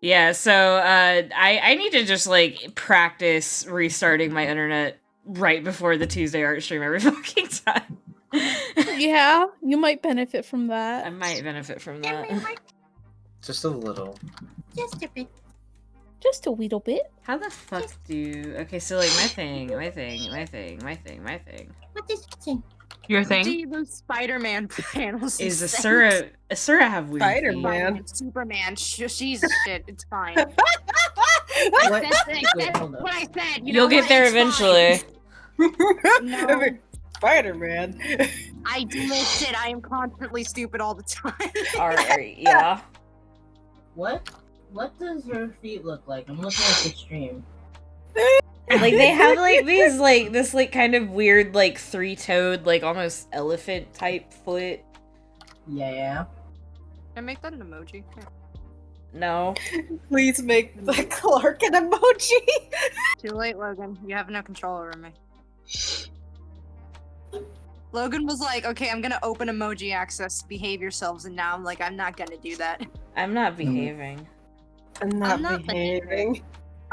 Yeah, so I need to just like practice restarting my internet right before the Tuesday art stream every fucking time. Yeah, you might benefit from that. I might benefit from that. Just a little. Just a bit. Just a little bit. How the fuck do... Okay, so like my thing. What is it? Your thing? See those Spider-Man panels. he Is sent. Asura have weird feet? Spider-Man. Superman. She's shit. It's fine. What? That's Wait, hold on. what I said. You You'll know get what? there It's eventually. fine. No, Spider-Man. I do this shit. I am constantly stupid all the time. Alright, yeah. What? What does her feet look like? I'm looking at the stream. Like they have like these like this like kind of weird like three-toed like almost elephant type foot. Yeah. Can I make that an emoji? Here. No. Please make the Clark an emoji. Too late, Logan. You have no control over me. Logan was like, okay, I'm gonna open emoji access, behave yourselves, and now I'm like, I'm not gonna do that. I'm not behaving. I'm not behaving.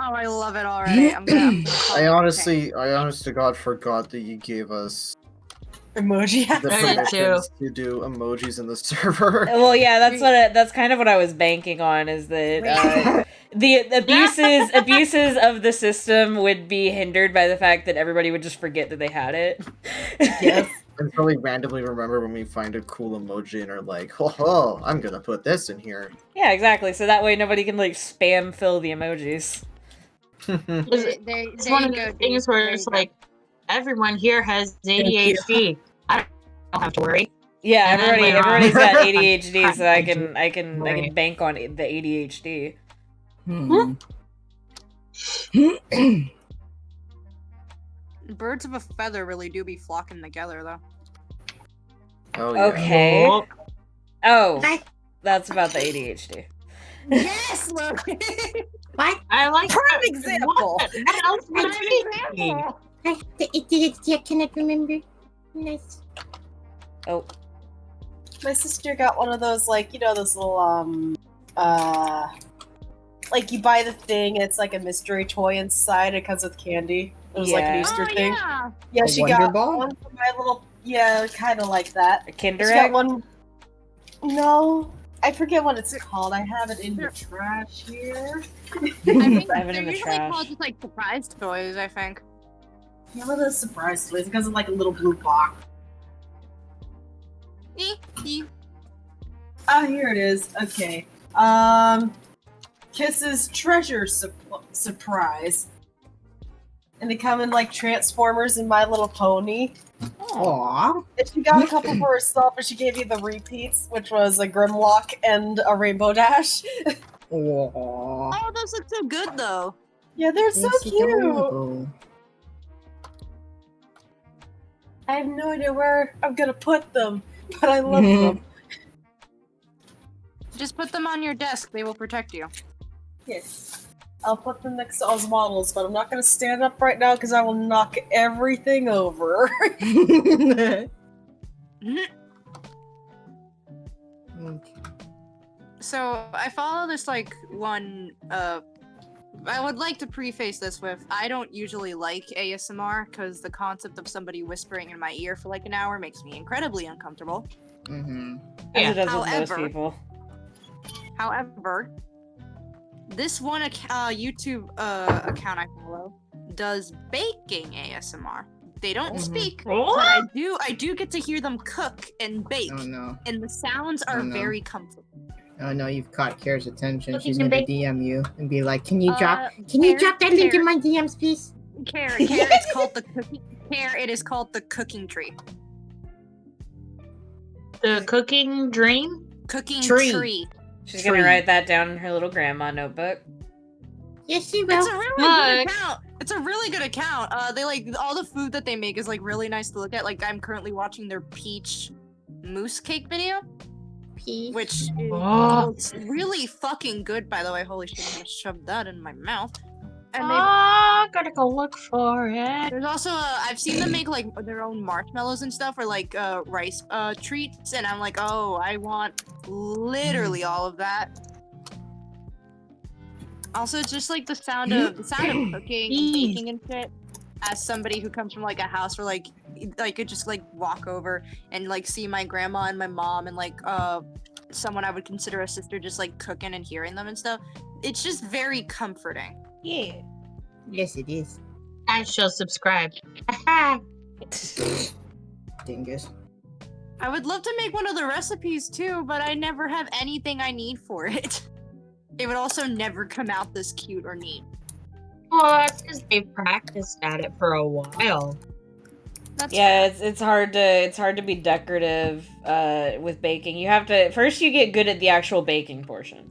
Oh, I love it already. I'm gonna call I it honestly, I honest to God forgot that you gave us Emoji. the I did too. permissions to do emojis in the server. Well, yeah, that's kind of what I was banking on is that the abuses of the system would be hindered by the fact that everybody would just forget that they had it. Yes. And probably randomly remember when we find a cool emoji and are like, oh, I'm gonna put this in here. Yeah, exactly. So that way nobody can like spam fill the emojis. It's one of those things where it's like everyone here has ADHD. I don't have to worry. Yeah, And then later on- everybody's got ADHD, so I can bank on the ADHD. Birds of a feather really do be flocking together, though. Oh yeah. Okay. Oh. Oh, that's about the ADHD. Yes, Logan. What? I like Prime that. example. What else would I be thinking? I cannot remember. Nice. Oh, My sister got one of those, like, you know, those little, like you buy the thing and it's like a mystery toy inside. It comes with candy. It was like an Yeah. Easter Oh, thing. yeah. Yeah, A she Wonder got Ball? one for my little, yeah, kind of like that. a She Kinder got Egg? one. No, I forget what it's called. I have it in the trash here. I think I have it they're in the usually trash. called just like surprise toys, I think. Yeah, one of those surprise toys. It comes in like a little blue box. Ah, here it is. Okay. Kiss's treasure surprise. And they come in like Transformers and My Little Pony. Aww. And she got a couple for herself, and she gave you the repeats, which was a Grimlock and a Rainbow Dash. Aww. Oh, those look so good, though. Yeah, they're so Yes, cute. adorable. I have no idea where I'm gonna put them, but I love them. Just put them on your desk. They will protect you. Yes. I'll put them next to Oz models, but I'm not gonna stand up right now because I will knock everything over. So I follow this like one. I would like to preface this with I don't usually like ASMR because the concept of somebody whispering in my ear for like an hour makes me incredibly uncomfortable. Mm-hmm. As it does with most However- people. However, this one YouTube account I follow does baking ASMR. They don't Mhm. speak, Oh. but I do get to hear them cook and bake, Oh no. and the sounds are Oh, no. very comfortable. Oh no, you've caught Kara's attention. Look, She's you can gonna bake- DM you and be like, "Can you drop? Can you drop that link in my DMs, please?" Care, it's called the cooking. Care, it is called the cooking tree. The cooking dream? Cooking Tree. tree. She's gonna Tree. write that down in her little grandma notebook. Yes, she It's will. a really good Look. account. It's a really good account. They like all the food that they make is like really nice to look at. Like I'm currently watching their peach mousse cake video, Peace. which is, Oh. looks really fucking good. By the way, holy shit, I'm gonna shove that in my mouth. And Gotta go look for it. there's also I've seen them make like their own marshmallows and stuff, or like rice treats, and I'm like, oh, I want literally all of that. Also, just like the sound of cooking, and baking, and shit. As somebody who comes from like a house where like could just like walk over and like see my grandma and my mom and like someone I would consider a sister just like cooking and hearing them and stuff. It's just very comforting. Yeah. Yes, it is. I shall subscribe. Dingus. I would love to make one of the recipes too, but I never have anything I need for it. It would also never come out this cute or neat. Well, that's because they've practiced at it for a while. That's Yeah, it's hard to be decorative with baking. You have to first you get good at the actual baking portion,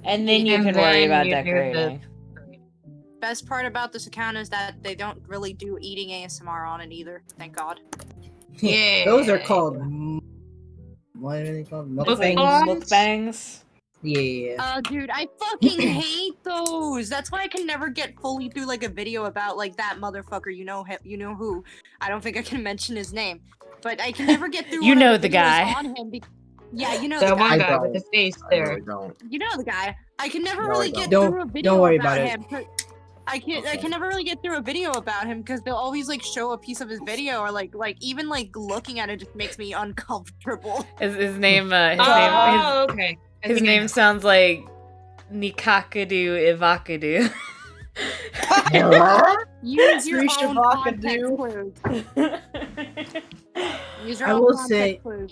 and then you And can worry then about you do the- decorating. Best part about this account is that they don't really do eating ASMR on it either. Thank God. Yeah. Those are called. What are they called? Mukbangs? Mukbangs. Yeah. Dude, I fucking hate those. That's why I can never get fully through like a video about like that motherfucker. You know who? I don't think I can mention his name, but I can never get through. You one of know the videos guy. On him yeah, you know That the one guy. guy with the face I there. really don't. You know the guy. I can never No, really I get don't. through a video Don't worry about about it. him. I can never really get through a video about him because they'll always like show a piece of his video or like even like looking at it just makes me uncomfortable. His name okay. His name sounds like Nikakadu Ivakadu. Use your Three own Shavakadu. context clues. Use your I own will context say- clues.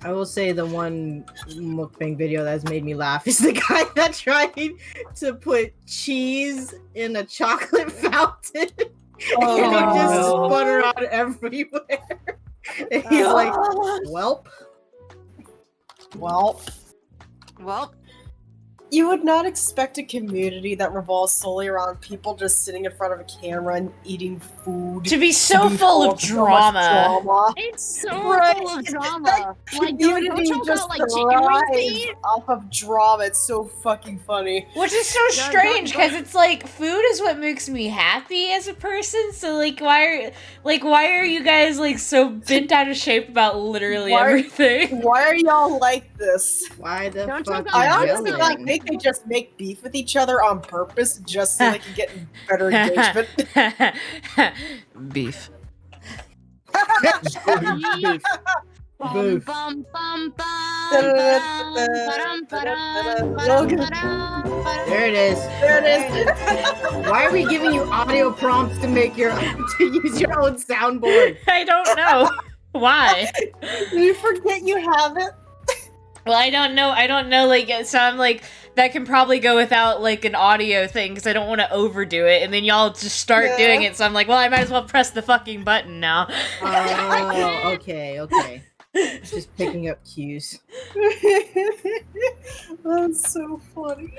I will say the one mukbang video that's made me laugh is the guy that tried to put cheese in a chocolate fountain. Oh, and it just no. spun around everywhere. And he's like, welp. Well, Well, you would not expect a community that revolves solely around people just sitting in front of a camera and eating food To be so be full of so much drama. drama. it's so Right. full of drama. Like, dude, Community don't you just got like chicken wings to thrives eat? off of drama. It's so fucking funny. Which is so Don't- strange don't- because it's like food is what makes me happy as a person. So like why are you guys like so bent out of shape about literally Why- everything? Why are y'all like this? Why the Don't fuck? talk I about you honestly yelling? think they just make beef with each other on purpose just so they can get better engagement. Beef. Beef. Bum, Boof. bum, bum, bum, Da-da-da-da-da. ba-dum, ba-dum, Logan. ba-dum, ba-dum. There it is. There it is. Why are we giving you audio prompts to make your to use your own soundboard? I don't know why. You forget you have it. Well, I don't know. Like, so I'm like, that can probably go without like an audio thing because I don't want to overdo it, and then y'all just start Yeah. doing it. So I'm like, well, I might as well press the fucking button now. Oh, okay. Just picking up cues. That's so funny.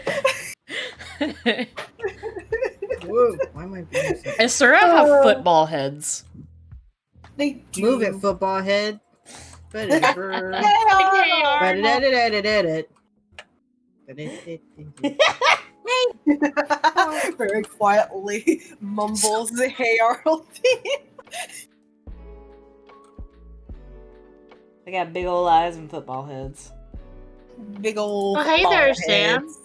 Whoa, why am I doing so? Asura have football heads. They do. Move it, football head. Ba-da-da-da. Very quietly mumbles the Hey Arnold theme. They got big old eyes and football heads. Big old. Oh, hey there, ball Sam. heads.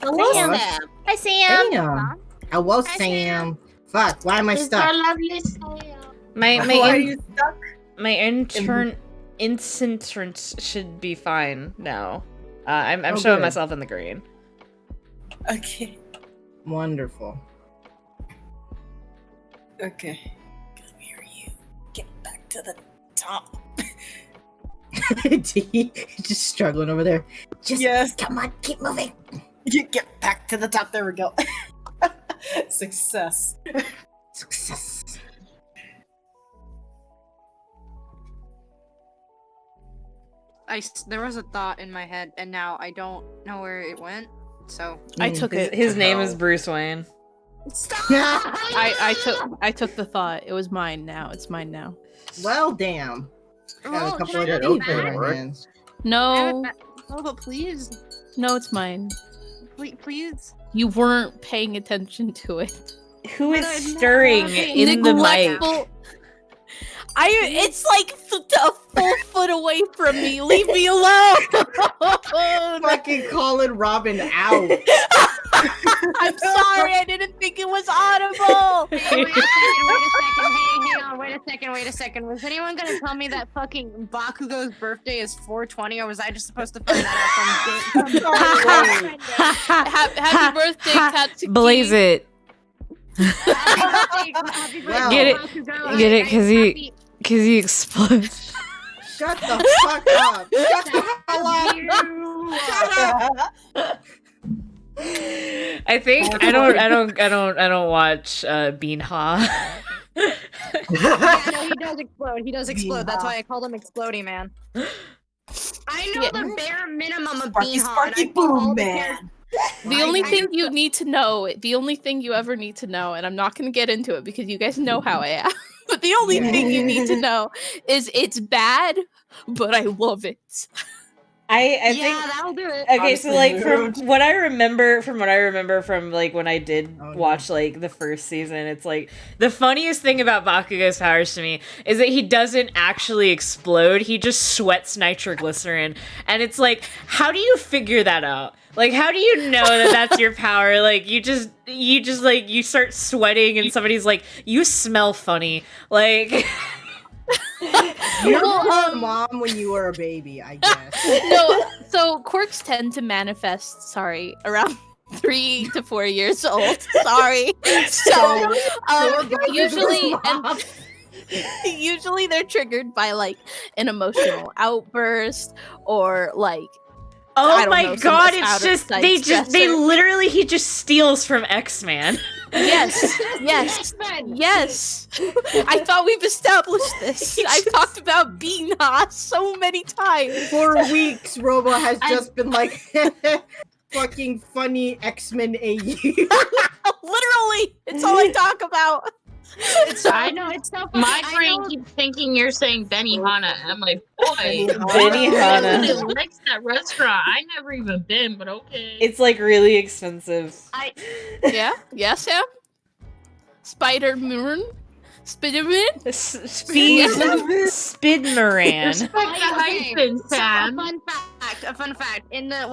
Hello, Sam. Sam. Hi, Sam. Damn. I was Hi, Sam. Fuck, why am I It's stuck? our lovely Sam. My Why are you stuck? my entrance should be fine now. I'm Oh, showing good. myself in the green. Okay. Wonderful. Okay. Come here, you. Get back to the top. He's just struggling over there. Just Yes. come on, keep moving. You get back to the top. There we go. Success. Success. There was a thought in my head, and now I don't know where it went. So I took it. His name is Bruce Wayne. stop. I took the thought. It was mine now. It's mine now. Well, damn. Got a Oh, couple can I of have it things okay, in back? my work. hands. No, Oh, but please, no, it's mine. please. You weren't paying attention to it. Who is But I'm not stirring laughing. in the mic? Neglectful- It's like a full foot away from me. Leave me alone. Fucking calling Robin out. I'm sorry. I didn't think it was audible. Hey, wait a second. Was anyone gonna tell me that fucking Bakugo's birthday is 420, or was I just supposed to find that out from Happy birthday, Katsuki. Blaze it. Happy Wow. Get it- Bakugo. get it, 'cause he- Happy- Cause he explodes. Shut the fuck up. Shut the hell up. I think I don't watch Beanha. Yeah, no, he does explode. He does explode. That's why I called him Exploding Man. I know Yeah. the bare minimum of Sparky, Beanha. Sparky, and I call all boom, the man. characters- The only thing you need to know, the only thing you ever need to know, and I'm not going to get into it because you guys know how I am, but the only thing you need to know is it's bad, but I love it. I Yeah, think that'll do it. okay, so Honestly, like from rude. what I remember from like when I did Oh, no. watch like the first season, it's like the funniest thing about Bakugo's powers to me is that he doesn't actually explode, he just sweats nitroglycerin. And it's like, how do you figure that out? Like, how do you know that that's your power? Like, you just like, you start sweating and somebody's like, you smell funny. Like, You're Well, your mom when you were a baby, I guess. No, so quirks tend to manifest, around 3 to 4 years old. Sorry. So, usually they're triggered by like an emotional outburst or like I oh don't my know, some god, out it's of just, sight they stressor. literally, he just steals from X-Man. yes, yes. I thought we've established this. I've talked about Beanha so many times. For weeks, Robo has just been like, fucking funny X-Men AU. Literally, it's all I talk about. I know it's so funny. my I brain know- keeps thinking you're saying Benihana. And I'm like, boy, Benihana. Nobody likes that restaurant. I never even been, but okay. It's like really expensive. Yeah, Sam. Spider-Man. Spidmoran? Respect the hyphen, Sam. A fun fact. In the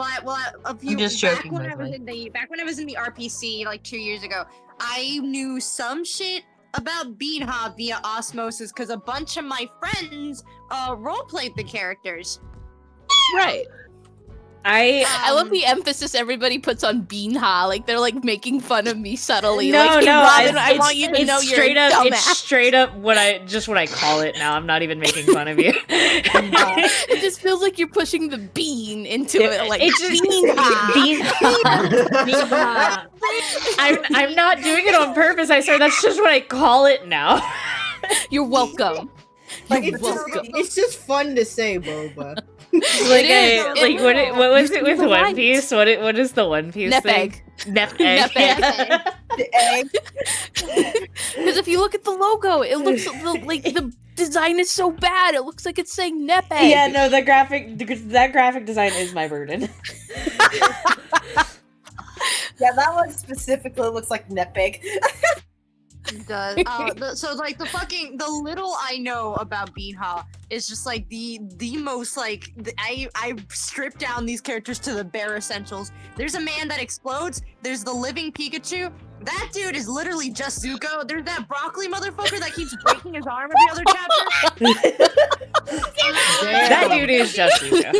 a few I'm just back joking, when by I the was way. in the RPC like 2 years ago, I knew some shit about Beanha via osmosis because a bunch of my friends roleplayed the characters. Right. I love the emphasis everybody puts on Beanha. Like they're like making fun of me subtly. No, like, no, Robin, I it's- want you to it's know straight you're a up. It's dumbass. straight up what I call it now. I'm not even making fun of you. It just feels like you're pushing the bean into it. Like It's just Beanha. I'm not doing it on purpose. I swear that's just what I call it now. You're welcome. Like, You're it's just, welcome. it's just fun to say, Boba. Like, is. what was it with You're One right. Piece? What is the One Piece Nep thing? egg. Nep egg. Nep egg. Yeah. The egg. Because if you look at the logo, it looks like the design is so bad. It looks like it's saying Nep egg. Yeah, no, that graphic design is my burden. Yeah, that one specifically looks like Nepig. It does. So like the little I know about Beanha is just like the most like I stripped down these characters to the bare essentials. There's a man that explodes. There's the living Pikachu. That dude is literally just Zuko. There's that broccoli motherfucker that keeps breaking his arm every other chapter. That dude is just Zuko.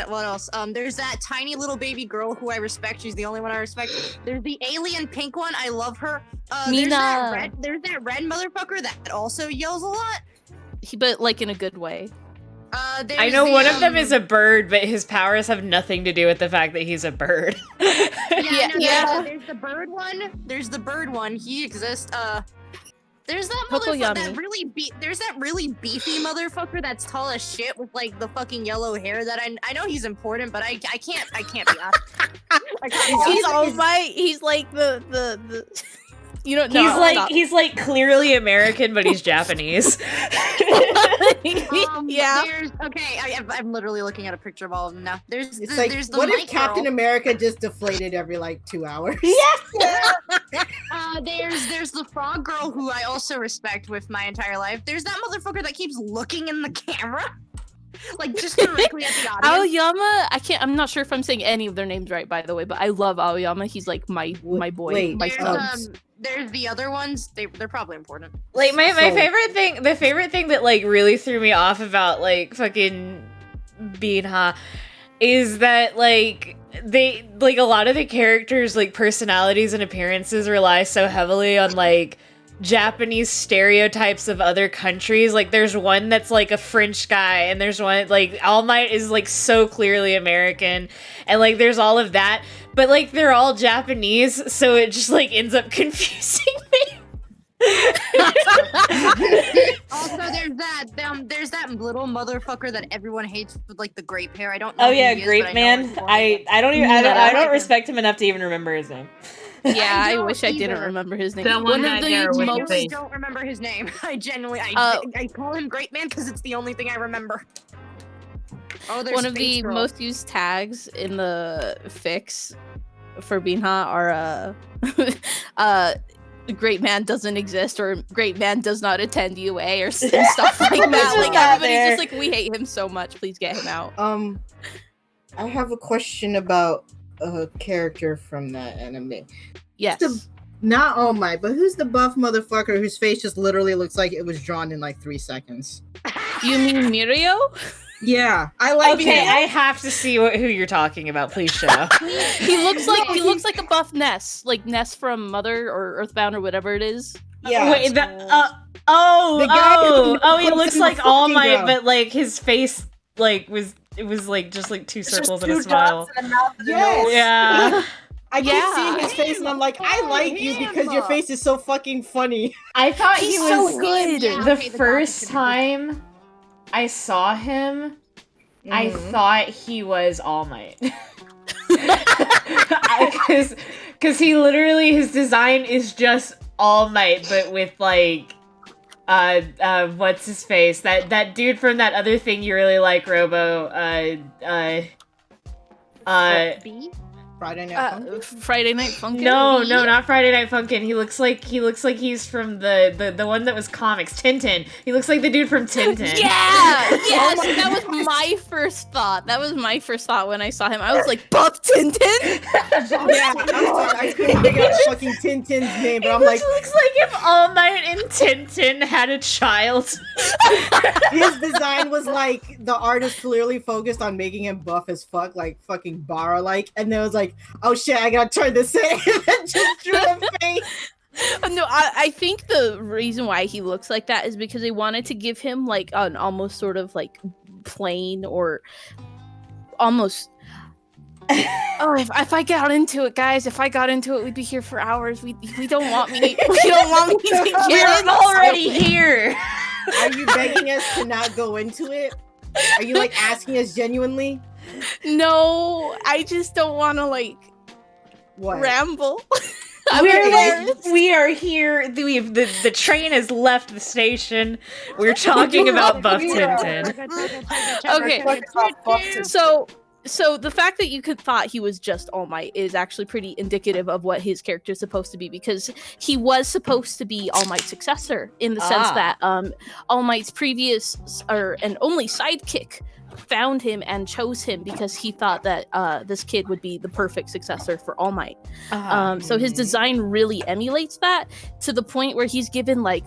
What else? There's that tiny little baby girl who I respect. She's the only one I respect. There's the alien pink one. I love her. There's that red motherfucker that also yells a lot. But like in a good way. I know one of them is a bird, but his powers have nothing to do with the fact that he's a bird. Yeah. There's the bird one. There's the bird one. He exists. There's that Tokoyami. motherfucker. There's that really beefy motherfucker that's tall as shit with like the fucking yellow hair. That I know he's important, but I can't be honest. I can't be He's honest. all right. He's like the you don't know. He's like clearly American, but he's Japanese. Yeah. I'm literally looking at a picture of all of them now. There's It's the, like, there's the what if Mike Captain girl. America just deflated every like 2 hours? There's the frog girl who I also respect with my entire life. There's that motherfucker that keeps looking in the camera, like just directly at the audience. Aoyama, I'm not sure if I'm saying any of their names right, by the way, but I love Aoyama. He's like my boy. Wait, my There's the other ones. They're probably important. Like my favorite thing that like really threw me off about like fucking Binha is that like they like a lot of the characters like personalities and appearances rely so heavily on like Japanese stereotypes of other countries. Like there's one that's like a French guy, and there's one like All Might is like so clearly American, and like there's all of that, but like they're all Japanese, so it just like ends up confusing me. Also, there's that little motherfucker that everyone hates with like the grape hair. I don't know. Oh yeah, who he is, Grape but I know Man. he's one of them. I don't respect him enough to even remember his name. Yeah, I don't wish I didn't either. remember his name. That one One guy of there the with the most face. I don't remember his name. I genuinely, Uh, I call him Great Man because it's the only thing I remember. Oh, there's one of the Space Girl. most used tags in the fics for Binha are Great Man doesn't exist or Great Man does not attend UA or stuff like that. Just Like not everybody's there. just like, we hate him so much. Please get him out. I have a question about a character from that anime. Yes. Not All Might, but who's the buff motherfucker whose face just literally looks like it was drawn in like 3 seconds? You mean Mirio? Yeah, I like Okay, him. I have to see who you're talking about. Please show. He looks like a buff Ness, like Ness from Mother or Earthbound or whatever it is. Yeah. Wait, The guy who he looks looks in the like All fucking Might, ground. but like his face like was like just like two It's just circles and a two smile. dots and a mouth and a Yes. nose. Yeah. I keep Yeah. seeing his face and I'm like, I like you because your face is so fucking funny. I thought he He's was so good. Yeah, the okay, first graphics are time I saw him, I thought he was All Might. Because he literally, his design is just All Might, but with like, what's his face? That dude from that other thing you really like, Robo. B? Friday Night Funkin'? Friday Night Funkin'? No, not Friday Night Funkin'. He looks like he's from the one that was comics, Tintin. He looks like the dude from Tintin. Yeah! Yes! That was my first thought. That was my first thought when I saw him. I was like, Buff Tintin? Yeah, I'm sorry, I couldn't figure out fucking Tintin's name, but I'm like, looks like if All Might and Tintin had a child. his design was like the artist clearly focused on making him buff as fuck, like fucking Bara like, and then it was like, oh shit, I gotta turn this in, and then just drew a face. No, I think the reason why he looks like that is because they wanted to give him like an almost sort of like plain or almost. Oh, if I got into it, guys, we'd be here for hours. We don't want me. We don't want me to get We're in. already here. Are you begging us to not go into it? Are you like asking us genuinely? No, I just don't want to like What? ramble. We are here. The train has left the station. We're talking about Buff Tintin. Okay. So the fact that you could thought he was just All Might is actually pretty indicative of what his character is supposed to be, because he was supposed to be All Might's successor in the sense that All Might's previous and only sidekick found him and chose him because he thought that this kid would be the perfect successor for All Might. So his design really emulates that to the point where he's given like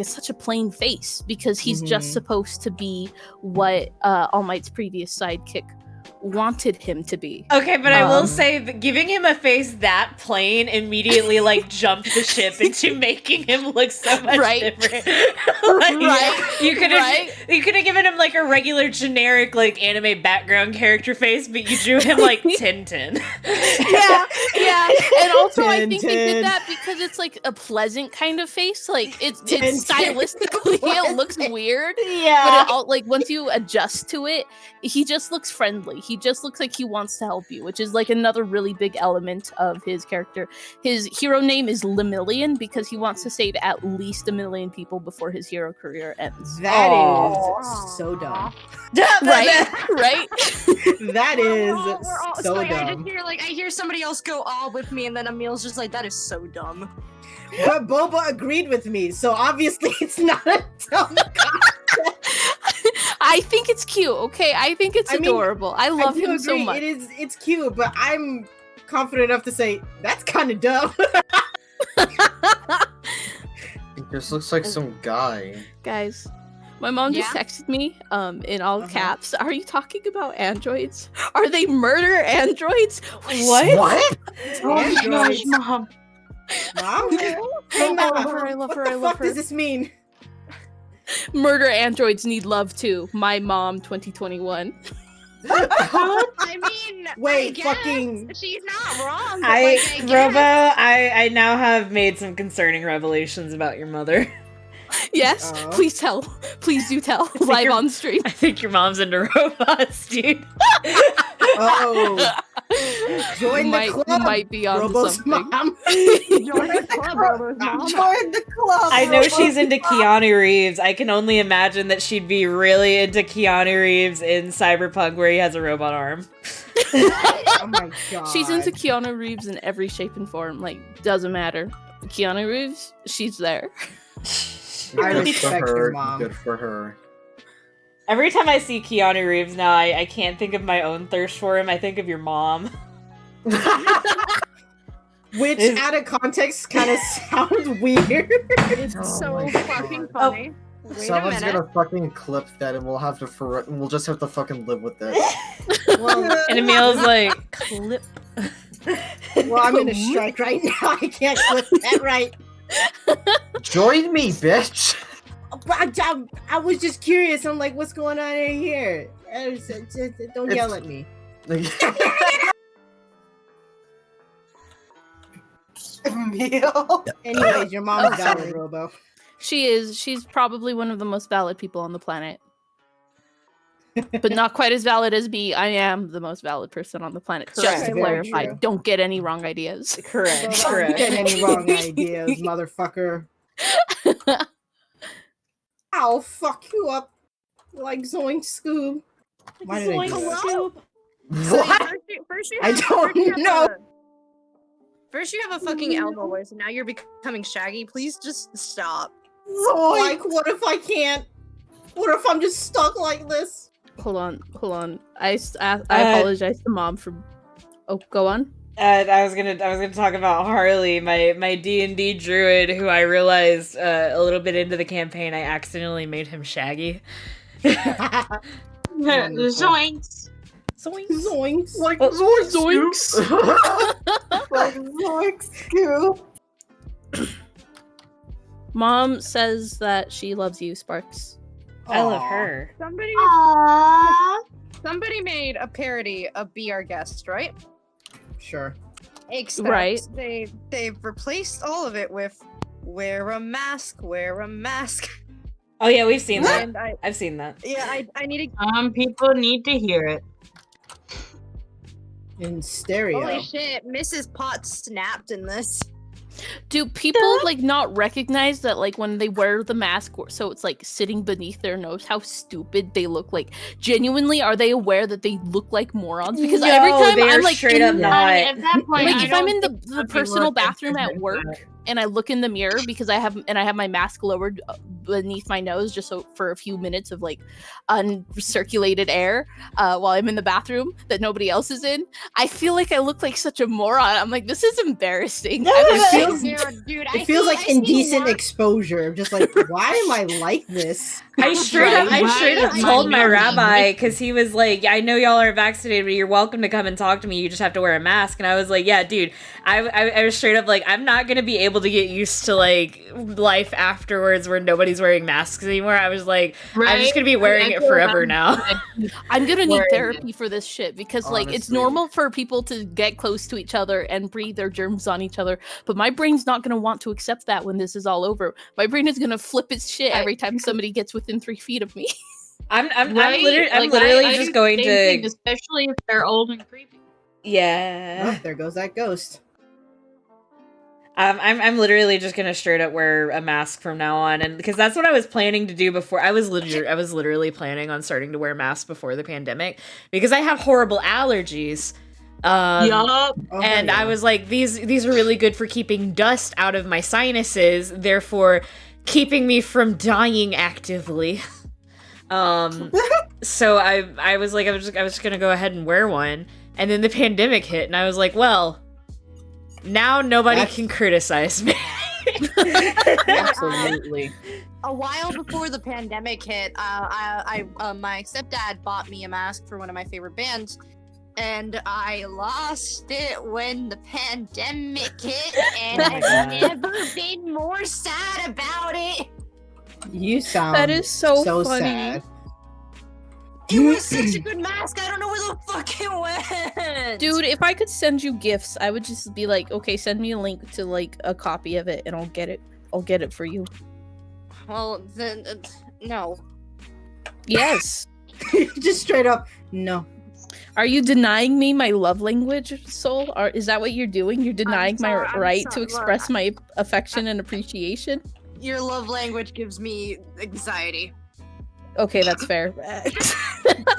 such a plain face because he's just supposed to be what All Might's previous sidekick wanted him to be. Okay, but I will say that giving him a face that plain immediately like jumped the ship into making him look so much different. You could have given him like a regular generic like anime background character face, but you drew him like Tintin. yeah. And also I think they Tintin. did that because it's like a pleasant kind of face. Like it's stylistically it looks weird. Yeah. But it all, like once you adjust to it, he just looks friendly. He just looks like he wants to help you, which is like another really big element of his character. His hero name is Lemillion because he wants to save at least 1 million people before his hero career ends. That is so dumb. Right? That is so I dumb. just hear I hear somebody else go all with me, and then Emil's just like, that is so dumb. But Boba agreed with me, so obviously it's not a dumb I think it's cute, okay? I think it's I mean, I love I do him so agree, much. It's cute, but I'm confident enough to say that's kind of dumb. It just looks like some guy. Guys, my mom just Yeah? texted me in all Uh-huh. caps. Are you talking about androids? Are they murder androids? What? What? Oh my gosh, Androids. Mom. Mom? Hey, I Mom, love her, I love what her, the I love fuck her. does this mean? Murder androids need love too. My mom 2021. I mean, Wait, I guess fucking- she's not wrong. But I guess. Robo, I now have made some concerning revelations about your mother. Yes, Oh. please tell. Please do tell. Live you're- on stream. I think your mom's into robots, dude. Oh, join the club. You might be on Robo's something. mom. Join the club, Robo's mom. Join the club. I know she's into Keanu Reeves. I can only imagine that she'd be really into Keanu Reeves in Cyberpunk where he has a robot arm. Oh my god. She's into Keanu Reeves in every shape and form. Like, doesn't matter. Keanu Reeves, she's there. I Good for respect your her. mom. Good for her. Every time I see Keanu Reeves now, I can't think of my own thirst for him. I think of your mom. Which, Is- out of context, kind of sounds weird. It's Oh so my fucking God. funny. Wait a Someone's minute. gonna fucking clip that, and we'll have to and we'll just have to fucking live with it. Well, And Emil's like, clip. well, I'm in a strike right now. I can't clip that right. Join me, bitch. But I was just curious. I'm like, what's going on in here? Don't yell at me. Emil. Anyways, your mom's valid, Robo. She is. She's probably one of the most valid people on the planet. But not quite as valid as me. I am the most valid person on the planet. Just Correct. to Very clarify, true. don't get any wrong ideas. Correct, Don't correct. get any wrong ideas, motherfucker. I'll fuck you up like Zoink Scoob. Why did I do that? So What? first you I have- don't first you have know. First you have a fucking elbow voice, and now you're becoming Shaggy. Please just stop. Like, what if I can't? What if I'm just stuck like this? Hold on. I apologize to mom for. Oh, go on. I was gonna talk about Harley, my D&D druid, who I realized a little bit into the campaign I accidentally made him Shaggy. Zoinks. Zoinks. Zoinks. Like Zoinks. Like Zoinks, Scoop. Mom says that she loves you, Sparks. I love Aw. her. Somebody made a parody of Be Our Guest, right? Sure. Except Right. they've replaced all of it with wear a mask, wear a mask. Oh yeah, we've seen that. And I've seen that. I need to Some people need to hear it. In stereo. holy shit, Mrs. Potts snapped in this. Do people like not recognize that like when they wear the mask so it's like sitting beneath their nose how stupid they look? Like genuinely are they aware that they look like morons? Because No, every time they are I'm like straight in, up not. At that point, like I if I'm don't in think the some personal people are bathroom at thinking work about it. and I look in the mirror because I have my mask lowered beneath my nose just so for a few minutes of like uncirculated air while I'm in the bathroom that nobody else is in, I feel like I look like such a moron. I'm like, this is embarrassing. No, I'm it just feels- Dude, It feels like indecent exposure. Just like, why am I like this? I straight up Right. told my Right. rabbi because he was like, "I know y'all aren't vaccinated, but you're welcome to come and talk to me. You just have to wear a mask." And I was like, "Yeah, dude." I was straight up like, "I'm not gonna be able to get used to like life afterwards where nobody's wearing masks anymore." I was like, "I'm just gonna be wearing it forever now." I'm gonna need Where is therapy for this shit because like it's Honestly. normal for people to get close to each other and breathe their germs on each other, but my brain's not gonna want to accept that when this is all over. My brain is gonna flip its shit every time somebody gets within 3 feet of me. I'm Right? Like, literally I just do going the same thing, to especially if they're old and creepy. yeah. Oh, there goes that ghost. I'm literally just gonna straight up wear a mask from now on, and because that's what I was planning to do before. I was literally planning on starting to wear masks before the pandemic because I have horrible allergies. Yup. Oh, And yeah. I was like, these are really good for keeping dust out of my sinuses, therefore keeping me from dying actively. So I was like, I was just gonna go ahead and wear one, and then the pandemic hit, and I was like, well, now nobody That's- can criticize me. Absolutely. A while before the pandemic hit, my stepdad bought me a mask for one of my favorite bands, and I lost it when the pandemic hit, and Oh my I've God. never been more sad about it. You sound That is so funny. sad. It was such a good mask. I don't know where the fuck it went. Dude, if I could send you gifts, I would just be like, okay, send me a link to like a copy of it, and I'll get it. I'll get it for you. Well, then, no. Yes. Just straight up, no. Are you denying me my love language, Soul? Or is that what you're doing? You're denying sorry, my I'm right sorry, to look, express my affection and appreciation? Your love language gives me anxiety. Okay, that's fair.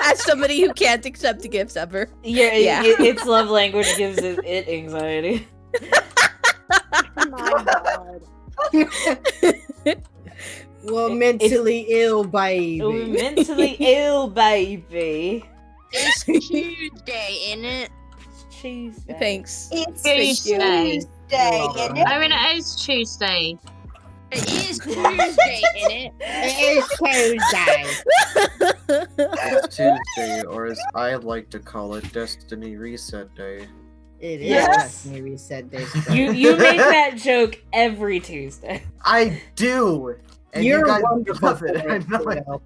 As somebody who can't accept gifts ever. Yeah, Yeah. its love language gives it anxiety. My God. Well, mentally ill, baby. Mentally ill, baby. It's Tuesday, isn't it? Tuesday. Thanks. It's Tuesday. Welcome. I mean, it is Tuesday. It is Tuesday, isn't it? It is Tuesday. It's Tuesday, or as I like to call it, Destiny Reset Day. It is Yes. Destiny Reset Day. You make that joke every Tuesday. I do! And You're you guys wonderful. love it. I know it. Pluto.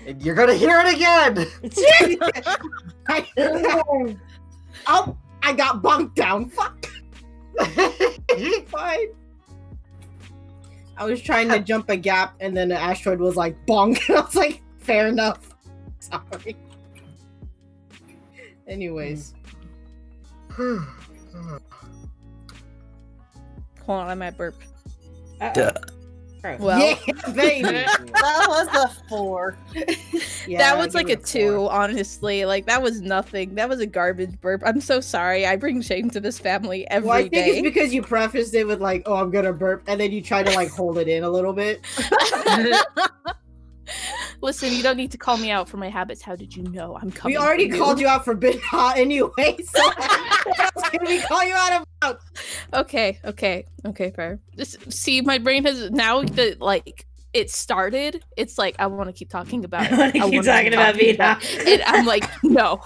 And you're gonna hear it again! Oh, I got bunked down. Fuck. Fine. I was trying to jump a gap, and then the asteroid was like bonk. And I was like, fair enough. Sorry. Anyways, Hold on, I might burp. Well, yeah, baby. That was a 4. Yeah, that I was like give a it 2, honestly. Like, that was nothing. That was a garbage burp. I'm so sorry. I bring shame to this family every day. Well, I think it's because you prefaced it with like, "Oh, I'm gonna burp," and then you try to like hold it in a little bit. Listen, you don't need to call me out for my habits. How did you know I'm coming? We already for called you out for being hot anyway, so what else can we call you out about? Okay, fair. Just see, my brain has now that like it started. It's like I want to keep talking about it. I wanna keep wanna talking about being hot. And I'm like, no,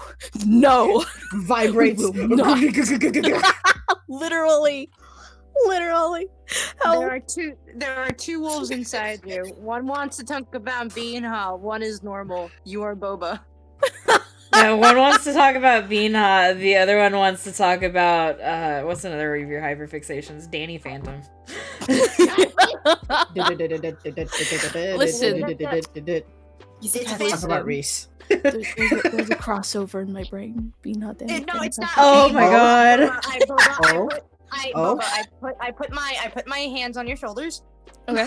Vibrates. No. literally. Help. There are two wolves inside you. One wants to talk about being hot. One is normal. You are Boba. No, one wants to talk about being hot. The other one wants to talk about what's another of your hyperfixations? Danny Phantom. Talk about Reese. There's a crossover in my brain. Be not that. No, it's not. Oh okay, my Boba, God. I put my hands on your shoulders. Okay.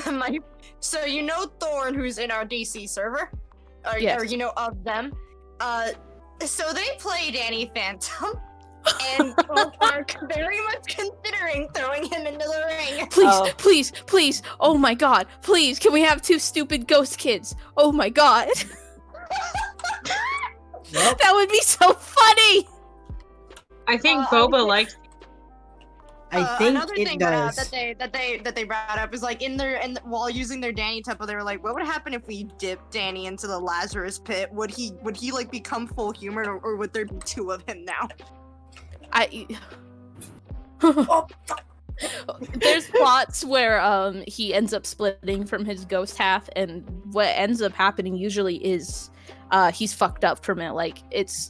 So you know Thorn, who's in our DC server, Yes. or you know of them. So they play Danny Phantom, and are very much considering throwing him into the ring. Please, Oh. please. Oh my god. Please, can we have 2 stupid ghost kids? Oh my god. Nope. That would be so funny. I think I Boba think- likes. I think Another it thing does. that they brought up is like while using their Danny temple, they were like, what would happen if we dipped Danny into the Lazarus pit? Would he like become full human, or would there be 2 of him now? There's plots where he ends up splitting from his ghost half, and what ends up happening usually is he's fucked up from it. Like it's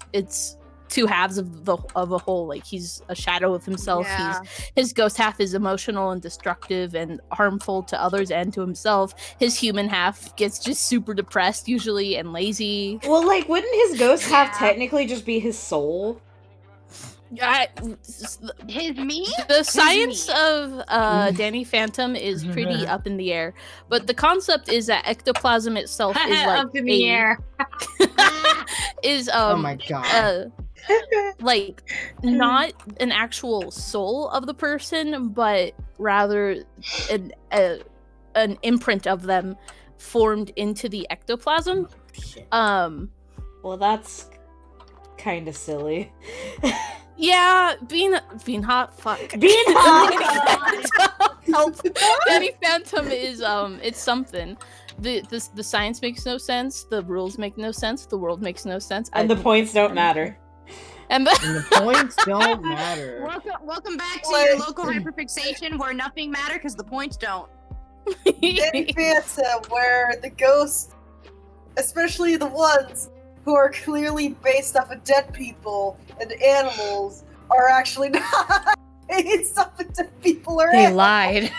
2 halves of a whole. Like he's a shadow of himself. Yeah. His ghost half is emotional and destructive and harmful to others and to himself. His human half gets just super depressed usually and lazy. Well, like, wouldn't his ghost half Yeah. technically just be his soul? His me? The science me. of Danny Phantom is pretty up in the air, but the concept is that ectoplasm itself is like Up in the air. is Oh my god. like not an actual soul of the person, but rather an imprint of them formed into the ectoplasm. Well, that's kind of silly. Yeah, being hot, fuck. Being hot. Help. Danny Phantom is it's something. The science makes no sense. The rules make no sense. The world makes no sense. And the points don't matter. And the points don't matter. Welcome back to your local hyperfixation where nothing matters because the points don't. Danny Phantom, where the ghosts, especially the ones who are clearly based off of dead people and animals, are actually not based off of dead people or They animals. lied.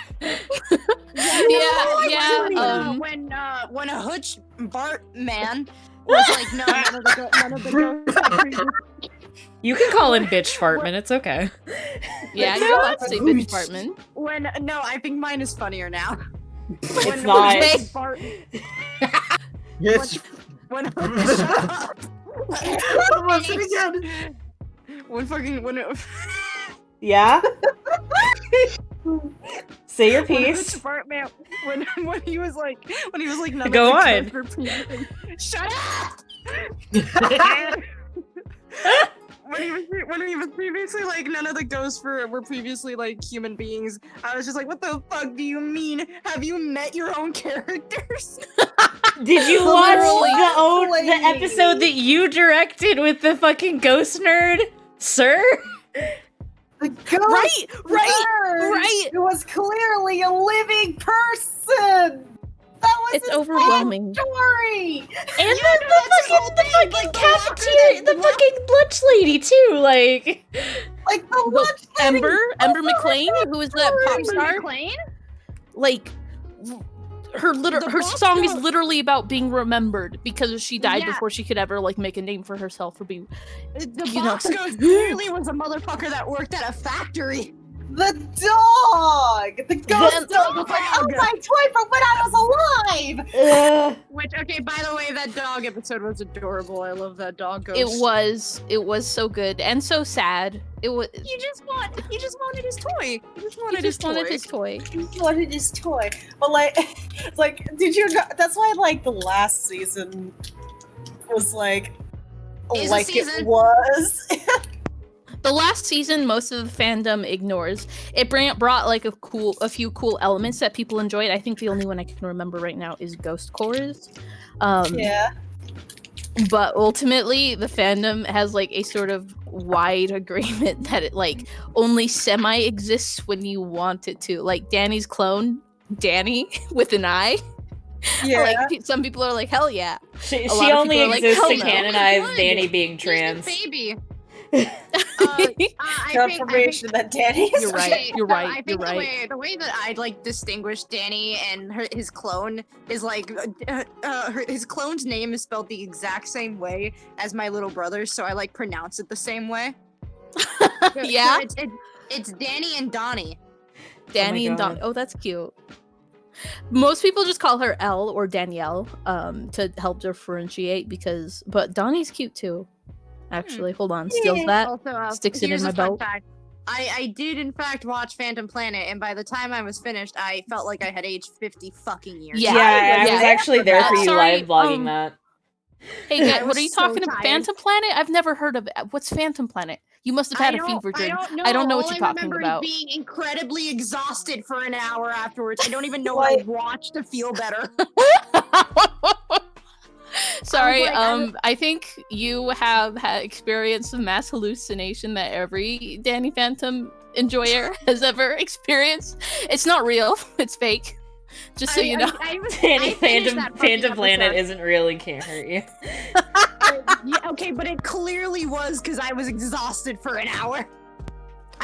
When a hutch Bart man was like, no, none of the ghosts. You can call him bitch Fartman, it's okay. Yeah, you're allowed to say bitch Bartman. No, I think mine is funnier now. It's not. Yes. When Yeah? Say your piece. When he was like none Go of the on. ghosts were previously- Shut up! when he was previously like none of the ghosts were previously like human beings, I was just like, what the fuck do you mean? Have you met your own characters? Did you watch Literally. the episode that you directed with the fucking ghost nerd, sir? The ghost Right. nerd who was clearly a living person. That was It's his overwhelming. story. And the fucking cafeteria, the fucking lunch lady too, like. Like the lunch Ember McLean, who is that pop star? McLean? Like her song is literally about being remembered because she died before she could ever like make a name for herself or be. The box ghost clearly was a motherfucker that worked at a factory. The dog! The ghost dog was like, oh, my toy from when I was alive! Which, okay, by the way, that dog episode was adorable. I love that dog ghost. It was so good and so sad. It was. He just wanted his toy. He just wanted He wanted his toy. He wanted his toy. But like, did you know, that's why like the last season was like it was. The last season, most of the fandom ignores. It brought like a few cool elements that people enjoyed. I think the only one I can remember right now is Ghost Chorus. Yeah. But ultimately, the fandom has like a sort of wide agreement that it like only semi exists when you want it to. Like Danny's clone, Danny with an I. Yeah. Like some people are like, hell yeah. She A lot of only people are like, exists hell to no. canonize Danny being trans. Baby. Confirmation that Danny is You're right. Okay, You're so right. I You're think right. the way that I'd like distinguish Danny and his clone is like his clone's name is spelled the exact same way as my little brother's, so I like pronounce it the same way. Yeah? So it's Danny and Donnie. Danny and Don. Oh, that's cute. Most people just call her Elle or Danielle to help differentiate but Donnie's cute too. Actually, hold on. Steals that. Also, Sticks it here's in my a fun belt. fact. I did in fact watch Phantom Planet, and by the time I was finished, I felt like I had aged 50 fucking years. Yeah. I was actually there for you Sorry, live vlogging that. Hey, guys, I what are was you so talking about? tired. Phantom Planet? I've never heard of it. What's Phantom Planet? You must have had a fever dream. I don't know what you're talking about. I remember being incredibly exhausted for an hour afterwards. I don't even know what I watched to feel better. Sorry, like, I think you have had experienced the mass hallucination that every Danny Phantom enjoyer has ever experienced. It's not real. It's fake. Just so you know. Danny Phantom Planet isn't real and can't hurt you. Yeah, okay, but it clearly was because I was exhausted for an hour.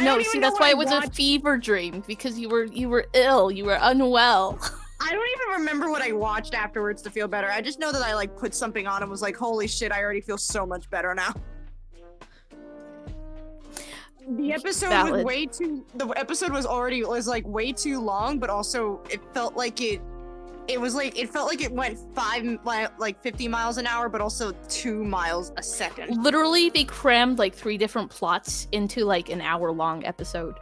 No, see, that's why it was a fever dream, because you were ill, you were unwell. I don't even remember what I watched afterwards to feel better. I just know that I like put something on and was like, holy shit, I already feel so much better now. The episode was way too long, but also it felt like it it was like it felt like it went 50 miles an hour, but also 2 miles a second. Literally, they crammed like 3 different plots into like an hour-long episode.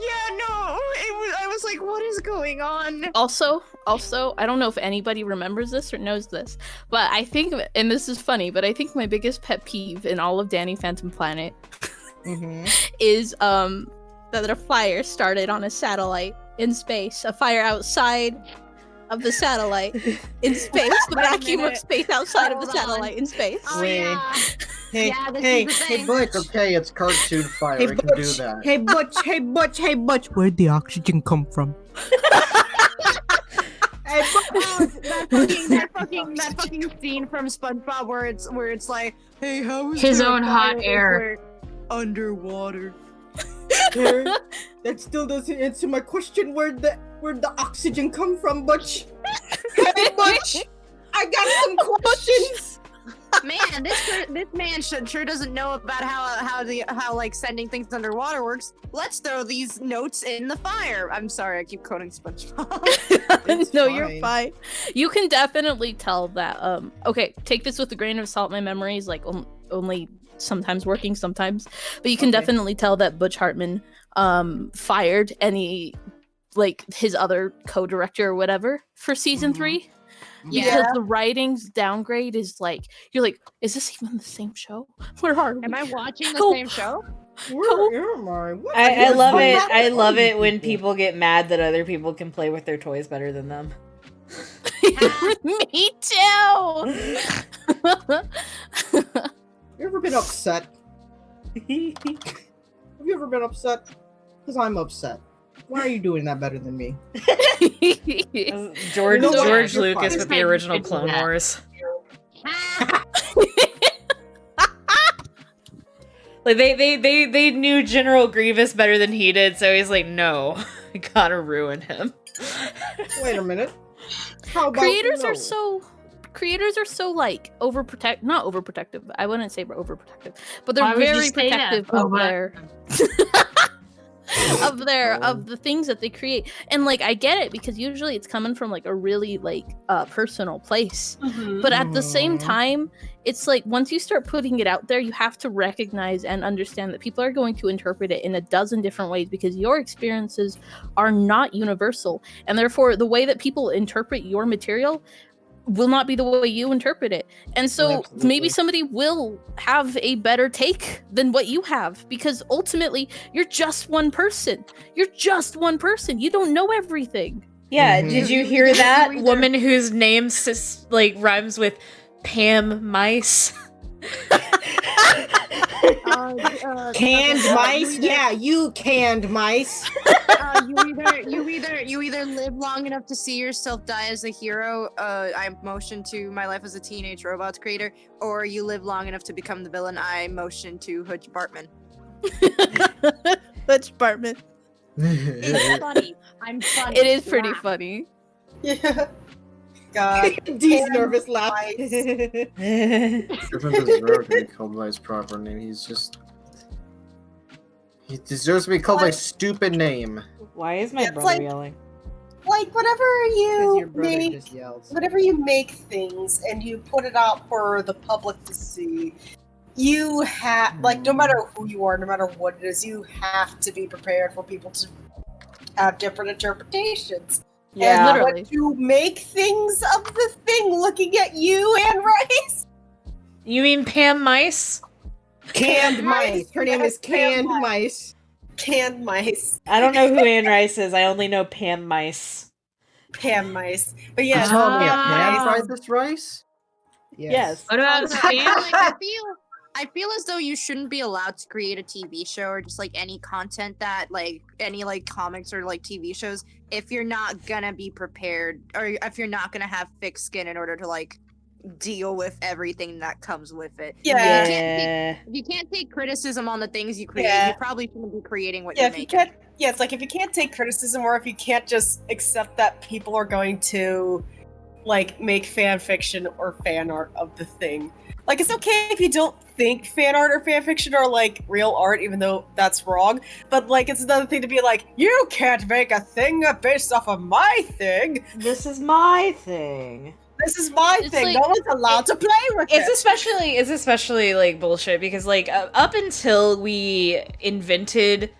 Yeah, no, I was like, what is going on? Also, I don't know if anybody remembers this or knows this, but I think, and this is funny, but I think my biggest pet peeve in all of Danny Phantom Planet is that a fire started on a satellite in space, a fire outside of the satellite in space, the vacuum of space outside of the satellite in space. Oh, Wait. yeah. Hey, Yeah, this hey, is the hey, thing. Butch. Okay, it's cartoon fire. Hey, I can do Butch. that. Hey, Butch. Hey, Butch. Hey, Butch. Where'd the oxygen come from? Hey, Butch. that fucking scene from SpongeBob where it's like, hey, how is His there a own hot fire if air. we're underwater? Hey, that still doesn't answer my question. Where'd the oxygen come from, Butch? Hey, Butch. I got some questions. Man, this man sure doesn't know about how like sending things underwater works. Let's throw these notes in the fire. I'm sorry, I keep quoting SpongeBob. It's No, fine. you're fine. You can definitely tell that. Okay, take this with a grain of salt. My memory is like only sometimes working, sometimes, but you can Okay. definitely tell that Butch Hartman fired any like his other co-director or whatever for season 3. Yeah. Because the writing's downgrade is like, you're like, is this even the same show? Where are we? Am I watching the Go. same show? Where am I? What? I You're love fine. it. I love Funny it when people get mad that other people can play with their toys better than them. Me too. You ever been upset? Have you ever been upset? Because I'm upset. Why are you doing that better than me? George You know what? George You're Lucas fine. with the original I do Clone that. Wars. Like they knew General Grievous better than he did, so he's like, no, I gotta ruin him. Wait a minute. How about creators no? are so like not overprotective. I wouldn't say overprotective, but they're Why would you very say that? protective Oh, of what? their of the things that they create. And like I get it, because usually it's coming from like a really like personal place. But at the same Mhm. time, it's like once you start putting it out there, you have to recognize and understand that people are going to interpret it in a dozen different ways, because your experiences are not universal, and therefore the way that people interpret your material will not be the way you interpret it. And so Absolutely. maybe somebody will have a better take than what you have, because ultimately you're just one person. You're just one person. You don't know everything. Yeah, Mhm. did you You hear either- that? you either- Woman whose name like rhymes with Pam Mice. Canned mice? Yeah, you canned mice. You either live long enough to see yourself die as a hero. I motion to My Life as a Teenage Robots creator, or you live long enough to become the villain. I motion to Hutch Bartman. Hutch Bartman. It's funny. I'm funny. It is pretty Laugh. funny. Yeah. God. Dee's Canned nervous laugh. mice. Doesn't deserve to be called by his proper name. He deserves to be called by a stupid name. Why is my It's brother like- yelling? Like whenever Because your you brother make just yelled. whenever you make things and you put it out for the public to see, you have like no matter who you are, no matter what it is, you have to be prepared for people to have different interpretations. Yeah. And Literally. when you make things of the thing looking at you and Rice. You mean Pam Mice? Canned mice. Her name is Canned Canned Mice. Canned mice. I don't know who Anne Rice is. I only know Pam Mice. Pan mice. But yeah, Tell me, a Ah. man fried this rice? Yes. What about Also, Spam? I feel as though you shouldn't be allowed to create a TV show or just like any content that like any like comics or like TV shows if you're not gonna be prepared or if you're not gonna have thick skin in order to like deal with everything that comes with it. Yeah. Yeah. If you can't take criticism on the things you create, Yeah. you probably shouldn't be creating what yeah, you're if you making. can't, it's like if you can't take criticism or if you can't just accept that people are going to like make fan fiction or fan art of the thing. Like, it's okay if you don't think fan art or fan fiction are like real art, even though that's wrong. But like, it's another thing to be like, you can't make a thing based off of my thing. This is my thing. This is my It's thing. like- No one's allowed to play with it. It's especially like bullshit because like up until we invented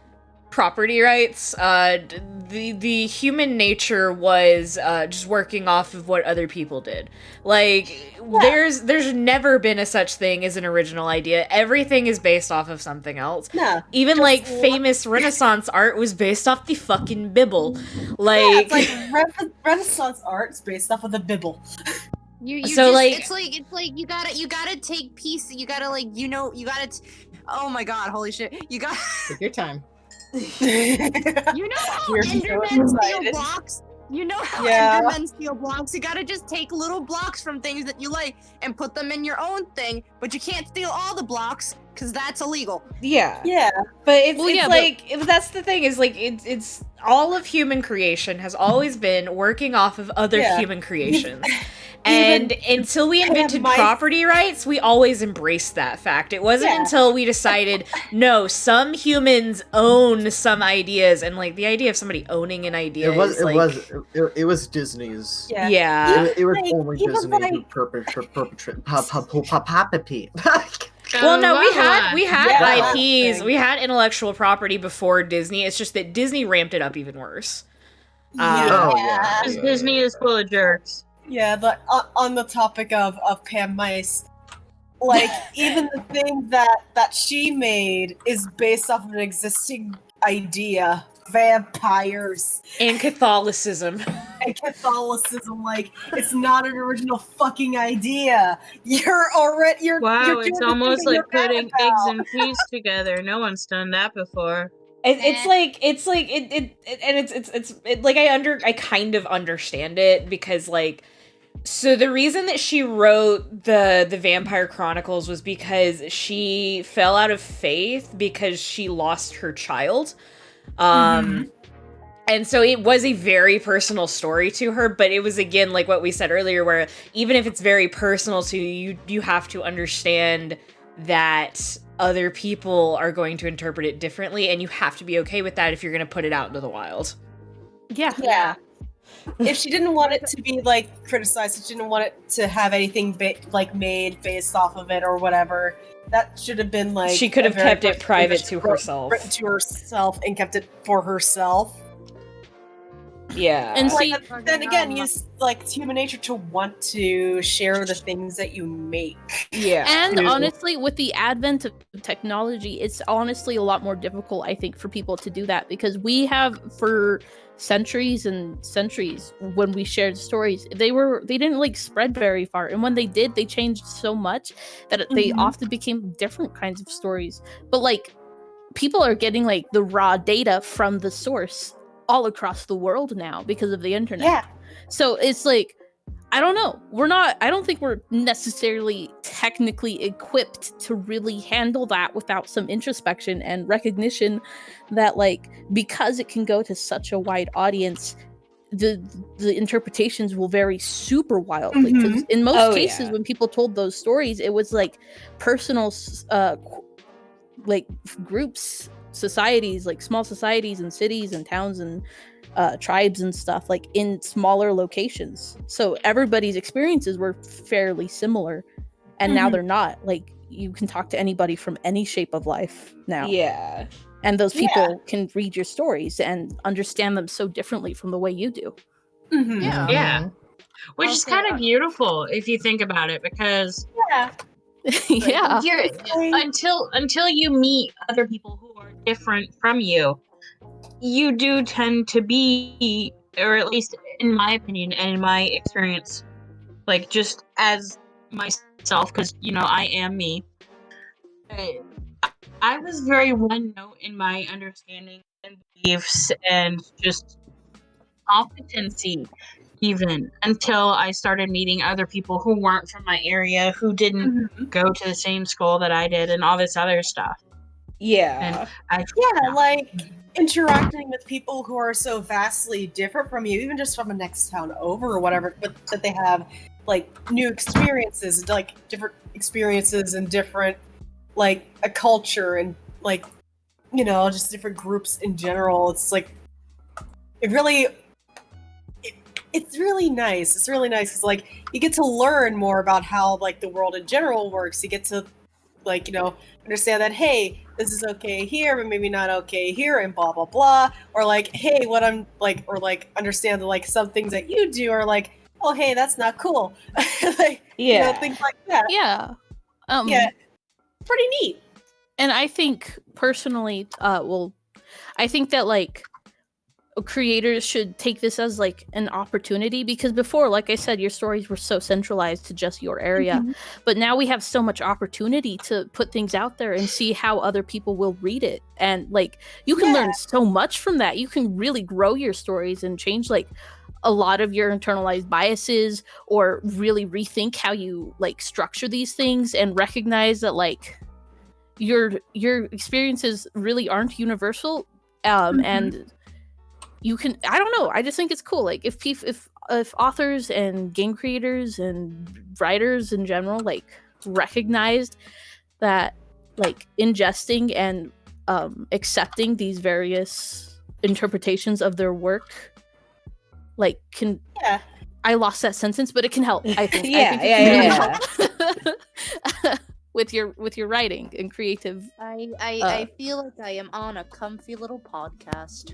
property rights, the human nature was just working off of what other people did. Like there's never been a such thing as an original idea. Everything is based off of something else. Yeah. Even Just like lo- famous Renaissance art was based off the fucking Bible. Yeah, Like, it's like Renaissance art is based off of the Bible. You So, just, like- it's like you gotta take piece. You gotta like you gotta. Oh my god! Holy shit! You got. Take your time. You know how You're so Endermen steal excited. blocks? You know how Yeah. Endermen steal blocks? You gotta just take little blocks from things that you like and put them in your own thing, but you can't steal all the blocks because that's illegal. yeah. Yeah. But it's, Well, it's yeah, but- like that's the thing is like it's all of human creation has always been working off of other Yeah. human creations. And until we invented mice- property rights, we always embraced that fact. It wasn't Yeah. until we decided, no, some humans own some ideas, and like the idea of somebody owning an idea is like, It was Disney's. Yeah. yeah. It was Like, only even Disney who like- perpetrated. Well, no, we had Yeah. IPs, Thing. we had intellectual property before Disney. It's just that Disney ramped it up even worse. Oh yeah. Because Disney is full of jerks. Yeah, but on the topic of Pam Mice, like even the thing that she made is based off of an existing idea, vampires And Catholicism. and Catholicism. Like it's not an original fucking idea. You're Wow, you're it's doing the almost thing like that you're putting mad eggs about. and peas together. No one's done that before. It's like I kind of understand it because like so the reason that she wrote the Vampire Chronicles was because she fell out of faith because she lost her child. And so it was a very personal story to her, but it was again like what we said earlier where even if it's very personal to you, you have to understand that other people are going to interpret it differently and you have to be okay with that if you're going to put it out into the wild. Yeah. Yeah. If she didn't want it to be like criticized, if she didn't want it to have anything like made based off of it or whatever, that should have been like She could a have very kept it personal private thing to she wrote- herself. written to herself and kept it for herself. Yeah. And Like, see, then again, it's human nature to want to share the things that you make. yeah. and Yeah. honestly, with the advent of technology, it's honestly a lot more difficult, I think, for people to do that because we have for centuries and centuries when we shared stories, they didn't like spread very far, and when they did, they changed so much that they Mhm. often became different kinds of stories. But like, people are getting like the raw data from the source all across the world now because of the internet. Yeah. So it's like, I don't know. I don't think we're necessarily technically equipped to really handle that without some introspection and recognition that, like, because it can go to such a wide audience, the interpretations will vary super wildly. Because in most Oh, cases, yeah. when people told those stories, it was like personal, like groups, societies, like small societies and cities and towns and tribes and stuff, like in smaller locations. So everybody's experiences were fairly similar, and now Mhm. they're not. Like, you can talk to anybody from any shape of life now, Yeah. and those people can read your stories and understand them so differently from the way you do. Mhm. Yeah. Yeah. Which is Also, kind of beautiful if you think about it, because Yeah. Yeah. you're, until you meet other people who are different from you, you do tend to be, or at least in my opinion and in my experience, like just as myself, because I am me. I was very one note in my understanding and beliefs and just competency, even until I started meeting other people who weren't from my area, who didn't go to the same school that I did, and all this other stuff. Yeah. Yeah, like interacting with people who are so vastly different from you, even just from the next town over or whatever, but that they have like new experiences, like different experiences and different like a culture and like just different groups in general. It's like it's really nice. It's really nice because like you get to learn more about how like the world in general works. You get to like understand that, hey, this is okay here, but maybe not okay here, and blah blah blah. Or like, hey, what I'm like, or like understand that like some things that you do are like, oh, hey, that's not cool. Like, things like that. Yeah. Yeah, pretty neat. And I think personally, I think that like creators should take this as like an opportunity, because before, like I said, your stories were so centralized to just your area, but now we have so much opportunity to put things out there and see how other people will read it, and like you can learn so much from that. You can really grow your stories and change like a lot of your internalized biases, or really rethink how you like structure these things and recognize that like your experiences really aren't universal, and you can, I don't know, I just think it's cool. Like if authors and game creators and writers in general like recognized that like ingesting and accepting these various interpretations of their work like can I lost that sentence, but it can help, I think. I think it can really help. with your writing and creative. I feel like I am on a comfy little podcast.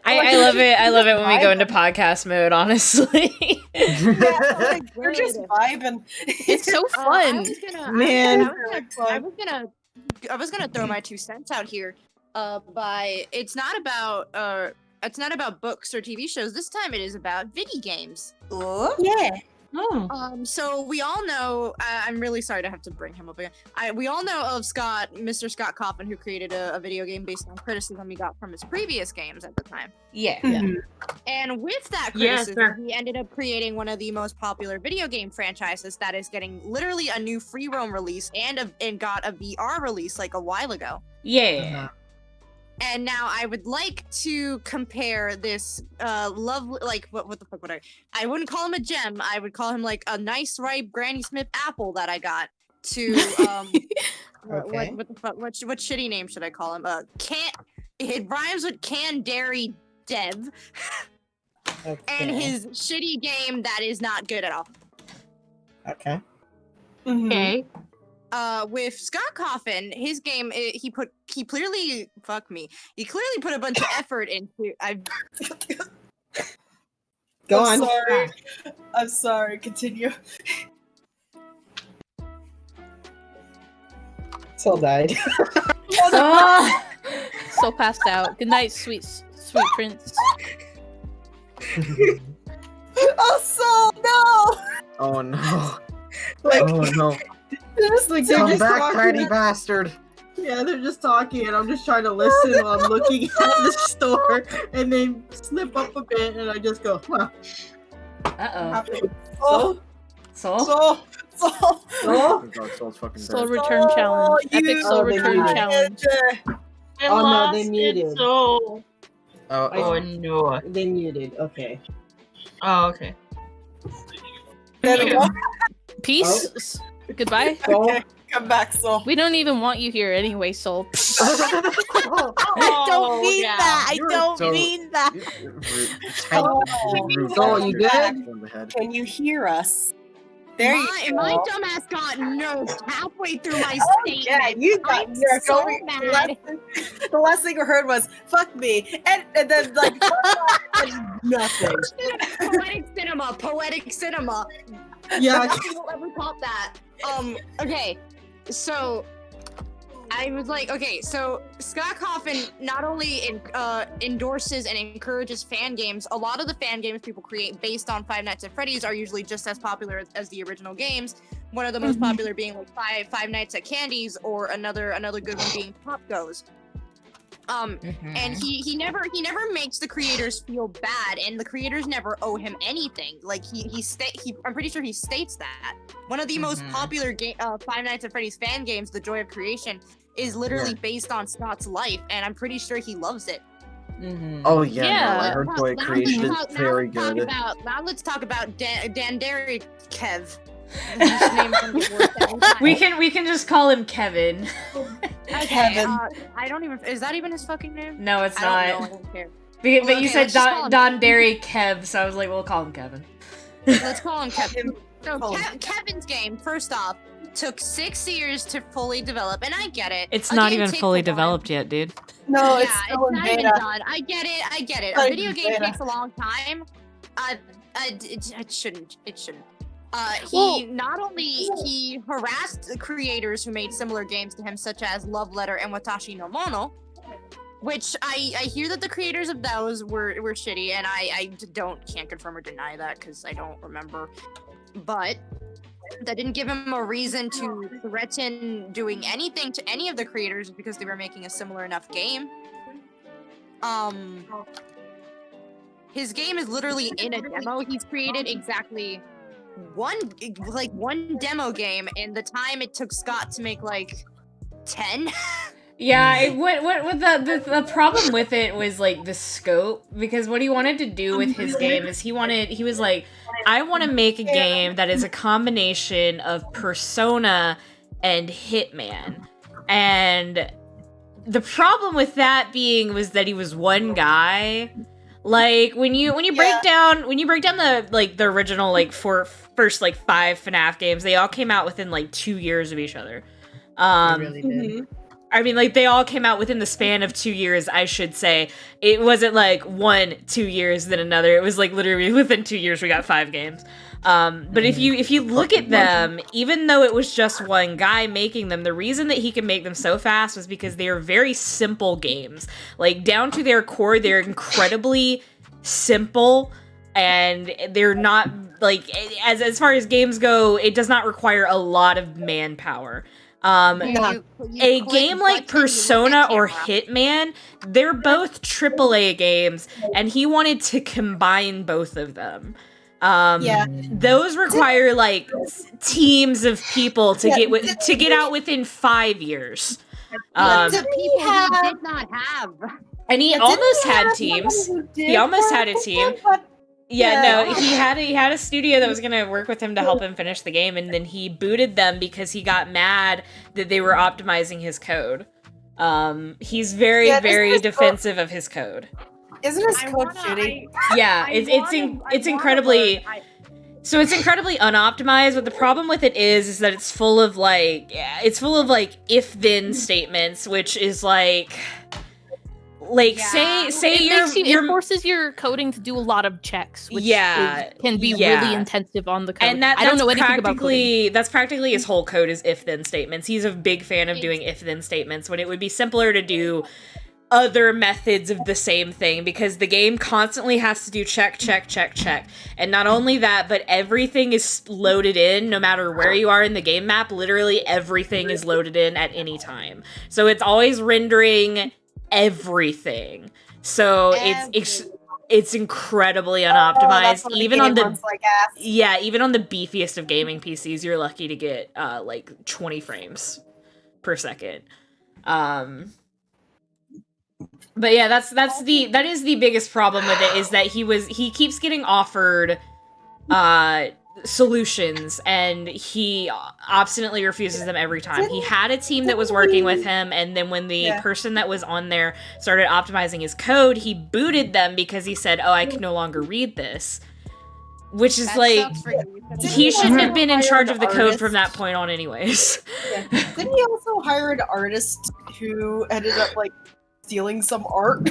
I love it. I love it when we go into podcast mode, honestly. We're just vibing. It's so fun. I was gonna throw my 2 cents out here. By it's not about books or TV shows. This time it is about video games. Yeah. So we all know, I'm really sorry to have to bring him up again. We all know of Mr. Scott Cawthon, who created a video game based on criticism he got from his previous games at the time. Yeah. And with that criticism, he ended up creating one of the most popular video game franchises that is getting literally a new free roam release and got a VR release like a while ago. Yeah. And now I would like to compare this lovely, like, what the fuck would I wouldn't call him a gem. I would call him like a nice ripe Granny Smith apple that I got to, Okay. what the fuck, what shitty name should I call him? It rhymes with Can Dairy Dev. And his shitty game that is not good at all. Okay. Okay. With Scott Cawthon, his game, he clearly put a bunch of effort into. Go on. I'm sorry. Continue. Soul died. So passed out. Good night, sweet prince. Oh, Soul, no! Oh no. Like, Oh no. they're just Come back, talking. tiny bastard. Yeah, they're just talking, and I'm just trying to listen while I'm looking at the store, and they slip up a bit, and I just go, huh. Uh-oh. Soul, Soul? Soul. Oh god, Soul's fucking Soul dead. return challenge. Epic soul they return muted. challenge. I Oh, no, lost they it, muted. so... Oh, Oh no. They muted. Okay. Oh, okay. Peace. Goodbye. Okay, come back, Soul. We don't even want you here anyway, Soul. Oh, I don't mean yeah. that. I You're don't so- mean that. Soul, you good? Can you hear us? There you go. My dumbass got nerfed halfway through my Oh, statement. yeah, you got I'm nerfed. so The mad. the last thing I heard was "fuck me," and then like nothing. Poetic cinema. Yeah. Nothing will ever top that. Okay, so I was like, okay, so Scott Cawthon not only endorses and encourages fan games. A lot of the fan games people create based on Five Nights at Freddy's are usually just as popular as the original games. One of the most popular being like Five Nights at Candy's, or another good one being Pop Goes. And he never makes the creators feel bad, and the creators never owe him anything. Like I'm pretty sure he states that. One of the most popular Five Nights at Freddy's fan games, The Joy of Creation, is literally based on Scott's life, and I'm pretty sure he loves it. Oh yeah, Yeah. no, I heard Joy Creation is very good. Now let's talk about Dandere Kev. His name is gonna get worse every time. We can just call him Kevin. Okay, Kevin. I don't even. Is that even his fucking name? No, it's I not. don't know. I don't care. But you Okay, said let's just call him Don Derry Kev, so I was like, we'll call him Kevin. Let's call him Kevin. So Call him Kevin's game, first off, took 6 years to fully develop, and I get it. It's A not game even takes fully a while. developed yet, dude. No, Yeah, it's still in not even beta. done. I get it. Not A video even game beta. takes a long time. It shouldn't. He Well- not only he harassed the creators who made similar games to him, such as Love Letter and Watashi no Mono, which I hear that the creators of those were shitty, and I can't confirm or deny that because I don't remember. But that didn't give him a reason to threaten doing anything to any of the creators because they were making a similar enough game. His game is literally in a demo. He's created exactly one demo game in the time it took Scott to make like 10. Yeah, what the problem with it was like the scope, because what he wanted to do with his game is he was like, I want to make a game that is a combination of Persona and Hitman. And the problem with that was that he was one guy. Like when you break down the original like first like 5 FNAF games, they all came out within like 2 years of each other. I really did. I mean, like, they all came out within the span of 2 years, I should say. It wasn't, like, 1-2 years, then another. It was, like, literally within 2 years, we got 5 games. But if you look at them, even though it was just one guy making them, the reason that he could make them so fast was because they are very simple games. Like, down to their core, they're incredibly simple, and they're not, like, as far as games go, it does not require a lot of manpower. A game like Persona or Hitman, they're both AAA games, and he wanted to combine both of them. Those require like teams of people to get out within 5 years. The people he did not have. And he almost had teams. He almost had a team. No, he had a studio that was gonna work with him to help him finish the game, and then he booted them because he got mad that they were optimizing his code. He's very defensive of his code. Isn't his code shitty? Yeah, it's incredibly. So it's incredibly unoptimized, but the problem with it is that it's full of like if-then statements, which is like say it forces your coding to do a lot of checks, which can be really intensive on the code. And I don't know anything about coding. That's practically his whole code is if-then statements. He's a big fan of doing if-then statements when it would be simpler to do other methods of the same thing, because the game constantly has to do check. And not only that, but everything is loaded in no matter where you are in the game map. Literally everything is loaded in at any time. So it's always rendering everything. So it's incredibly unoptimized. Even on the even on the beefiest of gaming PCs, you're lucky to get like 20 frames per second. But yeah, that is the biggest problem with it, is that he keeps getting offered solutions, and he obstinately refuses them every time. He had a team that was working with him, and then when the person that was on there started optimizing his code, he booted them because he said, "Oh, I can no longer read this." Which is like, he shouldn't have been in charge of the code from that point on anyways. Didn't he also hire an artist who ended up like stealing some art?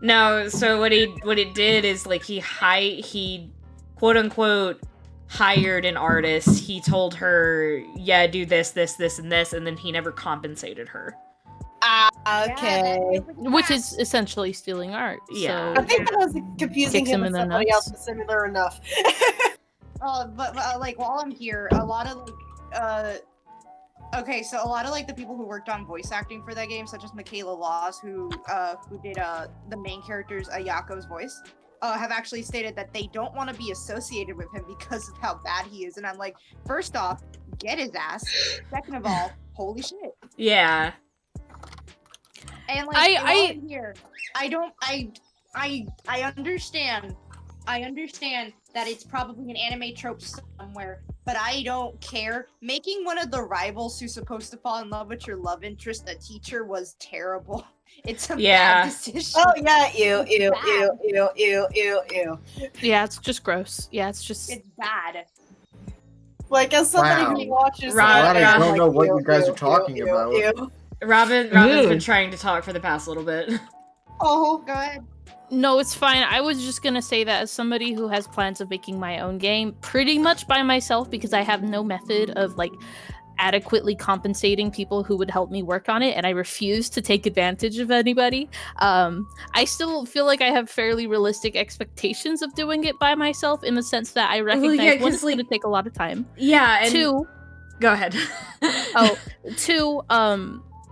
No, so what it did is like he quote unquote hired an artist. He told her, yeah, do this, and this, and then he never compensated her. Okay. Which is essentially stealing art. Yeah. So I think that was confusing him with somebody else was similar enough. But like while I'm here, a lot of okay, so a lot of like the people who worked on voice acting for that game, such as Michaela Laws, who did the main character's Ayako's voice. have actually stated that they don't want to be associated with him because of how bad he is. And I'm like, first off, get his ass. Second of all, holy shit. Yeah. And like I understand. I understand that it's probably an anime trope somewhere, but I don't care. Making one of the rivals who's supposed to fall in love with your love interest a teacher was terrible. It's a bad decision. Oh yeah, ew. Yeah, it's just gross. Yeah, it's bad. Like, as somebody Wow. who watches, Glad I don't know what you guys are talking about. Robin's been trying to talk for the past little bit. Oh, Go ahead. No, it's fine. I was just gonna say that as somebody who has plans of making my own game, pretty much by myself, because I have no method of like adequately compensating people who would help me work on it, and I refuse to take advantage of anybody. I still feel like I have fairly realistic expectations of doing it by myself, in the sense that I recognize yeah, one, 'cause, it's gonna take a lot of time. Yeah, and Two, go ahead.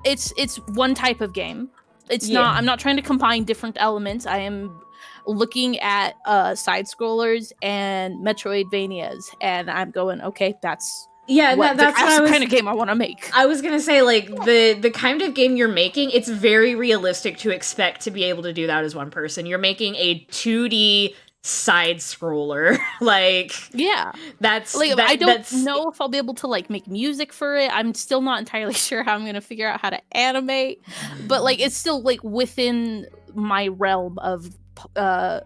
it's one type of game. It's Yeah. not. I'm not trying to combine different elements. I am looking at side scrollers and Metroidvanias, and I'm going, okay, that's Yeah, what, that's what I the was kind of game I want to make. I was gonna say, like, the kind of game you're making, it's very realistic to expect to be able to do that as one person. You're making a 2D side scroller. Like, Yeah, that's like that- I don't that's- know if I'll be able to like make music for it. I'm still not entirely sure how I'm gonna figure out how to animate, but like it's still like within my realm of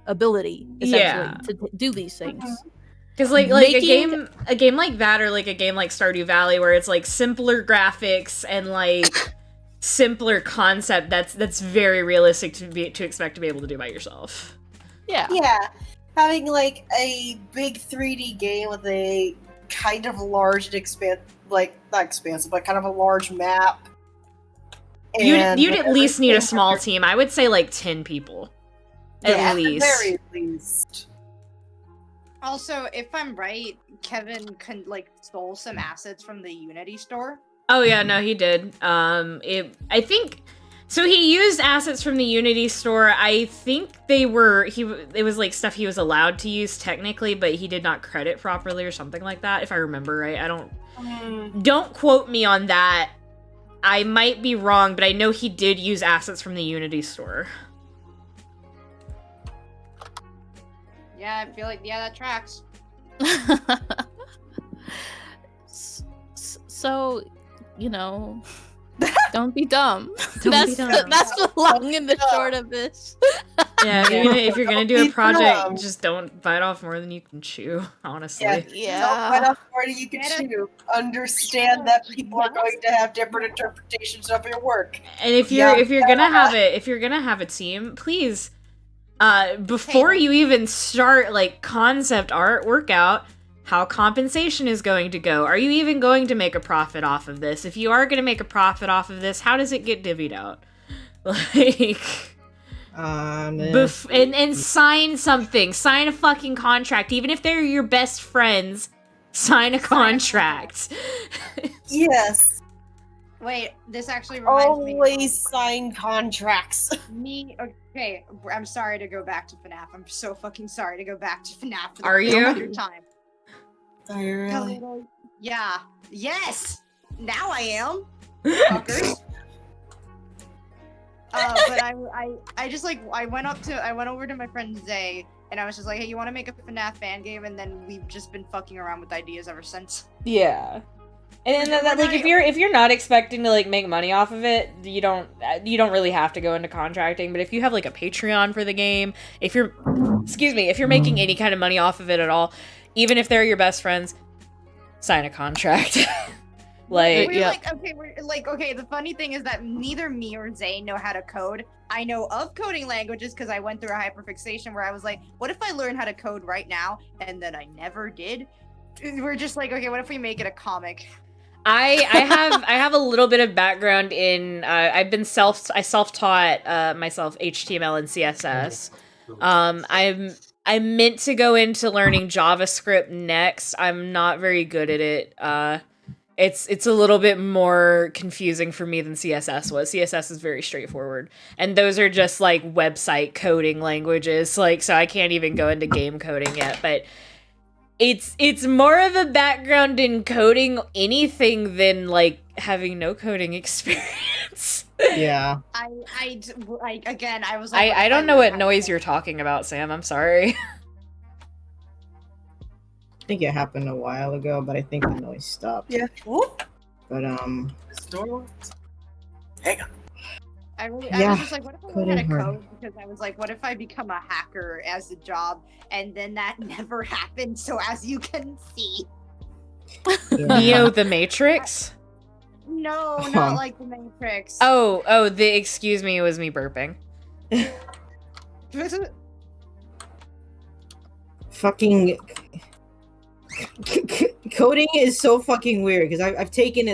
ability essentially Yeah. to do these things. Because like Making- a game like that, or like a game like Stardew Valley, where it's like simpler graphics and like simpler concept, that's very realistic to expect to be able to do by yourself. Yeah. yeah. Having like a big 3D game with a kind of large and not expansive, but kind of a large map. And You'd at least need a everything- small team. I would say like 10 people. At Yeah, least. very least. Also, if I'm right, Kevin stole some assets from the Unity store. Oh yeah, no, he did. I think so. He used assets from the Unity store. I think it was like stuff he was allowed to use technically, but he did not credit properly or something like that. If I remember right, don't quote me on that. I might be wrong, but I know he did use assets from the Unity store. Yeah, I feel like that tracks. So, you know, don't be dumb. Don't that's be dumb. that's the long and the short of this. Yeah, if you're gonna do a Be project, dumb. just don't bite off more than you can chew. Honestly. Yeah. Don't bite off more than you can chew. Understand that people are going to have different interpretations of your work. And if you're gonna have a team, please, before you even start like concept art, work out how compensation is going to go. Are you even going to make a profit off of this? If you are going to make a profit off of this, how does it get divvied out? Like, and sign something. Sign a fucking contract. Even if they're your best friends, sign a contract. Yes. Wait, this actually reminds me. Always sign contracts. Okay, I'm sorry to go back to FNAF. I'm so fucking sorry to go back to FNAF for the Are you? 100th time. Are you really? Yeah. Yes! Now I am. Fuckers. But I just like I went over to my friend Zay and I was just like, hey, you want to make a FNAF fan game? And then we've just been fucking around with ideas ever since. Yeah. And then like if you're not expecting to like make money off of it, you don't really have to go into contracting. But if you have like a Patreon for the game, if you're making any kind of money off of it at all, even if they're your best friends, sign a contract. Okay, the funny thing is that neither me or Zane know how to code. I know of coding languages because I went through a hyperfixation where I was like, what if I learn how to code right now? And then I never did. We're just like, okay, what if we make it a comic? I have a little bit of background in I self-taught myself HTML and CSS. I'm meant to go into learning JavaScript next. I'm not very good at it. It's a little bit more confusing for me than CSS was. CSS is very straightforward. And those are just like website coding languages. Like, so I can't even go into game coding yet, but it's more of a background in coding anything than like having no coding experience. Yeah. Again, I was like, I don't know what noise you're talking about, Sam. I'm sorry. I think it happened a while ago, but I think the noise stopped. Yeah. But This door. I was Yeah, just like, what if I learned coding how to hard. code? Because I was like, what if I become a hacker as a job? And then that never happened. So as you can see, yeah. Neo the Matrix? no, Huh. not like the Matrix. Oh, the excuse me, it was me burping. Fucking coding is so fucking weird because I've taken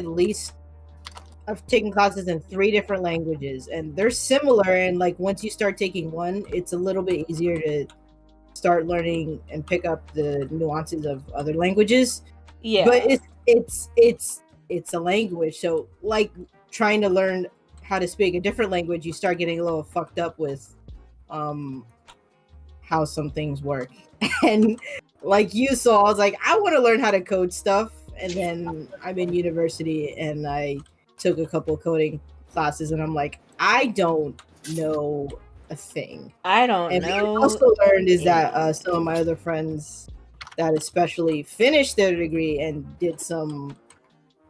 classes in 3 different languages and they're similar, and like once you start taking one, it's a little bit easier to start learning and pick up the nuances of other languages. Yeah. But it's a language, so like trying to learn how to speak a different language, you start getting a little fucked up with how some things work. And like you saw, I was like, I want to learn how to code stuff, and then I'm in university and I took a couple coding classes and I'm like, I don't know a thing. I don't And what I know. also learned is that some of my other friends that especially finished their degree and did some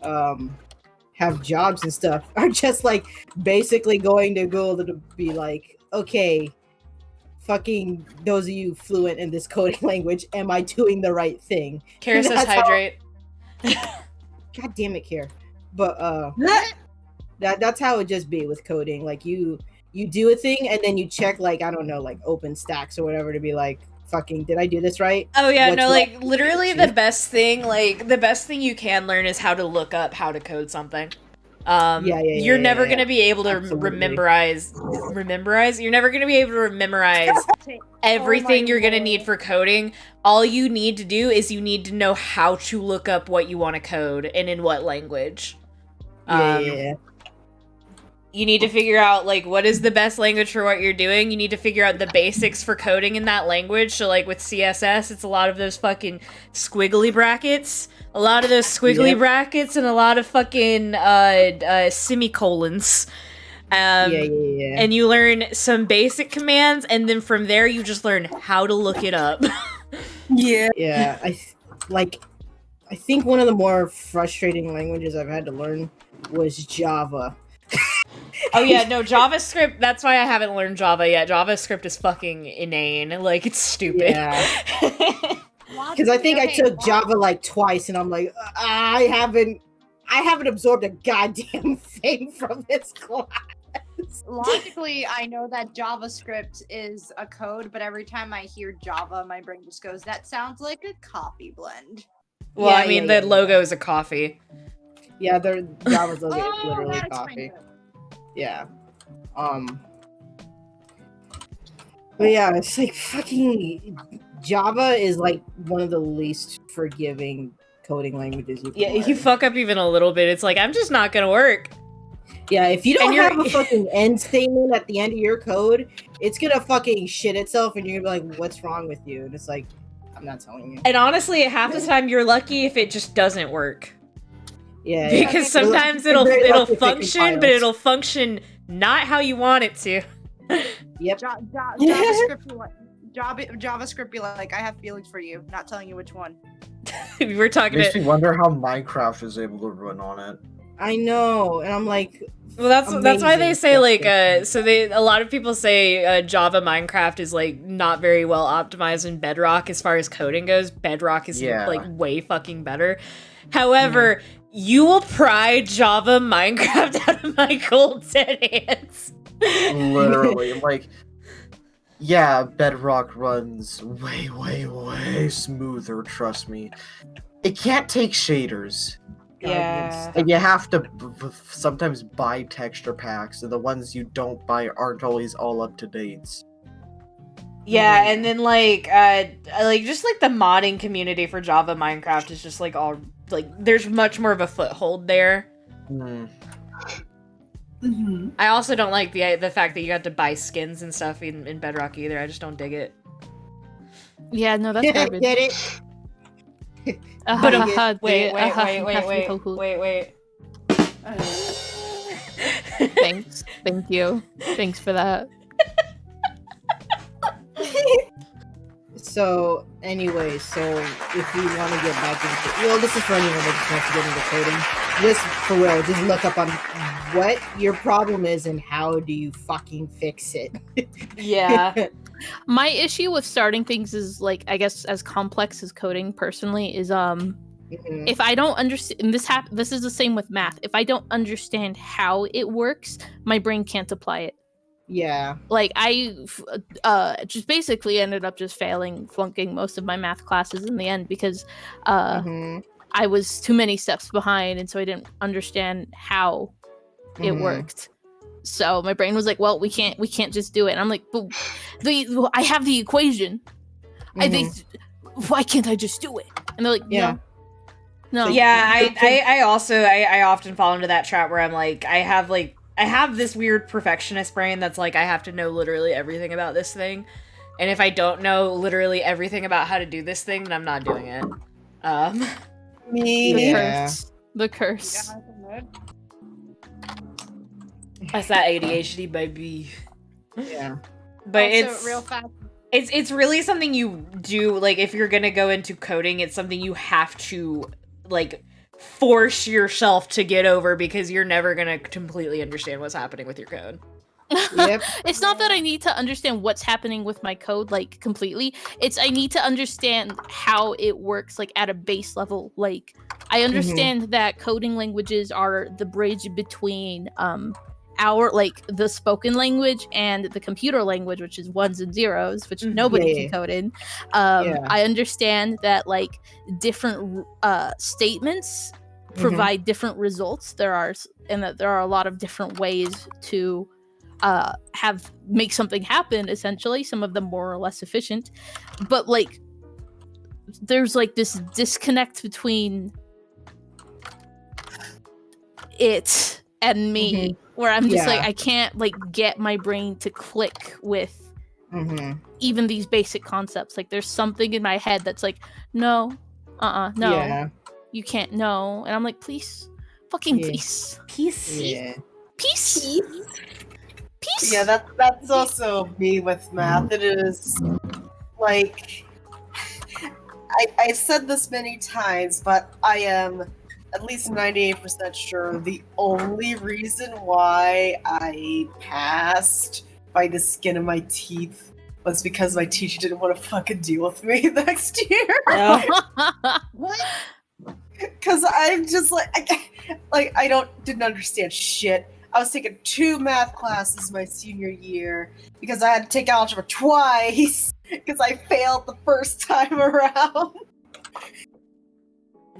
have jobs and stuff are just like basically going to Google to be like, okay, fucking those of you fluent in this coding language, am I doing the right thing? Kara says That's how- hydrate. God damn it, Kier. But that's how it just be with coding. Like you do a thing and then you check like, I don't know, like OpenStax or whatever to be like, fucking, did I do this right? Oh yeah, What's no, wrong like with literally you? the best thing you can learn is how to look up how to code something. You're never gonna be able to Absolutely. rememberize. You're never gonna be able to memorize everything you're gonna lord. need for coding. All you need to do is you need to know how to look up what you want to code and in what language. Yeah. You need to figure out like what is the best language for what you're doing. You need to figure out the basics for coding in that language. So like with CSS, it's a lot of those fucking squiggly brackets, a lot of those squiggly Yep. brackets, and a lot of fucking semicolons. Yeah. And you learn some basic commands, and then from there you just learn how to look it up. Yeah. Yeah, I think one of the more frustrating languages I've had to learn was Java. Oh yeah, no, JavaScript, that's why I haven't learned Java yet. JavaScript is fucking inane. Like, it's stupid. Yeah. Because I think I took Java like twice, and I'm like, I haven't absorbed a goddamn thing from this class. Logically, I know that JavaScript is a code, but every time I hear Java, my brain just goes, that sounds like a coffee blend. Well, Yeah, I mean, yeah, the yeah. logo is a coffee. Yeah, Java's logo is Oh, literally that explains coffee. it. Yeah. But yeah, it's like fucking Java is like one of the least forgiving coding languages you can Yeah, learn. you fuck up even a little bit, it's like, I'm just not gonna work. Yeah, if you don't And you're- have a fucking end statement at the end of your code, it's gonna fucking shit itself, and you're gonna be like, "What's wrong with you?" And it's like, I'm not telling you. And honestly, half the time you're lucky if it just doesn't work. Yeah, yeah. Because sometimes You're very it'll lucky if it function, but compiles. it'll function not how you want it to. Yep. JavaScript be like, I have feelings for you, not telling you which one. We were talking Makes to me wonder how Minecraft is able to run on it. I know, and I'm like, well, that's why they Amazing. say like That's a lot of people say Java Minecraft is like not very well optimized in Bedrock as far as coding goes. Bedrock is Yeah. like way fucking better. However, you will pry Java Minecraft out of my cold dead hands. Literally, like, yeah, Bedrock runs way, way, way smoother, trust me. It can't take shaders. Yeah. And you have to sometimes buy texture packs, and the ones you don't buy aren't always all up to date. Yeah, and then like just like the modding community for Java Minecraft is just like all there's much more of a foothold there. Mhm. I also don't like the fact that you got to buy skins and stuff in Bedrock either. I just don't dig it. Yeah, no, that's garbage. Get it? But Wait. wait. Thanks. Thank you. Thanks for that. So, anyway, so if we want to get back into, well, this is for anyone that just wants to get into coding. Just for real, just look up on what your problem is and how do you fucking fix it. Yeah. My issue with starting things is like, I guess as complex as coding personally is Mhm. if I don't understand this is the same with math. If I don't understand how it works, my brain can't apply it. Yeah. Like I just basically ended up just flunking most of my math classes in the end because Mhm. I was too many steps behind, and so I didn't understand how it Mhm. worked. So my brain was like, "Well, we can't just do it." And I'm like, "But I have the equation. Mhm. Why can't I just do it?" And they're like, Yeah. no." Yeah, I often fall into that trap where I'm like, I have this weird perfectionist brain that's like, I have to know literally everything about this thing. And if I don't know literally everything about how to do this thing, then I'm not doing it. Me. The Yeah. curse. The curse. That's that ADHD, baby. Yeah. But Also, real fast. it's really something you do, like, if you're gonna go into coding, it's something you have to, like, force yourself to get over because you're never gonna completely understand what's happening with your code. Yep. It's not that I need to understand what's happening with my code like completely. It's I need to understand how it works like at a base level. Like I understand that coding languages are the bridge between our like the spoken language and the computer language, which is ones and zeros, which nobody Yeah. can code in. Yeah. I understand that like different statements provide different results. There are a lot of different ways to make something happen, essentially, some of them more or less efficient, but like there's like this disconnect between it and me where I'm just like I can't like get my brain to click with even these basic concepts. Like there's something in my head that's like no Yeah. you can't, no, and I'm like please fucking please Yeah. peace. Yeah, that's also me with math. It is like I've said this many times, but I am at least 98% sure the only reason why I passed by the skin of my teeth was because my teacher didn't want to fucking deal with me next year. What? Because I'm just like I didn't understand shit. I was taking 2 math classes my senior year because I had to take algebra twice because I failed the first time around.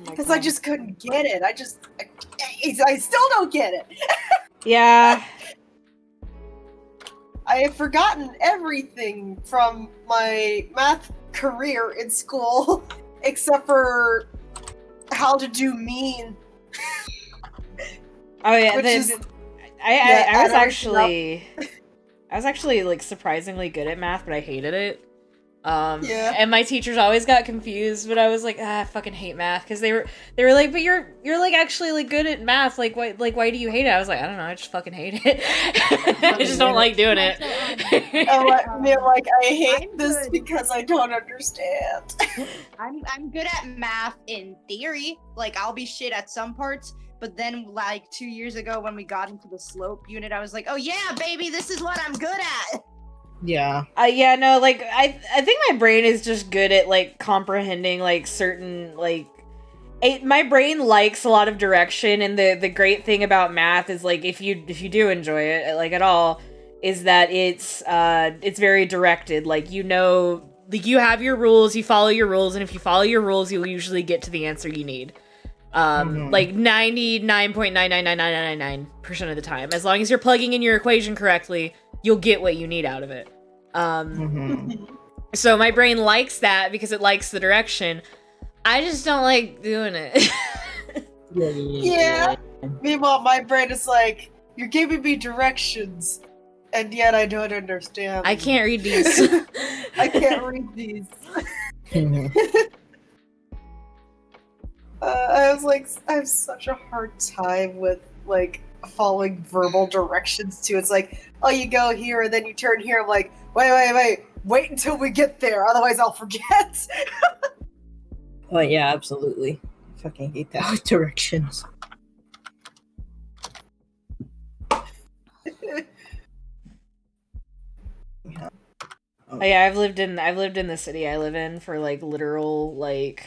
Because I just couldn't get it. I still don't get it. Yeah. I have forgotten everything from my math career in school except for how to do mean. Oh yeah, Which is- I was I actually like surprisingly good at math, but I hated it. Yeah. And my teachers always got confused, but I was like, I fucking hate math because they were like, but you're like actually like good at math, why do you hate it? I was like, I don't know, I just fucking hate it. I just don't like doing it. I hate this because I don't understand. I'm good at math in theory. Like I'll be shit at some parts, but then like 2 years ago when we got into the slope unit, I was like, oh yeah, baby, this is what I'm good at. Yeah. Yeah, no, like I think my brain is just good at like comprehending like certain like my brain likes a lot of direction, and the great thing about math is like if you do enjoy it like at all is that it's very directed. Like you know, like you have your rules, you follow your rules, and if you follow your rules, you'll usually get to the answer you need. Like 99.99999% of the time, as long as you're plugging in your equation correctly, you'll get what you need out of it. So my brain likes that because it likes the direction. I just don't like doing it. Yeah. Meanwhile, my brain is like, you're giving me directions, and yet I don't understand. I can't read these. I can't read these. I was like, I have such a hard time with like following verbal directions too. It's like, oh, you go here and then you turn here. I'm like, wait until we get there, otherwise I'll forget. Oh yeah, absolutely. Fucking hate that with directions. Oh, yeah, I've lived in the city I live in for like literal like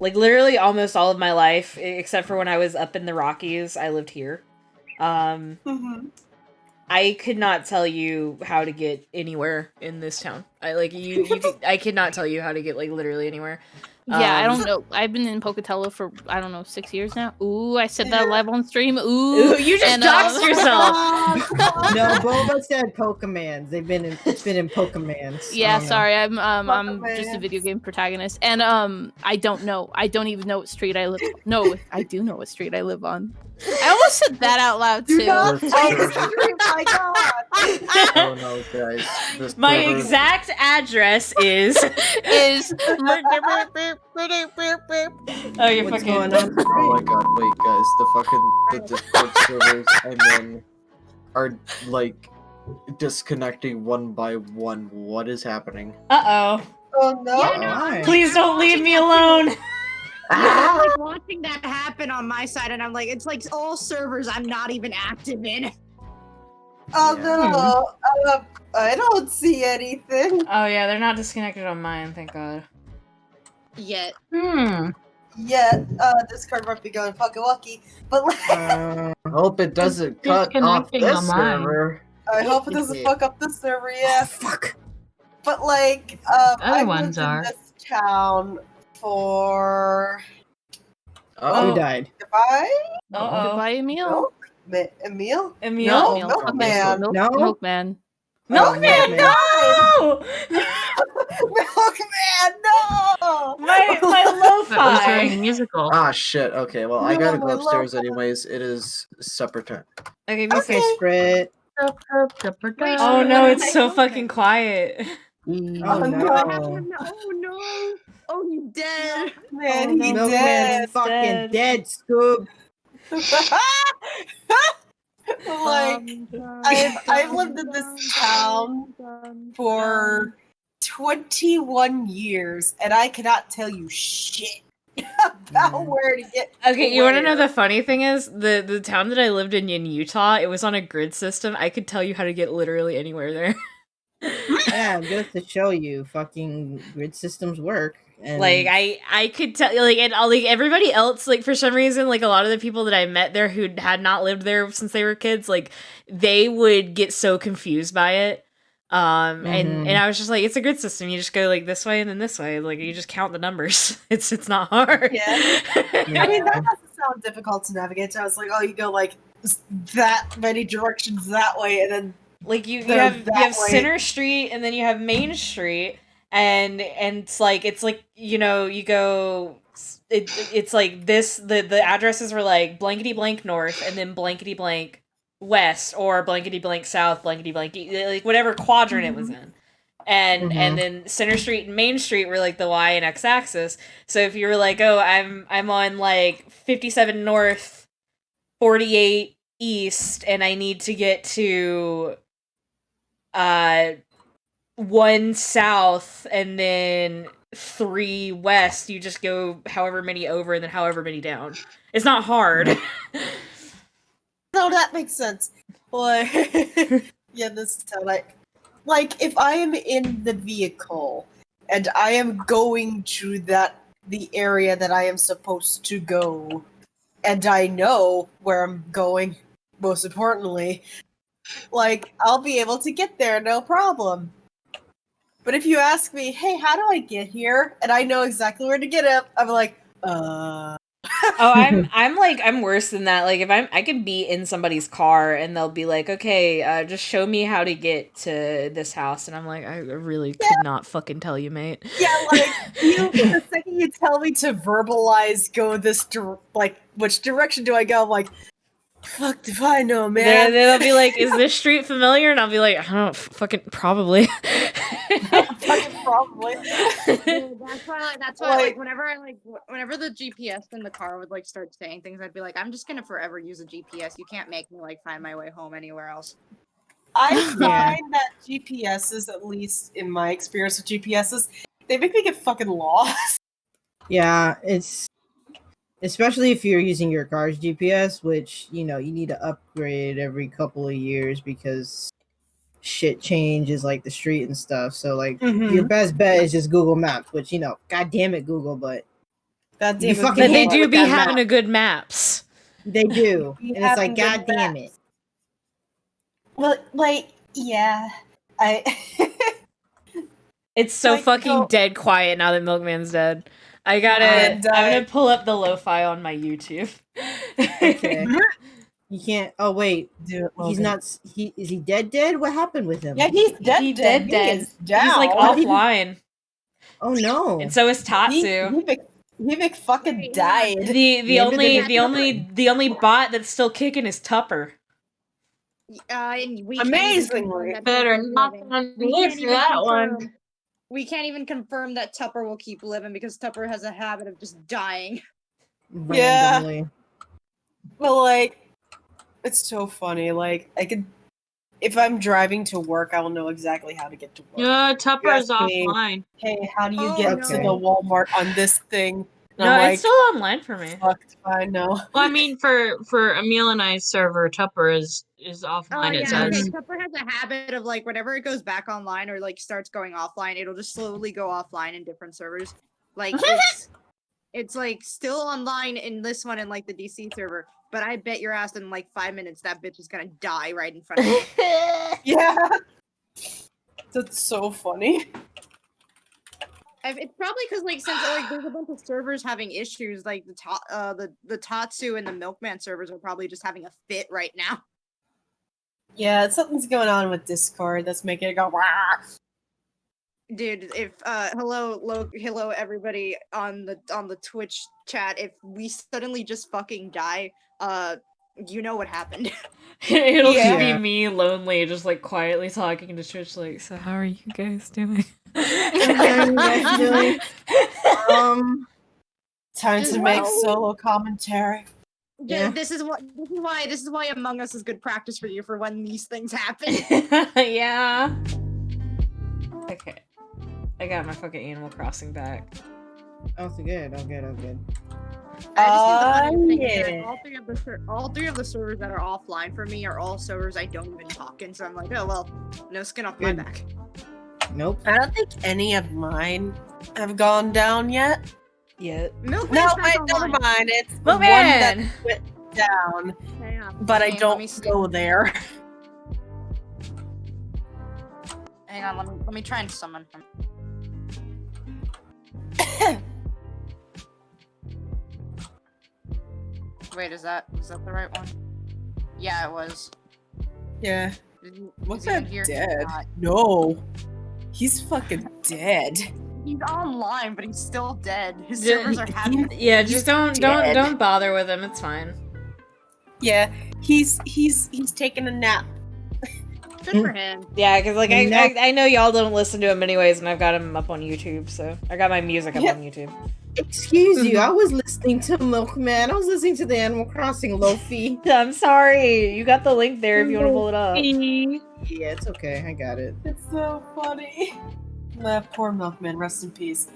literally almost all of my life, except for when I was up in the Rockies. I lived here. Mhm. I could not tell you how to get anywhere in this town. I could not tell you how to get like literally anywhere. Yeah, I don't know. I've been in Pocatello for, I don't know, 6 years now. Ooh, I said that live on stream. Ooh, you just and, doxed yourself. No, Boba said Pokemans. It's been in Pokemans. Yeah, sorry, I'm Pokemans. just a video game protagonist, and I don't know. I don't even know what street I live. No, I do know what street I live on. I almost said that out loud Do too. not say my god. Oh no, guys. This My server- exact address is Is Oh, you're What's fucking going on? Oh my god, wait guys, the Discord servers I mean are like disconnecting one by one. What is happening? Uh-oh. Oh no. Why? Please don't leave me alone. I'm like watching that happen on my side, and I'm like, it's like all servers I'm not even active in. Oh Yeah. no. I don't see anything Oh yeah, they're not disconnected on mine, thank God. Yet. yet. Discord might be going fucking lucky, but like, I hope it doesn't cut off disconnecting this on mine. server. I hope it doesn't fuck up this server. Yeah. Fuck. But like, I've ones lived in are. this town for Who Oh, died? goodbye, Uh-oh. goodbye, Emil. Emil. Emil? No, Emil. Milkman. No. Milkman. Milkman, no! Milkman, no! my That was very lo-fi. musical. ah shit. Okay, well I No, gotta I go love upstairs that. anyways. It is supper time. Okay, be Okay, safe. Sprit. Oh no, it's so fucking quiet. Oh no. no. Oh no! Oh, you dead! Man, Oh, he Milkman's dead. fucking Dead. dead, Scoob. I've lived in this town for 21 years, and I cannot tell you shit about where to get. Okay, you want to know where. the funny thing is the town that I lived in Utah, it was on a grid system. I could tell you how to get literally anywhere there. Yeah, just to show you, fucking grid systems work. And Like I could tell like and like everybody else like for some reason like a lot of the people that I met there who had not lived there since they were kids like they would get so confused by it. And I was just like it's a grid system. You just go like this way and then this way. Like you just count the numbers. It's not hard. Yeah. I mean, that doesn't sound difficult to navigate. So I was like, oh, you go like that many directions that way, and then Like you They're have that way. Center Street and then you have Main Street and it's like you know you go it's like this the addresses were like blankety blank north and then blankety blank west or blankety blank south blankety blank like whatever quadrant it was in. And then Center Street and Main Street were like the Y and X axis. So if you were like, oh, I'm on like 57 north, 48 east, and I need to get to 1 south and then 3 west, you just go however many over and then however many down. It's not hard. no, that makes sense. Like, yeah, this town, like if I am in the vehicle and I am going to the area that I am supposed to go, and I know where I'm going, most importantly, like I'll be able to get there, no problem. But if you ask me, hey, how do I get here? And I know exactly where to get up, I'm like, Oh, I'm worse than that. Like if I could be in somebody's car and they'll be like, okay, just show me how to get to this house, and I'm like, I really could not fucking tell you, mate. Yeah, like the second you tell me to verbalize, go this like which direction do I go? I'm like, fuck if I know, man. They'll be like, is this street familiar? And I'll be like, I don't know, fucking probably. Fucking probably. Dude, that's why like whenever the GPS in the car would like start saying things, I'd be like, I'm just gonna forever use a GPS. You can't make me like find my way home anywhere else. I Yeah. find that GPSs, at least in my experience with GPSs, they make me get fucking lost. Yeah, it's especially if you're using your car's GPS, which you need to upgrade every couple of years because shit changes like the street and stuff. So like your best bet is just Google Maps, which god damn it, Google, but God You damn it. fucking But they hate do with be that having map. a good maps. they do, We and it's like having god good damn it. Well, like, yeah. It's so Like, fucking no. dead quiet now that Milkman's dead. I'm And, gonna pull up the lo-fi on my YouTube. Okay. You can't. Oh wait, Do it, he's Logan. not. Is he dead? What happened with him? Yeah, he's dead. He dead. dead. He is He's like down. offline, Oh no. and so is Tatsu. He fucking died. The Maybe only they're the only the only bot that's still kicking is Tupper. And we Amazingly. Better not on live for that one. We can't even confirm that Tupper will keep living because Tupper has a habit of just dying. Yeah. Randomly. But like, it's so funny. Like, I could, if I'm driving to work, I will know exactly how to get to work. Tupper is asked me- offline. Hey, how do you Oh, get no. to the Walmart on this thing? And No, I'm like, it's still online for me. fucked. I know. Well, I mean, for Emil and I's server, Tupper is offline. It yeah, says. okay. Tupper has a habit of like whenever it goes back online or like starts going offline, it'll just slowly go offline in different servers. Like it's like still online in this one in like the DC server, but I bet your ass in like 5 minutes that bitch is gonna die right in front of you. Yeah. That's so funny. It's probably because like since like there's a bunch of servers having issues, like the Tatsu and the Milkman servers are probably just having a fit right now. Yeah, something's going on with Discord that's making it go. Wah! Dude, if hello everybody on the Twitch chat, if we suddenly just fucking die, you know what happened. It'll just Yeah. be me lonely, just like quietly talking to Twitch, like, so how are you guys doing? Time to make solo commentary. Yeah. This is why Among Us is good practice for you for when these things happen. Yeah. Okay. I got my fucking Animal Crossing back. Oh, so good. Oh, good. I just think the funniest thing is that yeah. all three of the servers that are offline for me are all servers I don't even talk in, so I'm like, oh well, no skin off my Good. back. Nope. I don't think any of mine have gone down yet. Yeah. Milkman's No, back wait, never online. mind. It's the one that Milkman! went down, Hang on, but I let me don't see. go there. Hang on, let me try and summon him. Wait, is that the right one? Yeah, it was. Yeah. is What's he in that here? He's dead? not. No. He's fucking dead. He's online, but he's still dead. His Yeah, servers are having. Yeah, just don't dead. bother with him. It's fine. Yeah, he's taking a nap. Good for him. Yeah, because like No. I know y'all don't listen to him anyways, and I've got him up on YouTube, so I got my music up Yeah. on YouTube. Excuse you. I was listening to Milkman. I was listening to the Animal Crossing Lofi. I'm sorry. You got the link there if you want to pull it up. Yeah, it's okay. I got it. It's so funny. That poor Milkman, rest in peace.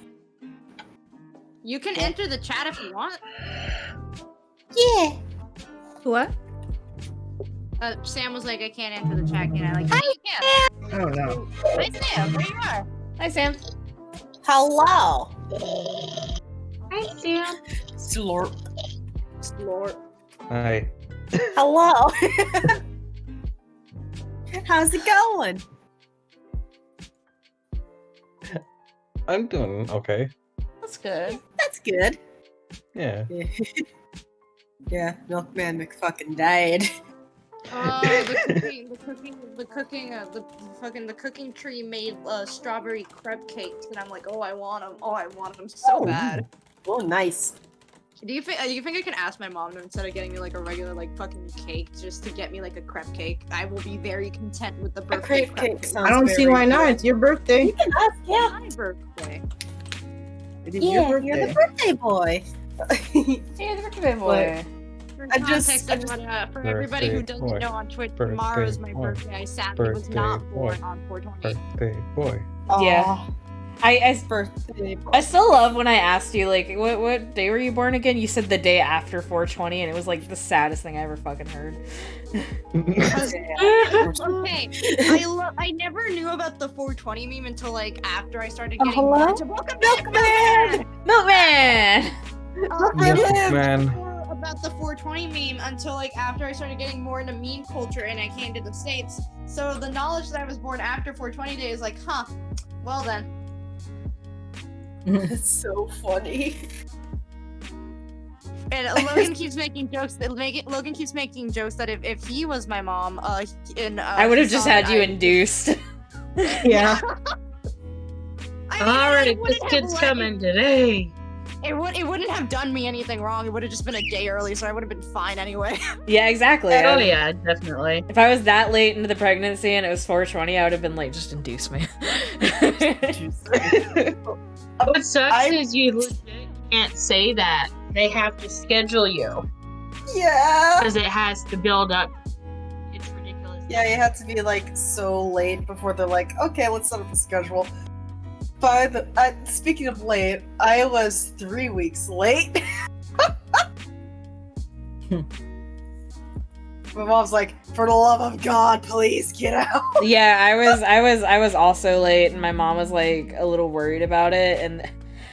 You can enter the chat if you want. Yeah. What? Sam was like, I can't enter the chat, can I? Like, yeah, you can. I don't know. Hi, Sam. There you are. Hi, Sam. Hello. Hi, Sam. Slurp. Lord. Hi. Hello. How's it going? I'm doing okay. That's good. That's good. Yeah. Yeah, Milkman McFucking died. The cooking tree made strawberry crepe cakes, and I'm like, oh, I want them. Oh, I want them so bad. Oh, nice. Do you think I can ask my mom to, instead of getting me like a regular like fucking cake, just to get me like a crepe cake? I will be very content with the A birthday crepe cake sounds I don't see very why not. good. It's your birthday. You can ask, yeah. My birthday. It is Yeah, your birthday. you're the birthday boy. Hey, the birthday boy. For I just- context, for everybody who Birthday doesn't boy. know on Twitch, tomorrow is my Birthday boy. birthday. I sadly was not Birthday born boy. on 420. Birthday boy. Yeah. Aw, I birthday boy. I still love when I asked you, like, what day were you born again? You said the day after 420, and it was, like, the saddest thing I ever fucking heard. Okay, I never knew about the 420 meme until like after I started getting hello? into Welcome Milkman. Milkman! I didn't Milkman. know about the 420 meme until like after I started getting more into meme culture and I came to the States. So the knowledge that I was born after 420 day is like, huh? Well then. It's so funny. And Logan keeps making jokes. Logan keeps making jokes that if he was my mom, I would have he just saw had that you I- induced. Yeah. I mean, Alright, it this wouldn't have kid's let- coming today. It wouldn't have done me anything wrong. It would have just been a day early, so I would have been fine anyway. Yeah, exactly. Oh yeah, definitely. If I was that late into the pregnancy and it was 420, I would have been like, just induce me. What sucks I- is you legit can't say that. They have to schedule you Yeah. because it has to build up. It's ridiculous. Yeah, you had to be like so late before they're like, okay, let's set up a schedule. Speaking of late, I was 3 weeks late. My mom's like, for the love of God, please get out. Yeah, I was also late, and my mom was like a little worried about it, and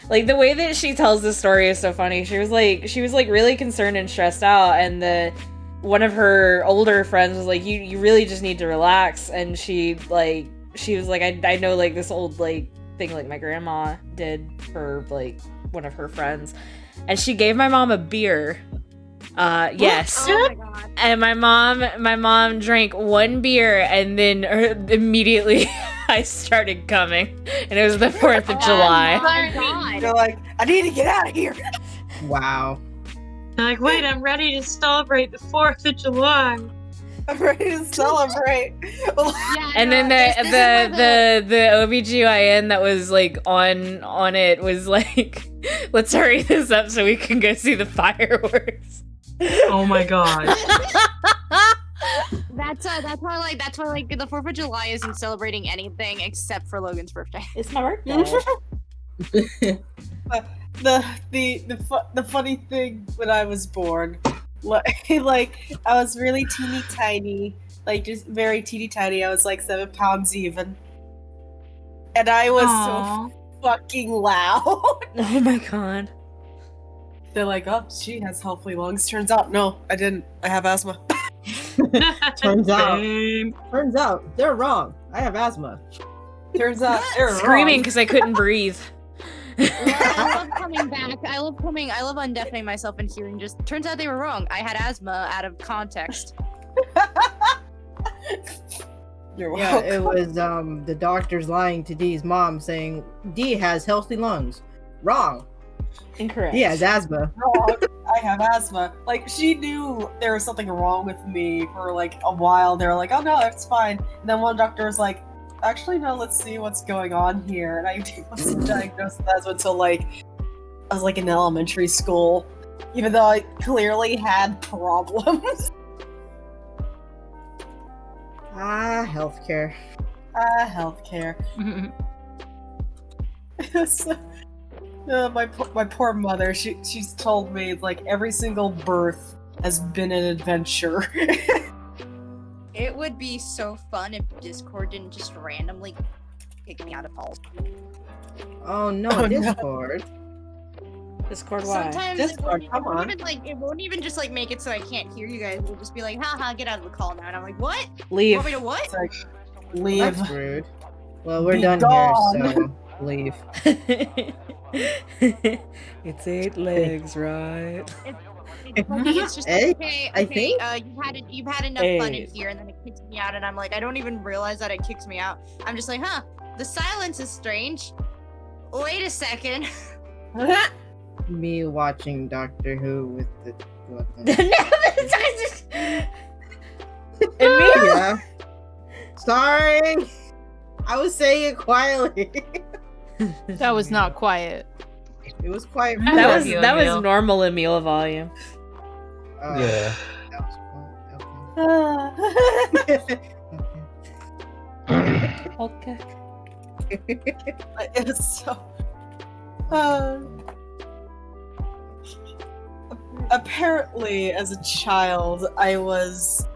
like the way that she tells the story is so funny. She was like really concerned and stressed out, and one of her older friends was like, you really just need to relax, and she was like, I know like this old like thing like my grandma did for like one of her friends, and she gave my mom a beer. Yes. Oh my god. And my mom drank one beer, and then immediately I started coming, and it was the 4th of July. Oh my god. They're like, I need to get out of here. Wow. They're like, wait, I'm ready to celebrate the 4th of July. I'm ready to celebrate. Well, Yeah, And no, then the OBGYN that was like on it was like, let's hurry this up so we can go see the fireworks. Oh my god. that's why like the 4th of July isn't celebrating anything except for Logan's birthday. It's my birthday. the funny thing when I was born, like I was really teeny tiny, like just very teeny tiny. I was like 7 pounds even, and I was Aw. so fucking loud. Oh my god. They're like, oh, she has healthy lungs. Turns out, no, I didn't. I have asthma. Turns out. Same. Turns out they're wrong. I have asthma. Turns out they're Screaming wrong. because I couldn't breathe. I love coming back. I love undeafening myself and hearing just turns out they were wrong. I had asthma out of context. You're Yeah, welcome. it was the doctors lying to Dee's mom saying Dee has healthy lungs. Wrong. Incorrect. He has asthma. Wrong. I have asthma. Like, she knew there was something wrong with me for like a while. They were like, oh no, it's fine. And then one doctor was like, actually, no, let's see what's going on here. And I wasn't diagnosed with asthma until like I was like in elementary school, even though I clearly had problems. Healthcare. Healthcare. So, my poor mother. She's told me like every single birth has been an adventure. It would be so fun if Discord didn't just randomly kick me out of calls. Oh no, Oh, no. Discord. Discord, why? Sometimes Discord, it come won't on. even, like it won't even just like make it so I can't hear you guys. It'll just be like, haha, get out of the call now. And I'm like, what? You Leave. want me to what? It's like, leave. That's rude. Well, we're Be done gone. here, so leave. It's 8 legs, right? It's just Hey, okay. I Okay, think- you've had enough fun in Hey. here, and then it kicks me out, and I'm like, I don't even realize that it kicks me out. I'm just like, huh? The silence is strange. Wait a second. Me watching Doctor Who with the. Emil? Yeah. Sorry. I was saying it quietly. That was not quiet. It was quiet. That love was you, that was Emil. normal Emil volume. Yeah. That was Okay. It was so. Apparently, as a child, I was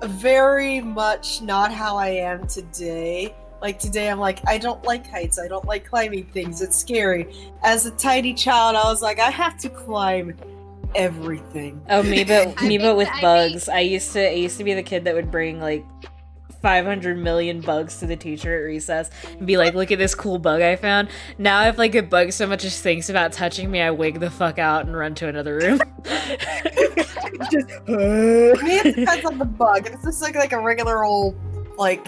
very much not how I am today. Like today, I'm like, I don't like heights. I don't like climbing things. It's scary. As a tiny child, I was like, I have to climb everything. Oh, me but with I bugs. I used to be the kid that would bring like 500 million bugs to the teacher at recess and be like, look at this cool bug I found. Now if like a bug so much as thinks about touching me, I wig the fuck out and run to another room. Just. Me, it depends on the bug. If it's just like a regular old, like,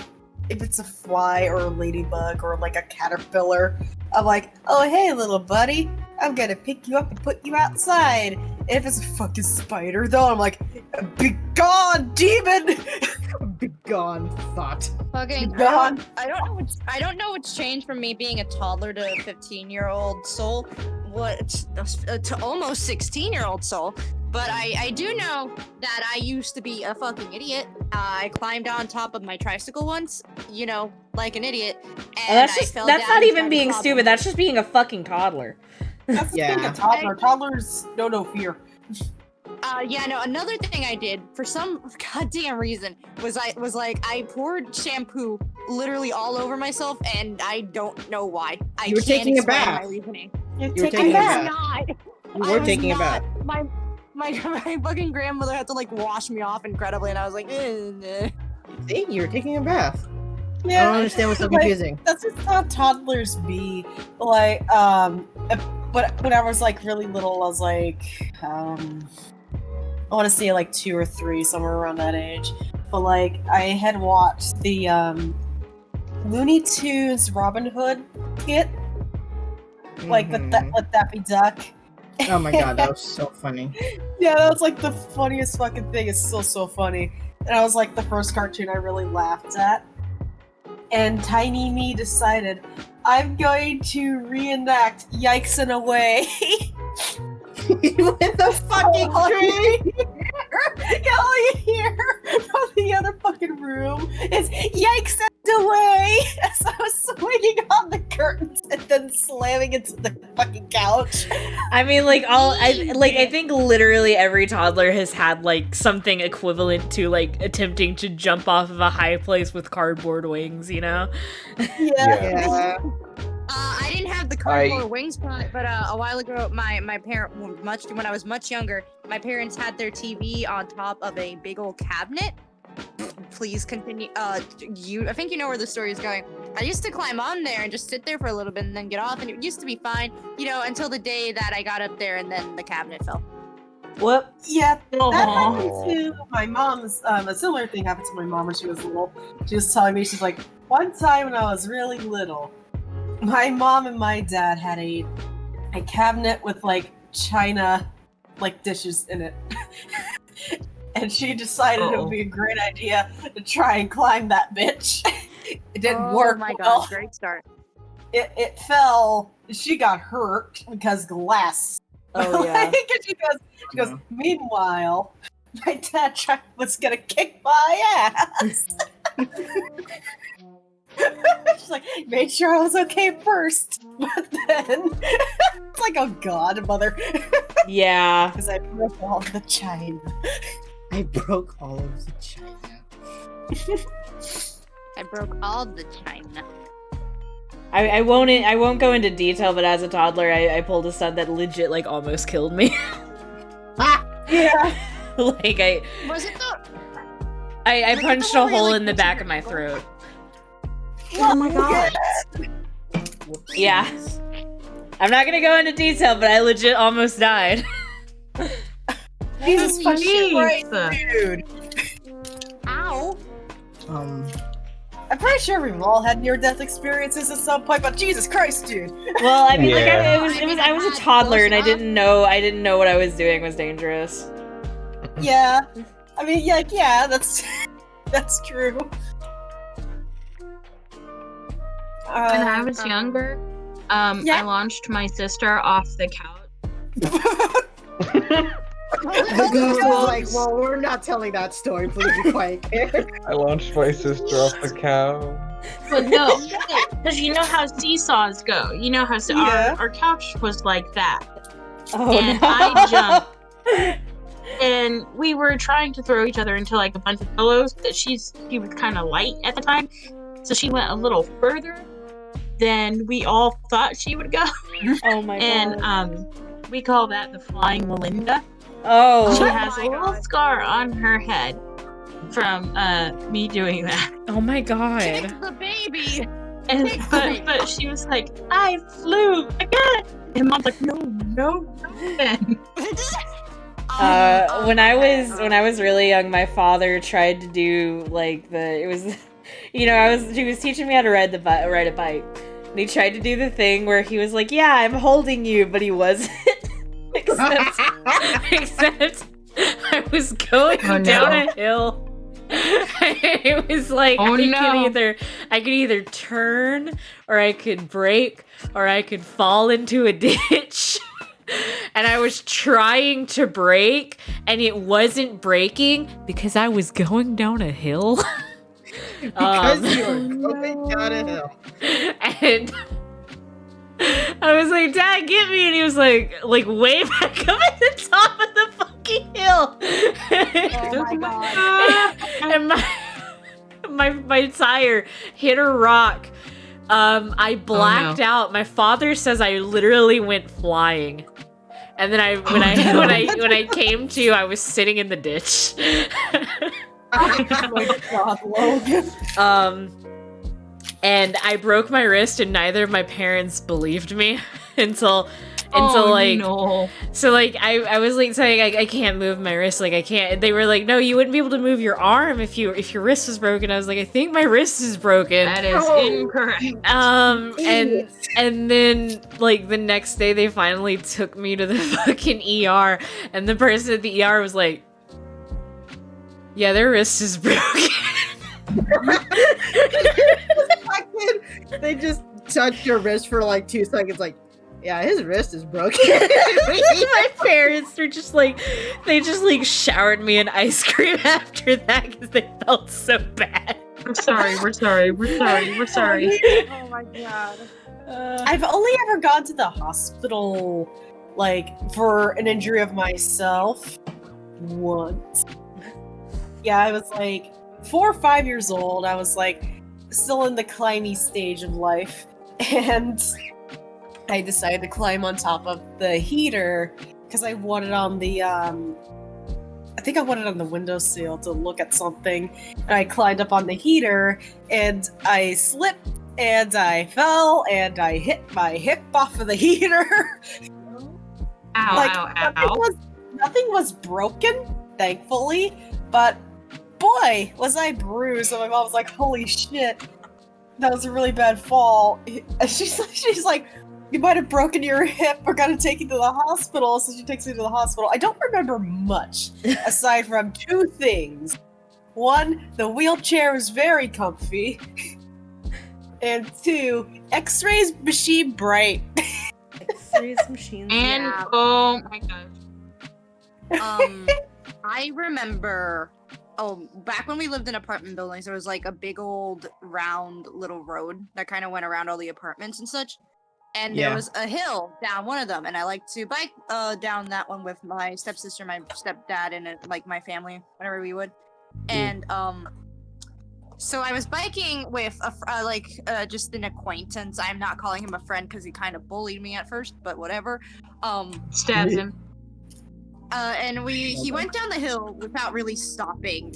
if it's a fly or a ladybug or like a caterpillar, I'm like, oh hey little buddy, I'm gonna pick you up and put you outside. If it's a fucking spider though, I'm like, be gone, demon! Be gone, thought. Fucking God. I don't know what's changed from me being a toddler to a 15-year-old soul, to almost 16-year-old soul. But I do know that I used to be a fucking idiot. I climbed on top of my tricycle once, you know, like an idiot. And That's I just fell that's down not and even started being sobbing. stupid. That's just being a fucking toddler. That's Yeah. being a toddler. Toddlers know no fear. Yeah, no, another thing I did for some goddamn reason was I poured shampoo literally all over myself, and I don't know why. You were can't taking a explain bath. my reasoning. You were taking a I was bath. not. You I were was taking a not. bath. My fucking grandmother had to like wash me off incredibly, and I was like, nah. See, you were taking a bath. I Yeah, don't understand what's so like, confusing. That's just how toddlers be. Like, but when I was like really little, I was like, I want to say like 2 or 3, somewhere around that age. But like, I had watched the Looney Tunes Robin Hood skit, like with that Mhm. with Daffy Duck. Oh my god, that was so funny. Yeah, that was like the funniest fucking thing. It's still so funny. And I was like the first cartoon I really laughed at. And Tiny Me decided, I'm going to reenact Yikes and Away. With the fucking tree. All you hear from the other fucking room is Yikes and Away as I was swinging on the curtains and then slamming into the fucking couch. I mean, like I think literally every toddler has had like something equivalent to like attempting to jump off of a high place with cardboard wings, you know? Yeah. I didn't have the cardboard wings, but a while ago, my parent, when I was much younger, my parents had their TV on top of a big old cabinet. Please continue. I think you know where the story is going. I used to climb on there and just sit there for a little bit and then get off, and it used to be fine, you know, until the day that I got up there and then the cabinet fell. What? Yeah, that Aw. happened to my mom's. A similar thing happened to my mom when she was little. She was telling me, she's like, one time when I was really little, my mom and my dad had a cabinet with like china like dishes in it. And she decided it would be a great idea to try and climb that bitch. It didn't work. Oh my well. god, great start. It fell. She got hurt because glass. Oh yeah. And she goes, meanwhile, my dad was gonna kick my ass. She's like, made sure I was okay first. But then it's like, oh god, mother. Yeah. Because I broke all the china. I broke all of the china. I broke all the china. I won't go into detail, but as a toddler, I pulled a stunt that legit like almost killed me. Yeah. Like Was it the? I Was it the punched one a where you, hole like, in the put back your of my ankle? throat. Oh my god. Yeah. I'm not gonna go into detail, but I legit almost died. Jesus fucking Jeez. Christ, dude. Ow. I'm pretty sure we've all had near-death experiences at some point, but Jesus Christ, dude. Well, I mean, like, Yeah. I was a toddler and I didn't know what I was doing was dangerous. Yeah. I mean, yeah, that's that's true. When I was younger, yeah. I launched my sister off the couch. The ghost was like, well, we're not telling that story. Please be quiet. I launched my sister off the cow. But no, because you know how seesaws go. You know how Yeah. our couch was like that. Oh, And no. I jumped. And we were trying to throw each other into like a bunch of pillows. That she was kind of light at the time, so she went a little further than we all thought she would go. Oh my god. And we call that the Flying Melinda. Oh. She has a little scar on her head from me doing that. Oh my god. The baby. And but she was like, I flew again. And Mom's like, no, Ben. When I was really young, my father tried to do like he was teaching me how to ride a bike, and he tried to do the thing where he was like, yeah, I'm holding you, but he wasn't. except I was going down a hill. It was like I could either turn, or I could brake, or I could fall into a ditch. And I was trying to brake, and it wasn't braking because I was going down a hill. Because you were going down a hill. And I was like, Dad, get me! And he was like way back up at the top of the fucking hill. Oh my god. And my tire hit a rock. I blacked out. My father says I literally went flying. And then when I came to, I was sitting in the ditch. Oh my god, Logan. And I broke my wrist, and neither of my parents believed me until like no. So like I was like saying I can't move my wrist, like I can't. They were like, no, you wouldn't be able to move your arm if your wrist was broken. I was like, I think my wrist is broken. That is incorrect. And then like the next day they finally took me to the fucking ER, and the person at the ER was like, yeah, their wrist is broken. They just touched your wrist for like 2 seconds, like, yeah, his wrist is broken. My parents were just like, they just like showered me in ice cream after that because they felt so bad. We're sorry. Oh my god. I've only ever gone to the hospital, like, for an injury of myself once. Yeah, I was like 4 or 5 years old. I was like still in the climby stage of life, and I decided to climb on top of the heater because I wanted on the I think I wanted on the windowsill to look at something, and I climbed up on the heater and I slipped and I fell and I hit my hip off of the heater. Ow. Nothing was broken, thankfully, but boy, was I bruised. And my mom was like, holy shit, that was a really bad fall. And she's like, you might have broken your hip. We're gonna take you to the hospital. So she takes me to the hospital. I don't remember much aside from 2 things. One, the wheelchair is very comfy. And 2, X-rays machine bright. X-rays machines. And Yeah. oh my gosh. I remember. Oh, back when we lived in apartment buildings, there was like a big old round little road that kind of went around all the apartments and such. And there was a hill down one of them, and I like to bike down that one with my stepsister, my stepdad, and like my family whenever we would. And so I was biking with just an acquaintance. I'm not calling him a friend because he kind of bullied me at first, but whatever. Stabs him. And he went down the hill without really stopping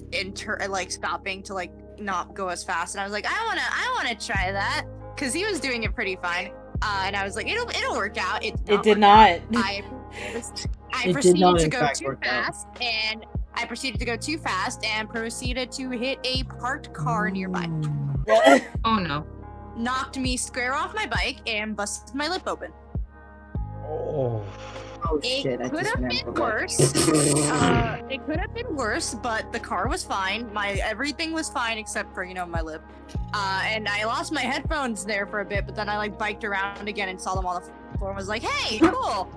stopping to like not go as fast. And I was like, I wanna try that, because he was doing it pretty fine. And I was like, it'll work out. It did not. I It did proceeded not, to in go fact, too work out. fast, and I proceeded to go too fast and proceeded to hit a parked car nearby. Oh no. Knocked me square off my bike and busted my lip open. Oh. Oh It shit! I could just have remembered been that. worse. It could have been worse, but the car was fine. Everything was fine except for my lip. And I lost my headphones there for a bit, but then I like biked around again and saw them on the floor and was like, "Hey, cool."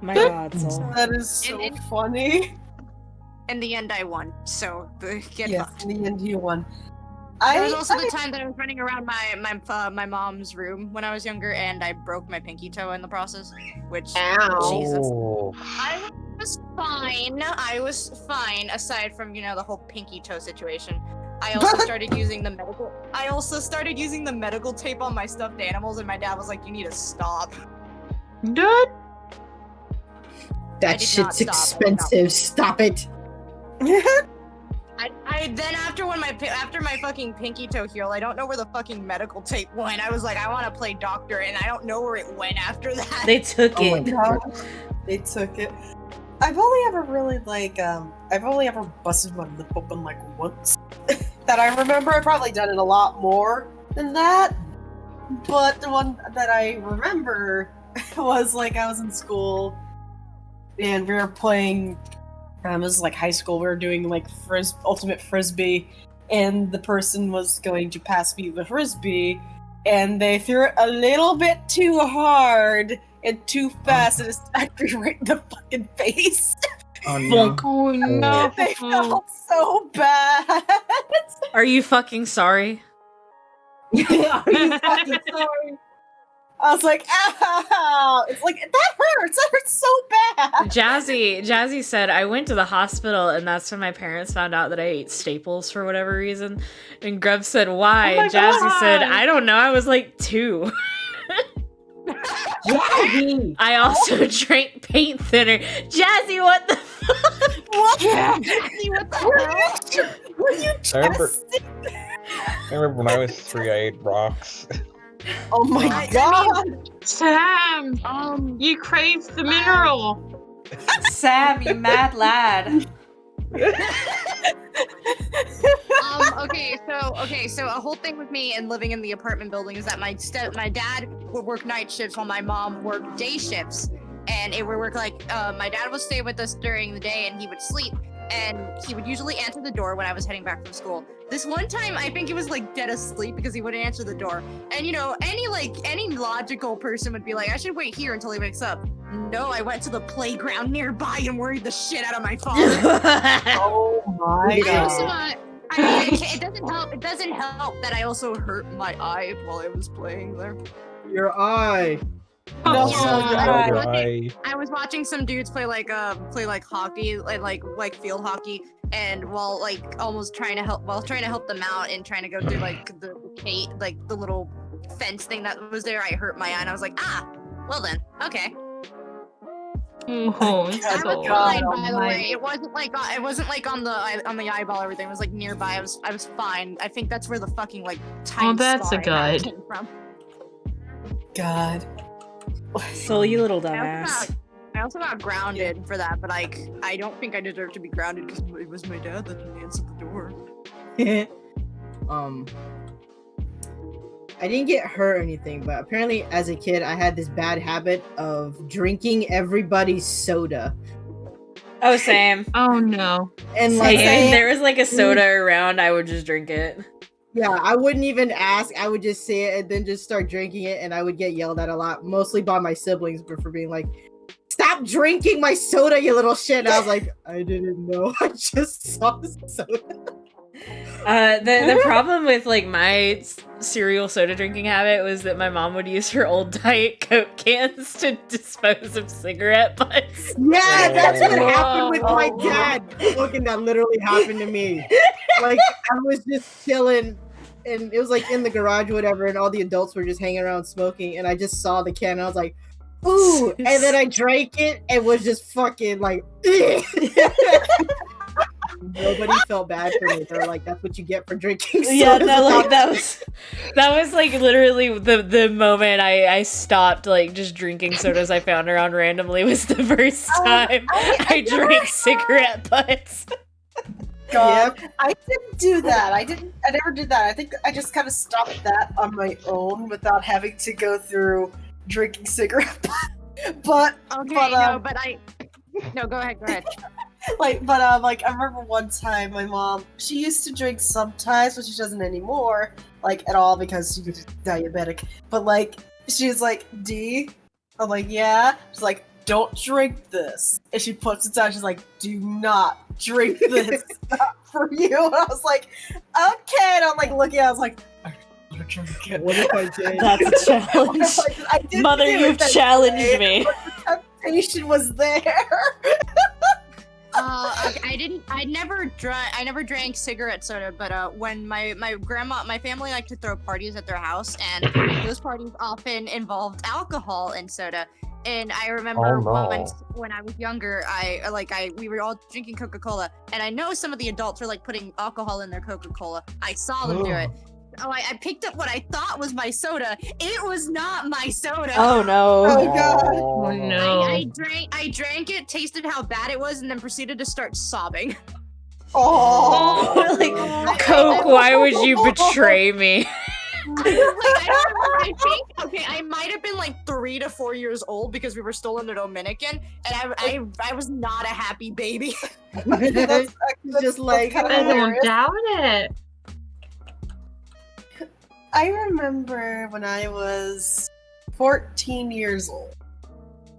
My God, Soul. That is so And- funny. In the end, I won. So get Yes, fucked. in the end, you won. There was also the time that I was running around my mom's room when I was younger, and I broke my pinky toe in the process. Which Jesus, Oh. I was fine. I was fine aside from the whole pinky toe situation. I also started using the medical. I also started using the medical tape on my stuffed animals, and my dad was like, "You need to stop." Dude. I That did shit's not stop. I did not. expensive. Stop it. I then after my fucking pinky toe healed, I don't know where the fucking medical tape went. I was like, I want to play doctor, and I don't know where it went after that. They took Oh my it. God, they took it. I've only ever really I've only ever busted my lip open like once. That I remember. I've probably done it a lot more than that. But the one that I remember was like I was in school and we were playing. It was like high school. We were doing like ultimate frisbee, and the person was going to pass me the frisbee, and they threw it a little bit too hard and too fast, and it smacked me right in the fucking face. Oh no. Oh no. They felt so bad. Are you fucking sorry? Are you fucking sorry? I was like, ow! It's like, that hurts! That hurts so bad! Jazzy said, I went to the hospital and that's when my parents found out that I ate staples for whatever reason. And Grub said, why? Oh my And Jazzy said, God. I don't know, I was like 2. Jazzy! I also drank paint thinner. Jazzy, what the fuck? What? Jazzy, what the hell? Were you I remember- testing? I remember when I was 3, I ate rocks. Oh my I god! Sam, you craved the mineral. Sam, you mad lad. Okay, so a whole thing with me and living in the apartment building is that my dad would work night shifts while my mom worked day shifts, and it would work like my dad would stay with us during the day and he would sleep, and he would usually answer the door when I was heading back from school. This one time, I think he was like dead asleep because he wouldn't answer the door, and any logical person would be like, I should wait here until he wakes up. No, I went to the playground nearby and worried the shit out of my father. Oh my I also, god. I mean, it doesn't help. It doesn't help that I also hurt my eye while I was playing there. Your eye. No, Yeah. Right. I was watching some dudes play like hockey and like field hockey, and while trying to help them out and trying to go through like the little fence thing that was there, I hurt my eye and I was like, well then, okay. Oh, I it's was so God fine, by the way. almighty. It wasn't like on the eyeball or everything. It was like nearby. I was fine. I think that's where the fucking like tiny that's a scar I had good. came from. God. Soul, you little I also got grounded for that, but like I don't think I deserve to be grounded because it was my dad that didn't answer the door. I didn't get hurt or anything, but apparently as a kid I had this bad habit of drinking everybody's soda. Oh, same. Oh no. And like Same. If there was like a soda around, I would just drink it. yeah, I wouldn't even ask. I would just say it and then just start drinking it, and I would get yelled at a lot, mostly by my siblings, but for being like, "Stop drinking my soda, you little shit!" And I was like, "I didn't know. I just saw soda." The problem with like my cereal soda drinking habit was that my mom would use her old Diet Coke cans to dispose of cigarette butts. Yeah, that's what Oh. happened with my Oh. dad. Fucking that literally happened to me. Like I was just chilling, and it was like in the garage, or whatever, and all the adults were just hanging around smoking, and I just saw the can, and I was like, "Ooh!" And then I drank it, and was just fucking like. Nobody nobody felt bad for me. They're like, "That's what you get for drinking." Yeah, sodas no, like without-" that was like literally the moment I stopped like just drinking sodas I found around randomly was the first time I drank cigarette butts. God, I didn't do that. I never did that. I think I just kind of stopped that on my own without having to go through drinking cigarette butts. But Okay, no, go ahead. like I remember one time my mom, she used to drink sometimes, but she doesn't anymore, like at all because she's diabetic. But like she was like, D, I'm like, yeah. She's like, don't drink this. And she puts it down, she's like, do not drink this. It's not for you. And I was like, okay. And I'm like looking at it, I was like, I want to drink it. What if I did? That's a challenge. I didn't Mother, do it you've that challenged day, me. but the temptation was there. I never drank cigarette soda, but when my family liked to throw parties at their house, and those parties often involved alcohol and soda. And I remember once when I was younger, we were all drinking Coca-Cola, and I know some of the adults were like putting alcohol in their Coca-Cola. I saw them do it. Oh, I picked up what I thought was my soda. It was not my soda. Oh no. Oh god. Oh no. I drank it, tasted how bad it was, and then proceeded to start sobbing. Oh. Like, Coke, why would you betray me? I might have been like 3 to 4 years old because we were still in the Dominican, and I was not a happy baby. That's just like that's I kinda don't hilarious. doubt it. I remember when I was 14 years old,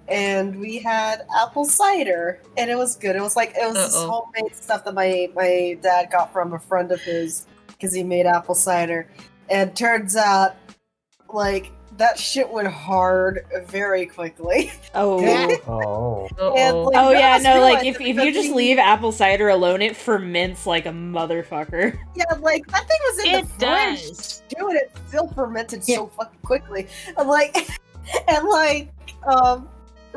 and we had apple cider, and it was good. It was this homemade stuff that my dad got from a friend of his because he made apple cider, and turns out like that shit went hard very quickly. Oh. Oh. And, like, Oh none yeah, of us no, like realized if it you because just we- leave apple cider alone, it ferments like a motherfucker. Yeah, like that thing was in It the fridge does. too, and it still fermented so fucking quickly.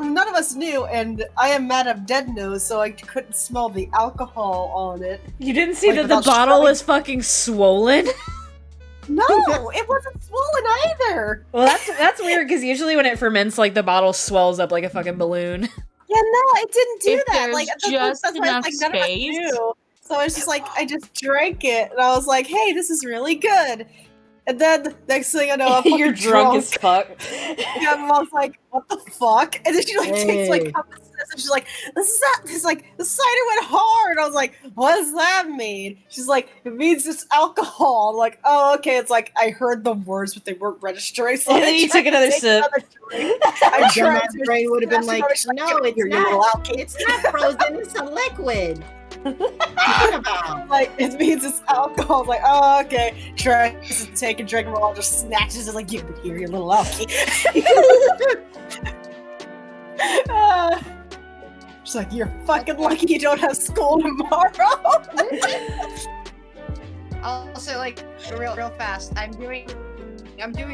And none of us knew, and I am Madame Dead Nose, so I couldn't smell the alcohol on it. You didn't see Like, that the without bottle shoving- was fucking swollen? No, it wasn't swollen either. Well, that's weird because usually when it ferments, like the bottle swells up like a fucking balloon. Yeah, no, it didn't do If that. there's Like just that's why enough it's like none of us space. knew. So I was just like, I just drank it, and I was like, hey, this is really good. And then next thing I know, I'm fucking You're drunk as fuck. Yeah, my mom's like, what the fuck? And then she like takes like Hey. a couple of sips, and she's like, this like the cider went hard. I was like, what does that mean? She's like, it means it's alcohol. I'm like, oh, okay. It's like I heard the words, but they weren't registering. So And I then you tried took another to take sip. another drink. I tried Dumbass to. brain would have been like, She's no, "Get it's here, you little not. alky." It's not frozen. It's a liquid. What about? Like it means it's alcohol. I was like, oh, okay. Tries to take a drink, and just snatches it. Like, get here, you little alky. She's like, you're fucking lucky you don't have school tomorrow. Also, like real fast, I'm doing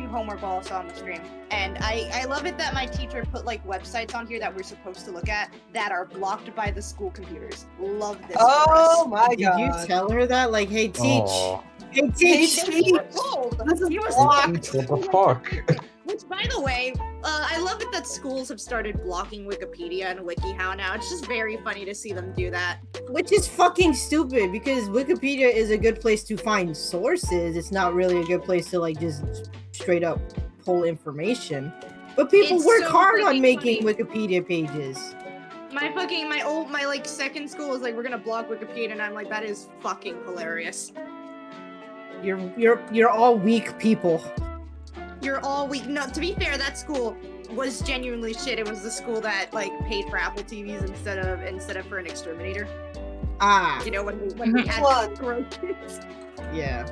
homework also on the stream, and I love it that my teacher put like websites on here that we're supposed to look at that are blocked by the school computers. Love this. Oh my Did god. you tell her that? Like, hey, teach. Oh. Hey, teach. This is He was blocked. What the fuck? Which, by the way, I love it that schools have started blocking Wikipedia and WikiHow now. It's just very funny to see them do that. Which is fucking stupid because Wikipedia is a good place to find sources. It's not really a good place to like just straight up pull information. But people It's work so hard on freaking making funny. Wikipedia pages. My like second school was like, we're gonna block Wikipedia, and I'm like, that is fucking hilarious. You're all weak people. You're all weak. No, to be fair, that school was genuinely shit. It was the school that like paid for Apple TVs instead of for an exterminator. Ah, You know, when we had What? groceries. yeah.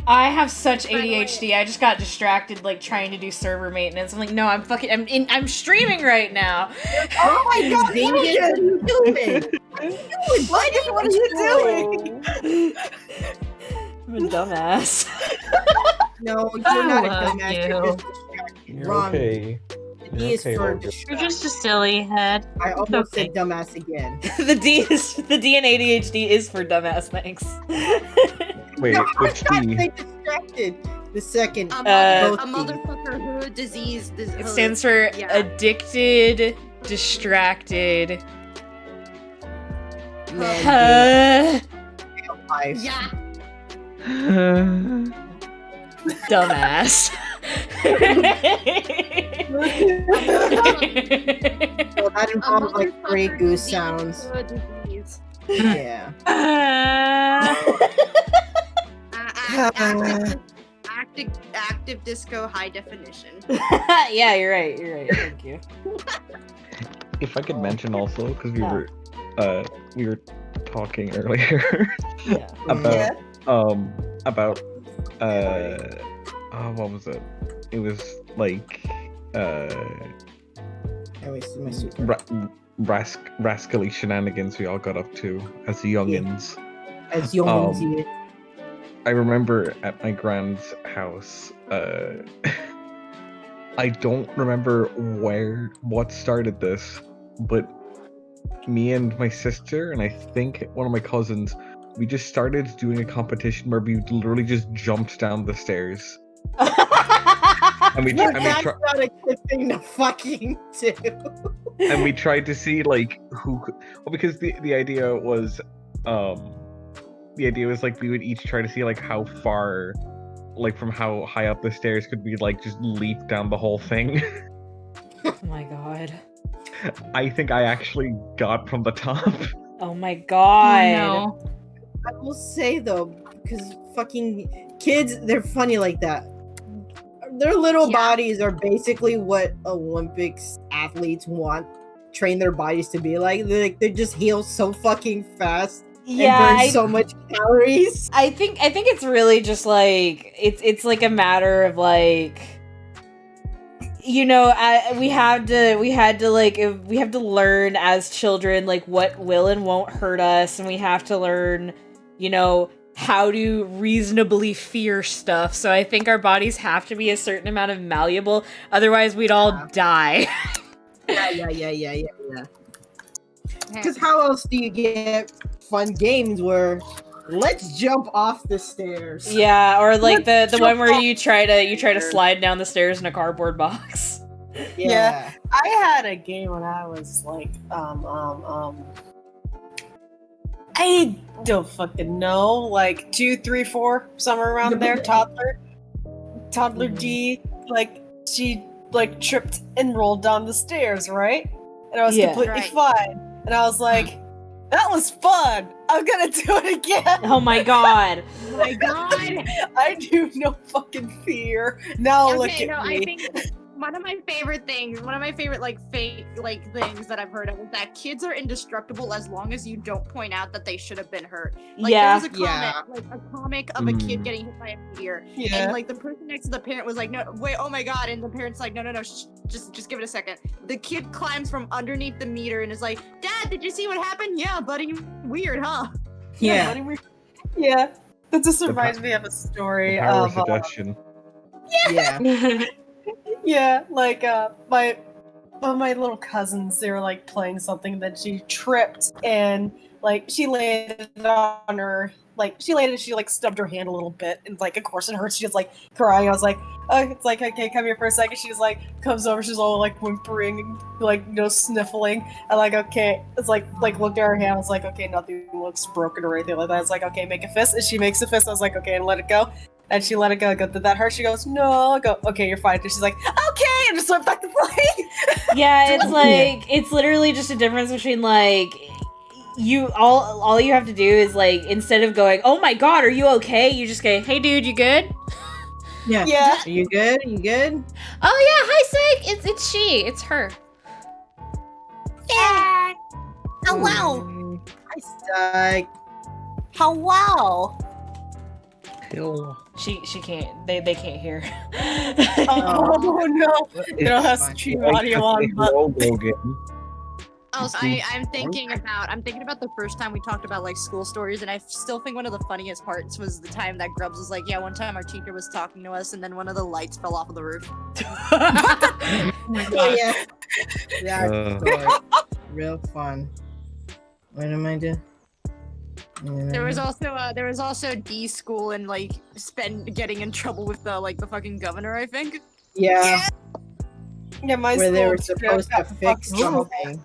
I have such By the way- ADHD. I just got distracted like trying to do server maintenance. I'm like, no, I'm streaming right now. Oh my god, Dingus, what are you doing? what are you doing? I'm a dumbass. No, you're not a love dumbass. you. You're just distracted. You're Wrong. okay. D is Okay, for Logan. You're distract. just a silly head. I almost okay. said dumbass again. The D in ADHD is for dumbass. Thanks. Wait, No, I what's tried to D? say distracted. The second. A, Uh, a motherfucker who disease. It stands for Yeah. addicted, distracted. Man, life. Yeah. Dumbass. So that involves like Grey motherfucker Goose disease, sounds. disease. Yeah. Active disco high definition. Yeah, you're right. You're right. Thank you. If I could mention also, because we were talking earlier Yeah. about what was it? It was like I wasted my super. rascally shenanigans we all got up to as youngins. As young you. I remember at my grand's house, I don't remember what started this, but me and my sister, and I think one of my cousins, we just started doing a competition where we literally just jumped down the stairs. And That's not a good thing to fucking do. and we tried to see like who could, well, because the idea was like we would each try to see like how far, like from how high up the stairs could we like just leap down the whole thing. Oh my god. I think I actually got from the top. Oh my god. No. I will say though, because fucking kids, they're funny like that. Their little bodies are basically what Olympics athletes train their bodies to be like. They just heal so fucking fast. Yeah, and burn so much calories. I think it's really just like it's like a matter of like, you know, we have to learn as children like what will and won't hurt us, and we have to learn, you know, how to reasonably fear stuff. So I think our bodies have to be a certain amount of malleable, otherwise we'd all die. Yeah. Because how else do you get fun games where let's jump off the stairs? Yeah, or like the one where you try to slide down the stairs in a cardboard box. Yeah. I had a game when I was like, I don't fucking know, like 2, 3, 4, somewhere around there. Toddler G, like she like tripped and rolled down the stairs, right? And I was completely fine. And I was like, that was fun. I'm gonna do it again. Oh my god. Oh my god. I do no fucking fear. Now look at me. I think one of my favorite things like fake like things that I've heard of is that kids are indestructible as long as you don't point out that they should have been hurt. Like there was a comic of a kid getting hit by a meteor, and like the person next to the parent was like, "No, wait, oh my god!" And the parent's like, "No, just give it a second." The kid climbs from underneath the meter and is like, "Dad, did you see what happened?" "Yeah, buddy, weird, huh?" Yeah. Yeah. That just reminds me of a story Power of suggestion. Yeah. yeah, like one of my little cousins, they were like playing something, then she tripped and like she landed on her, like she like stubbed her hand a little bit, and like of course it hurts. She was like crying. I was like, oh, it's like, okay, come here for a second. She was like comes over, she's all like whimpering, like sniffling. I like, okay, it's like looked at her hand. I was like, okay, nothing looks broken or anything like that. It's like, okay, make a fist, and she makes a fist. I was like, okay, and let it go. And she let it go. I go, did that hurt? She goes, no. I go, okay, you're fine. And she's like, okay, and just went back to playing. Yeah, it's like it's literally just a difference between like you all you have to do is like, instead of going, oh my god, are you okay? You just go, hey dude, you good? Yeah. Yeah. Are you good? Are you good? Oh yeah, hi Sig. It's she. It's her. Yeah. Hello. Hi, Psych. Hello. She can't. They can't hear. Oh no. They don't have stream audio on, but Also, I'm thinking about the first time we talked about like school stories, and I still think one of the funniest parts was the time that Grubbs was like, "Yeah, one time our teacher was talking to us, and then one of the lights fell off of the roof." Oh, yeah. That's Uh. real fun. What am I doing? There was also D school and like getting in trouble with the fucking governor, I think. Yeah, Yeah, my where they school were supposed to got fix fucked up. something.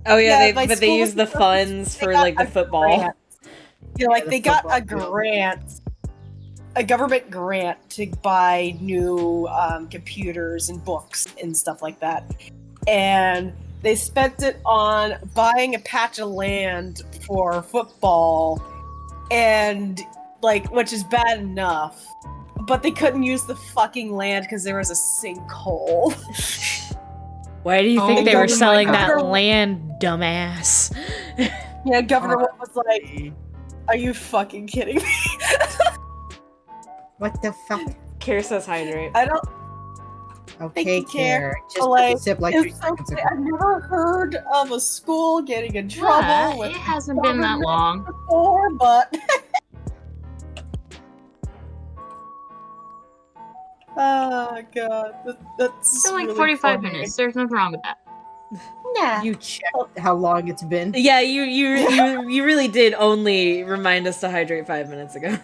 Oh yeah, Yeah, my but they school use the was supposed to- funds they for got like the a football. grant. Yeah, like the they got a football field. grant, a government grant to buy new computers and books and stuff like that, and they spent it on buying a patch of land for football, and like, which is bad enough, but they couldn't use the fucking land because there was a sinkhole. Why do you Oh think they my were selling God. that land, dumbass? Yeah, Governor Wolf was like, "Are you fucking kidding me?" What the fuck? Kira says hydrate. I don't. Okay, you, Care. Care. Just But, like, take a sip like 3 It's so seconds crazy. ago. I've never heard of a school getting in trouble Yeah, with it hasn't been that government long. before, but oh god, that's It's been like really 45 funny. minutes. There's nothing wrong with that. Yeah. You checked how long it's been? Yeah, you really did only remind us to hydrate 5 minutes ago.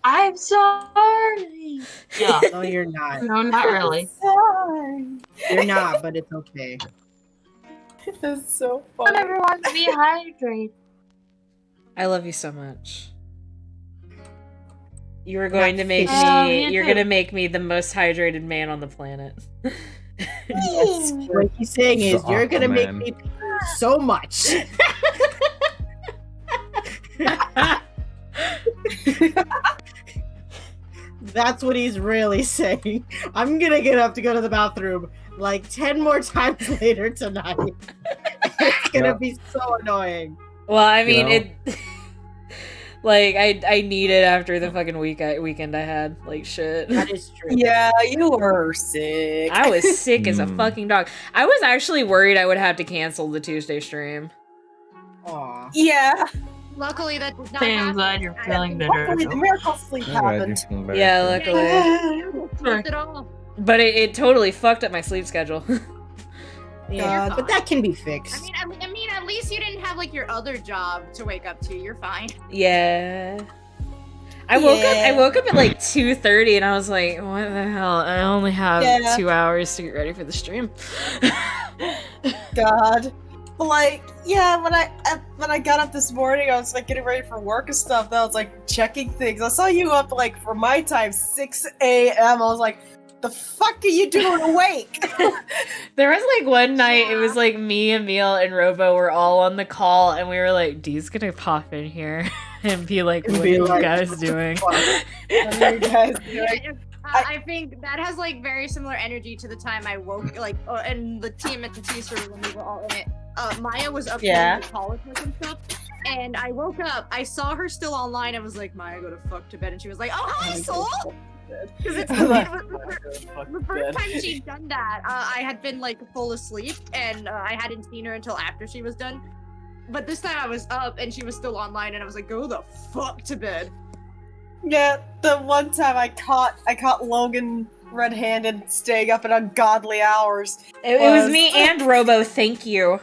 I'm sorry. Yeah. No, you're not. No, not really. Sorry. You're not, but it's okay. That's so Not funny. everyone wants to be hydrated. I love you so much. You are going to make Oh, me. me You're too. gonna make me the most hydrated man on the planet. What he's saying is, The you're gonna make Aquaman. me pee so much. That's what he's really saying. I'm gonna get up to go to the bathroom like 10 more times later tonight. It's gonna Yeah. be so annoying. Well, I mean know? it. Like I need it after the fucking weekend I had. Like shit. That is true. Yeah, you were sick. I was sick as a Mm. fucking dog. I was actually worried I would have to cancel the Tuesday stream. Aw. Yeah. Luckily, that did not Hey, I'm happen. glad you're I feeling haven't better. Hopefully the miracle sleep I'm glad you're happened. feeling better. Yeah, luckily. felt it all. But it totally fucked up my sleep schedule. Yeah, but that can be I fixed. mean, at least you didn't have like your other job to wake up to. You're fine. Yeah. I woke up at like 2:30 and I was like, what the hell? I only have Yeah. 2 hours to get ready for the stream. God. But like, yeah, when I got up this morning, I was like getting ready for work and stuff. Then I was like checking things. I saw you up like for my time 6 a.m. I was like, the fuck are you doing awake? There was like one night, it was like me, Emil, and Robo were all on the call, and we were like, Dee's gonna pop in here and be like, And what be are you like, guys "What the doing? fuck?" What are you guys doing? I think that has like very similar energy to the time I woke and the team at the T-Sur when we were all in it. Maya was up Yeah. doing politics and stuff, and I woke up, I saw her still online, and was like, Maya, go to fuck to bed, and she was like, oh hi Soul, because it's the first time she'd done that. I had been like full asleep, and I hadn't seen her until after she was done. But this time I was up, and she was still online, and I was like, go the fuck to bed. Yeah, the one time I caught Logan red-handed staying up at ungodly hours. It was me and Robo, thank you.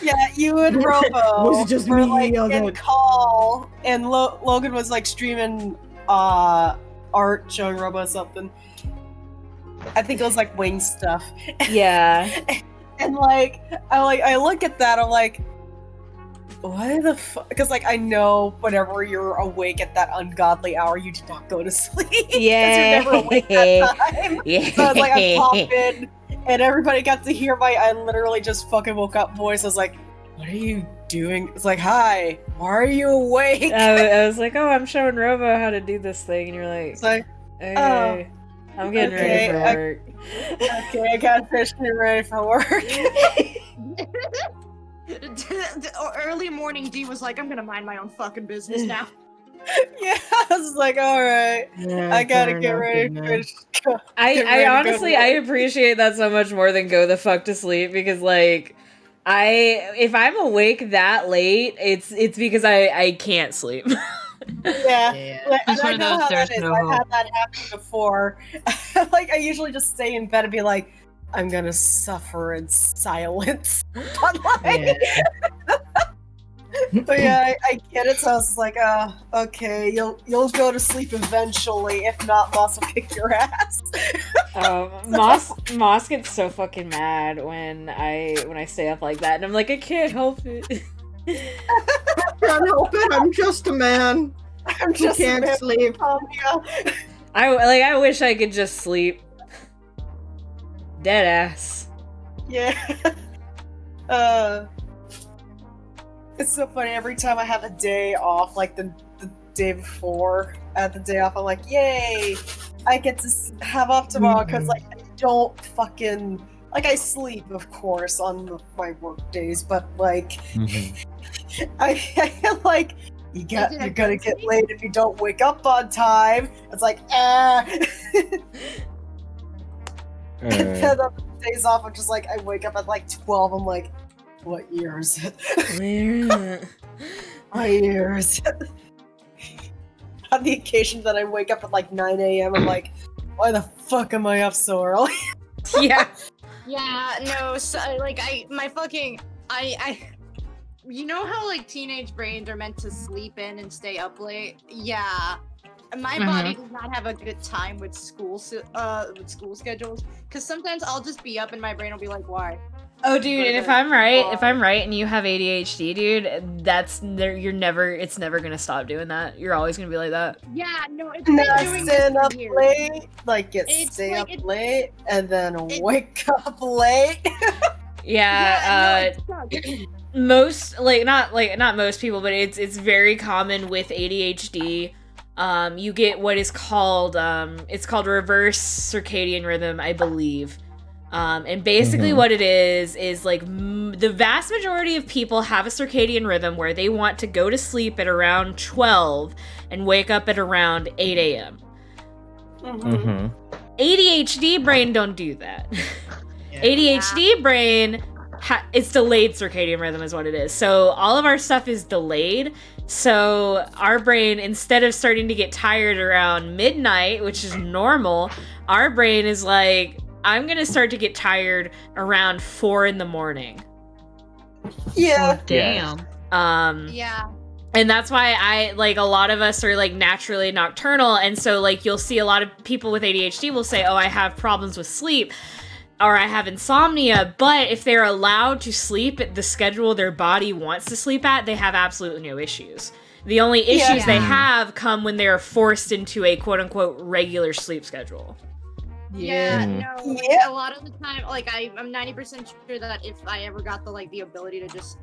Yeah, you and Robo Was it just were me like on in that? call, and Logan was like streaming art, showing Robo something. I think it was like wing stuff. Yeah. And like I look at that, I'm like, why the fuck? Because like I know whenever you're awake at that ungodly hour, you did not go to sleep. 'Cause Yeah. you're never awake that time. Yeah. So I was like, I pop in, and everybody got to hear I literally just fucking woke up voice. I was like, what are you doing? It's like, hi, why are you awake? I was like, oh, I'm showing Robo how to do this thing, and you're like, It's like, okay, I'm getting okay, ready for work. okay, I gotta finish getting ready for work. Early morning, D was like, I'm gonna mind my own fucking business now. Yeah, I was like, alright, Yeah, I gotta fair get enough, ready to man. finish. I Get ready to go honestly to I work. appreciate that so much more than go the fuck to sleep, because like If I'm awake that late, it's because I can't sleep. Yeah. Yeah. And It's I one of know those how there's that is. no I've hope. had that happen before. Like, I usually just stay in bed and be like, I'm gonna suffer in silence. But like, but yeah, I get it. So I was just like, okay, you'll go to sleep eventually. If not, Moss will kick your ass. Moss gets so fucking mad when I stay up like that, and I'm like, I can't help it. Can't help it. I'm just a man. I'm Who just can't sleep. insomnia. I wish I could just sleep. Dead ass. Yeah. It's so funny. Every time I have a day off, like the day before, at the day off, I'm like, yay! I get to have off tomorrow because like I don't fucking like I sleep, of course, on my work days, but like I like you're gonna get late if you don't wake up on time. It's like And then on the days off, I'm just like I wake up at like 12. I'm like, what year is it? My year is it? On the occasion that I wake up at like 9 a.m., I'm like, why the fuck am I up so early? Yeah. Yeah, no, so, like, you know how, like, teenage brains are meant to sleep in and stay up late? Yeah. My body does not have a good time with school schedules, because sometimes I'll just be up and my brain will be like, why? Oh, dude, and if I'm right, and you have ADHD, dude, it's never gonna stop doing that. You're always gonna be like that. Yeah, no, it's been doing this Staying for up years. late, like stay like, up late, and then wake up late. Yeah, no, it sucks. most not most people, but it's very common with ADHD. You get what is called it's called reverse circadian rhythm, I believe. And basically what it is like the vast majority of people have a circadian rhythm where they want to go to sleep at around 12 and wake up at around 8 a.m. ADHD brain don't do that. ADHD brain, it's delayed circadian rhythm is what it is. So all of our stuff is delayed. So our brain, instead of starting to get tired around midnight, which is normal, our brain is like, I'm gonna start to get tired around 4 a.m. Yeah. Damn. Yeah. And that's why a lot of us are like naturally nocturnal, and so like you'll see a lot of people with ADHD will say, oh, I have problems with sleep or I have insomnia, but if they're allowed to sleep at the schedule their body wants to sleep at, they have absolutely no issues. The only issues they have come when they're forced into a quote-unquote regular sleep schedule. Yeah, no. Like, Yeah. a lot of the time, like I'm 90% sure that if I ever got the ability to just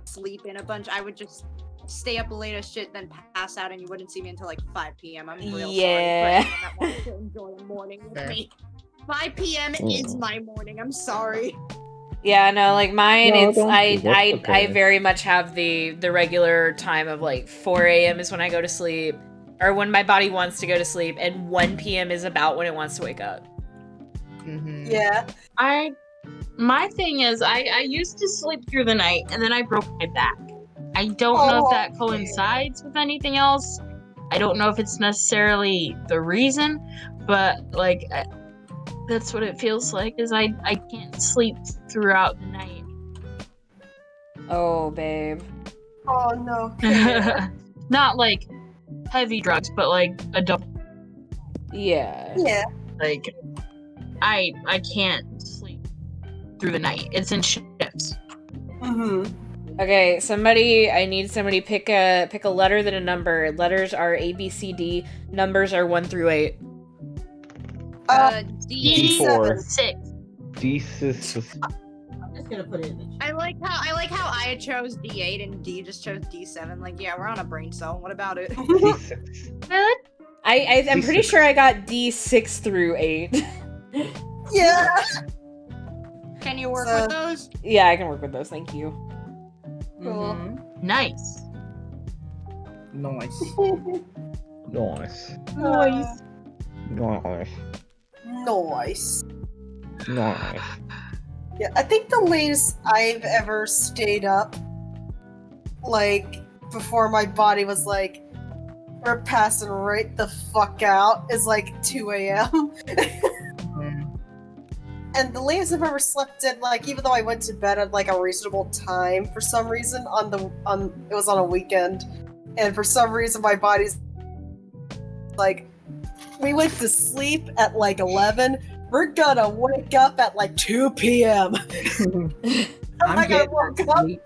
sleep in a bunch, I would just stay up late as shit, then pass out, and you wouldn't see me until like 5 p.m. I'm real sorry for anyone that wants to enjoy a morning with me. 5 p.m. is my morning. I'm sorry. Yeah, no, like mine, No, it's don't I do that. I Okay. I very much have the regular time of like 4 a.m. is when I go to sleep, or when my body wants to go to sleep, and 1 p.m. is about when it wants to wake up. Yeah. My thing is, I used to sleep through the night, and then I broke my back. I don't know if that coincides with anything else. I don't know if it's necessarily the reason, but like that's what it feels like. Is I can't sleep throughout the night. Oh, babe. Oh no. Not like heavy drugs, but like adult. Yeah. Yeah. Like I can't sleep through the night. It's in shifts. Okay, I need somebody pick a letter then a number. Letters are A, B, C, D. Numbers are 1 through 8. D4. 6. D6. I'm just gonna put it in the chat. I like how I chose D8 and D just chose D7. Like, yeah, we're on a brain cell. What about it? D6. I'm pretty D6. sure I got D6 through 8. Yeah. Can you work with those? Yeah, I can work with those. Thank you. Cool. Nice. Nice. Nice. Nice. Nice. Nice. Nice. Yeah, I think the latest I've ever stayed up, like, before my body was like, we're passing right the fuck out, is like 2 a.m. And the latest I've ever slept in, like, even though I went to bed at like a reasonable time for some reason it was on a weekend, and for some reason my body's like, we went to sleep at like 11. We're gonna wake up at like 2 p.m. I woke up and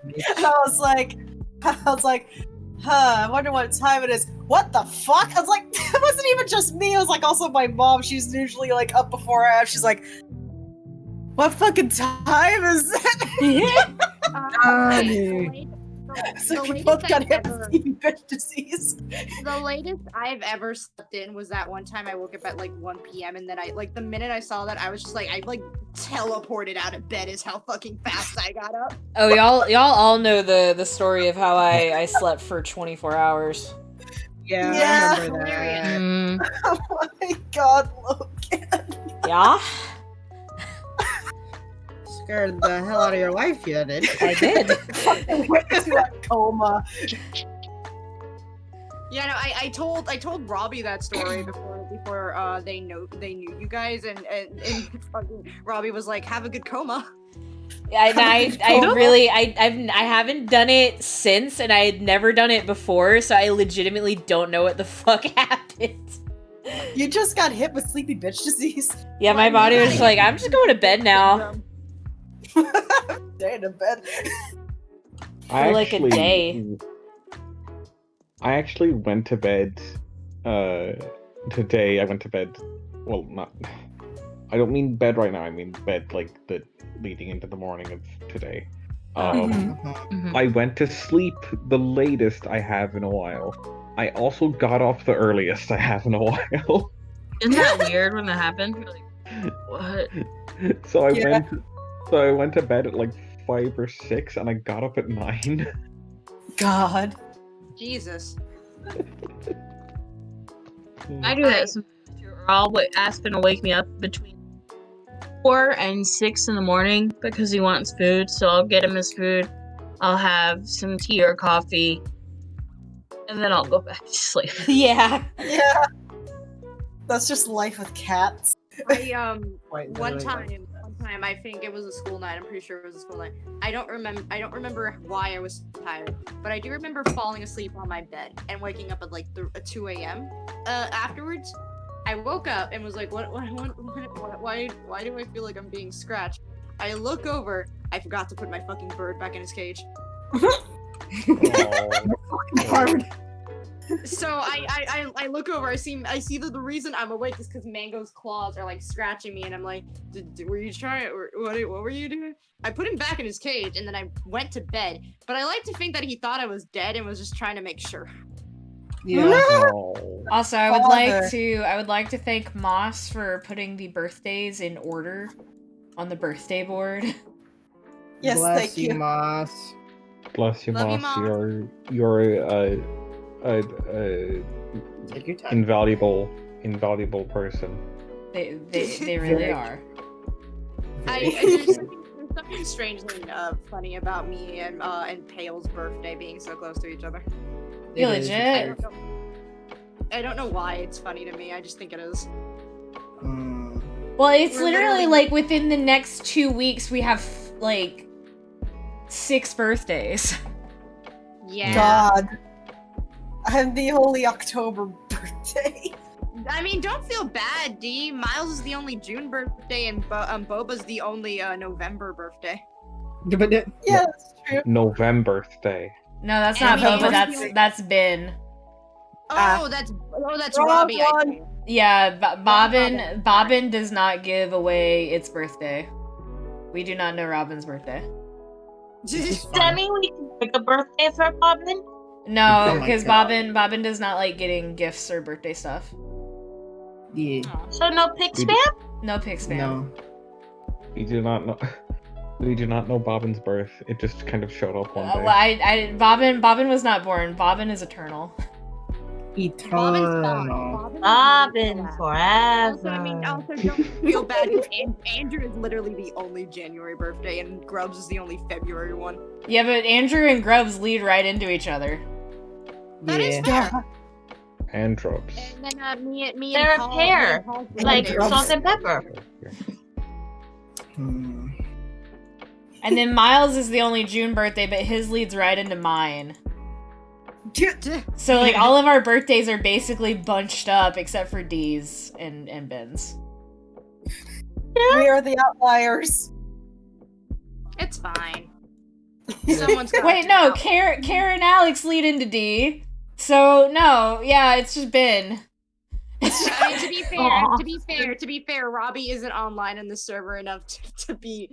I was like, I wonder what time it is. What the fuck? I was like, it wasn't even just me. It was like also my mom. She's usually like up before I am. She's like, what fucking time is it? So we both got hit with sleeping bitch disease. The latest I've ever slept in was that one time I woke up at like 1 p.m. and then I like the minute I saw that I was just like I like teleported out of bed is how fucking fast I got up. Oh, y'all all know the story of how I slept for 24 hours. Yeah, I remember that. Oh my god, Logan. Yeah? Scared the hell out of your life, you did. I did. Fucking went to a coma. Yeah, no, I told Robbie that story before they knew you guys and fucking Robbie was like, have a good coma. I haven't done it since, and I had never done it before, so I legitimately don't know what the fuck happened. You just got hit with sleepy bitch disease. Yeah, my body was just like, I'm just going to bed now. Staying in bed. For like a day. I actually went to bed today. I went to bed. Well, not. I don't mean bed right now. I mean bed like the leading into the morning of today. I went to sleep the latest I have in a while. I also got off the earliest I have in a while. Isn't that weird when that happened? You're like, what? So I went to bed at like 5 or 6, and I got up at 9. God. Jesus. I do that sometimes too, or I'll ask him to wake me up between 4 and 6 in the morning because he wants food, so I'll get him his food. I'll have some tea or coffee, and then I'll go back to sleep. Yeah. Yeah. That's just life with cats. One time I think it was a school night. I'm pretty sure it was a school night. I don't remember why I was tired, but I do remember falling asleep on my bed and waking up at like 2 a.m. Afterwards, I woke up and was like, why do I feel like I'm being scratched? I look over. I forgot to put my fucking bird back in his cage. So I look over. I see that the reason I'm awake is because Mango's claws are like scratching me, and I'm like, were you trying? What were you doing? I put him back in his cage, and then I went to bed. But I like to think that he thought I was dead and was just trying to make sure. Yeah. Also, I would like to thank Moss for putting the birthdays in order on the birthday board. Yes, Bless thank you, you. Moss. Bless you, Love you, Moss. Moss. You're Take your time. invaluable person. They really are. There's something strangely funny about me and Pale's birthday being so close to each other. You It is. legit. I don't know why it's funny to me. I just think it is. Well, it's We're literally like within the next 2 weeks we have like 6 birthdays. Yeah. God. I'm the only October birthday. I mean, don't feel bad, D. Miles is the only June birthday, and Boba's the only November birthday. Yeah, that's true. November birthday. No, that's And not we- Boba. That's Ben. That's Robbie. I think. Yeah, Bobbin does not give away its birthday. We do not know Robin's birthday. Does that mean we can pick a birthday for Bobbin? No, Oh my because God. Bobbin does not like getting gifts or birthday stuff. Yeah. So no pick spam? No pick spam. No. We do not know. We do not know Bobbin's birth. It just kind of showed up one day. Well, Bobbin was not born. Bobbin is eternal. Eternal. Robin forever. Also, I mean, also don't feel bad. Andrew is literally the only January birthday, and Grubbs is the only February one. Yeah, but Andrew and Grubbs lead right into each other. That is Yeah. fair. And drops. And then me They're and a Paul, pair, Paul's like birthday. salt and pepper. Hmm. And then Miles is the only June birthday, but his leads right into mine. So like all of our birthdays are basically bunched up except for D's and Ben's. We are the outliers. It's fine. Someone's got Wait, to no, out- Kara and Alex lead into D. So no, yeah, it's just Ben. I mean, Aw. to be fair, Robbie isn't online in the server enough to be.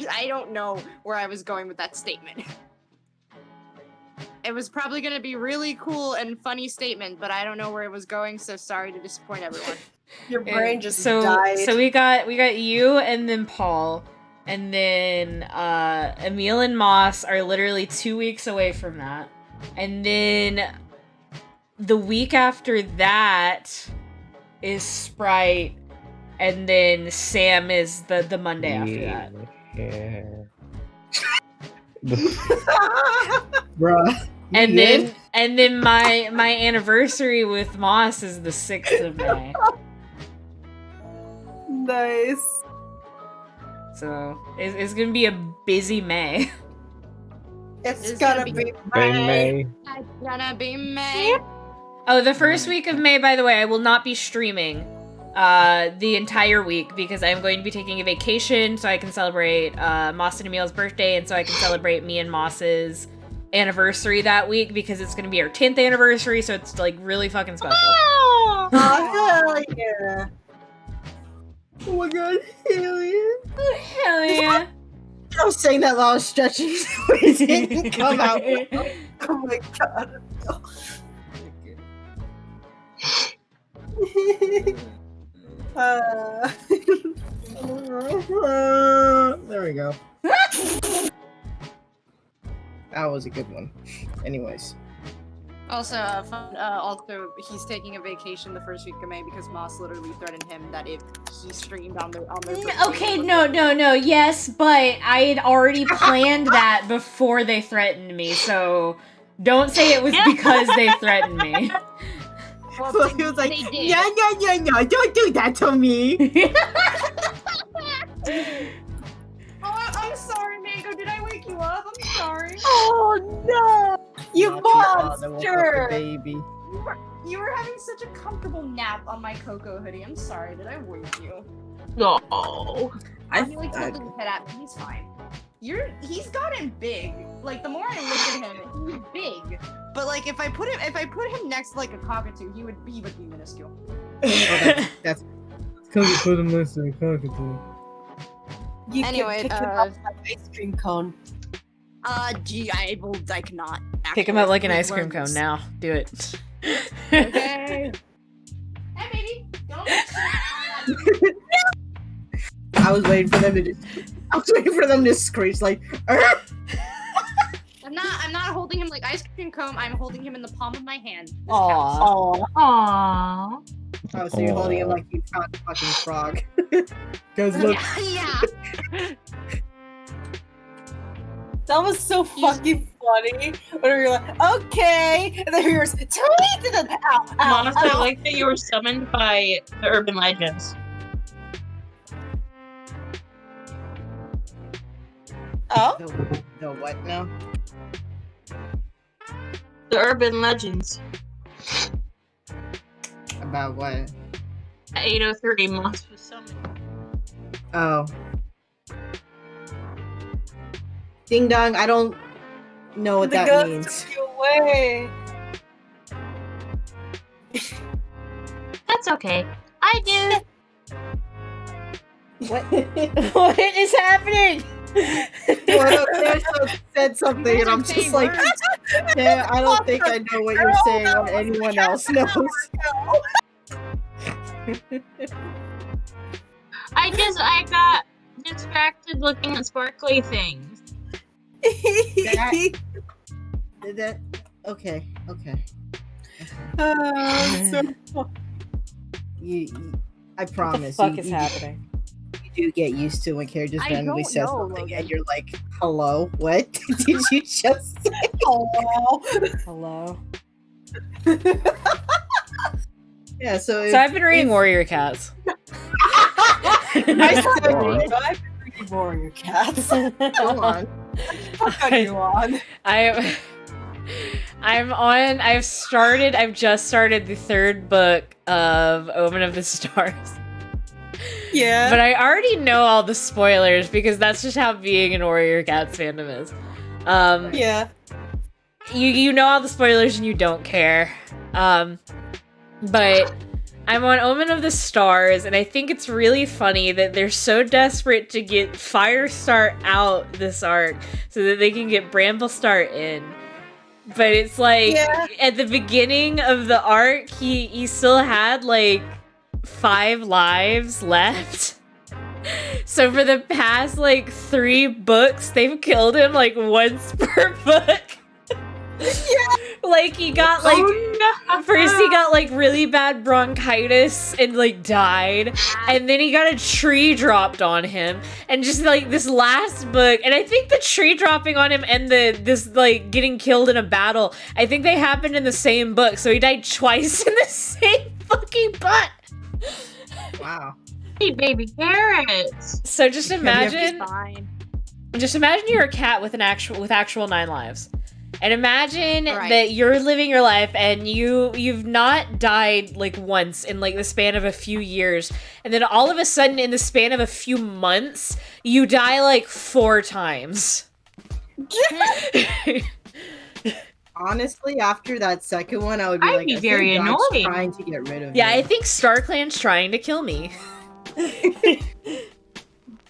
I don't know where I was going with that statement. It was probably gonna be really cool and funny statement, but I don't know where it was going. So sorry to disappoint everyone. Your brain just so died. so we got you and then Paul, and then Emil and Moss are literally 2 weeks away from that, and then the week after that is Sprite, and then Sam is the Monday after that. Yeah. Bruh. And You good? then my anniversary with Moss is the 6th of May. Nice. So it's gonna be a busy May. It's It's gonna gonna be May. It's gonna be May. Oh, the first week of May, by the way, I will not be streaming the entire week because I'm going to be taking a vacation so I can celebrate Moss and Emil's birthday, and so I can celebrate me and Moss's anniversary that week because it's going to be our 10th anniversary, so it's like really fucking special. Oh, hell yeah. Oh my god, hell yeah. Hell yeah. I was saying that while I was stretching, so it didn't come out. Oh my god. There we go. That was a good one. Anyways. Also, he's taking a vacation the first week of May because Moss literally threatened him that if he streamed on their birthday, Okay, no, yes, but I had already planned that before they threatened me, so don't say it was because they threatened me. Well, He was like, they did. no, don't do that to me. Oh, I'm sorry, Mango. Did I wake you up? I'm sorry. Oh no! You Not your father woke up the monster! baby. You were having such a comfortable nap on my cocoa hoodie. I'm sorry. Did I wake you? No. He like tilted his head at me. He's fine. He's gotten big. Like the more I look at him, he's big. But like if I put him next to like a cockatoo, he would be minuscule. That's because you put him next to a cockatoo. You Anyway, can pick him up like ice cream cone. Gee, I cannot. Pick him up like an ice cream cone now. Do it. Okay. Hey, baby. Don't. I was waiting for them to just screech like, "Arr!" I'm not holding him like ice cream cone. I'm holding him in the palm of my hand. This Aw. counts. Aww. Oh, so you're holding him like you found a fucking frog. Because look, Yeah. That was so fucking funny. When we were like, okay, and then we were tweet, and then ow, ow, Moss, I ow. like that you were summoned by the urban legends. Oh, the what now? The urban legends. About what? At 8:03, Moss was summoned. Oh. Ding dong, I don't know what the that ghost means. took you away. That's okay. I do. What? What is happening? Well, said something, and I'm just like, yeah, I don't think I know what you're saying or anyone else knows. I got distracted looking at sparkly things. That, okay. I promise. What the fuck is happening? You do get used to when Kara just I randomly don't says know, something Logan. and you're like, hello, what did you just say? Oh, Hello. Yeah, so So I've been reading Warrior Cats. I so on. I've been reading Warrior Cats. Go on. Fuck are you on? I've just started the third book of Omen of the Stars. Yeah. But I already know all the spoilers because that's just how being an Warrior Cats fandom is. Yeah. You know all the spoilers and you don't care. But I'm on Omen of the Stars, and I think it's really funny that they're so desperate to get Firestar out this arc so that they can get Bramblestar in. But it's like, Yeah. at the beginning of the arc, he still had, like, 5 lives left. So for the past, like, 3 books, they've killed him, like, once per book. Like, he got, like, first he got, like, really bad bronchitis and, like, died. And then he got a tree dropped on him. And just, like, this last book, and I think the tree dropping on him and this, like, getting killed in a battle, I think they happened in the same book. So he died twice in the same fucking book. Wow. Hey, baby carrots. So just imagine, Fine. you're a cat with actual 9 lives. And imagine Right. that you're living your life and you've not died like once in like the span of a few years. And then all of a sudden in the span of a few months, you die like 4 times. Honestly, after that second one, I would be I'd like, be I very think God's annoyed. trying to get rid of Yeah, me. I think StarClan's trying to kill me.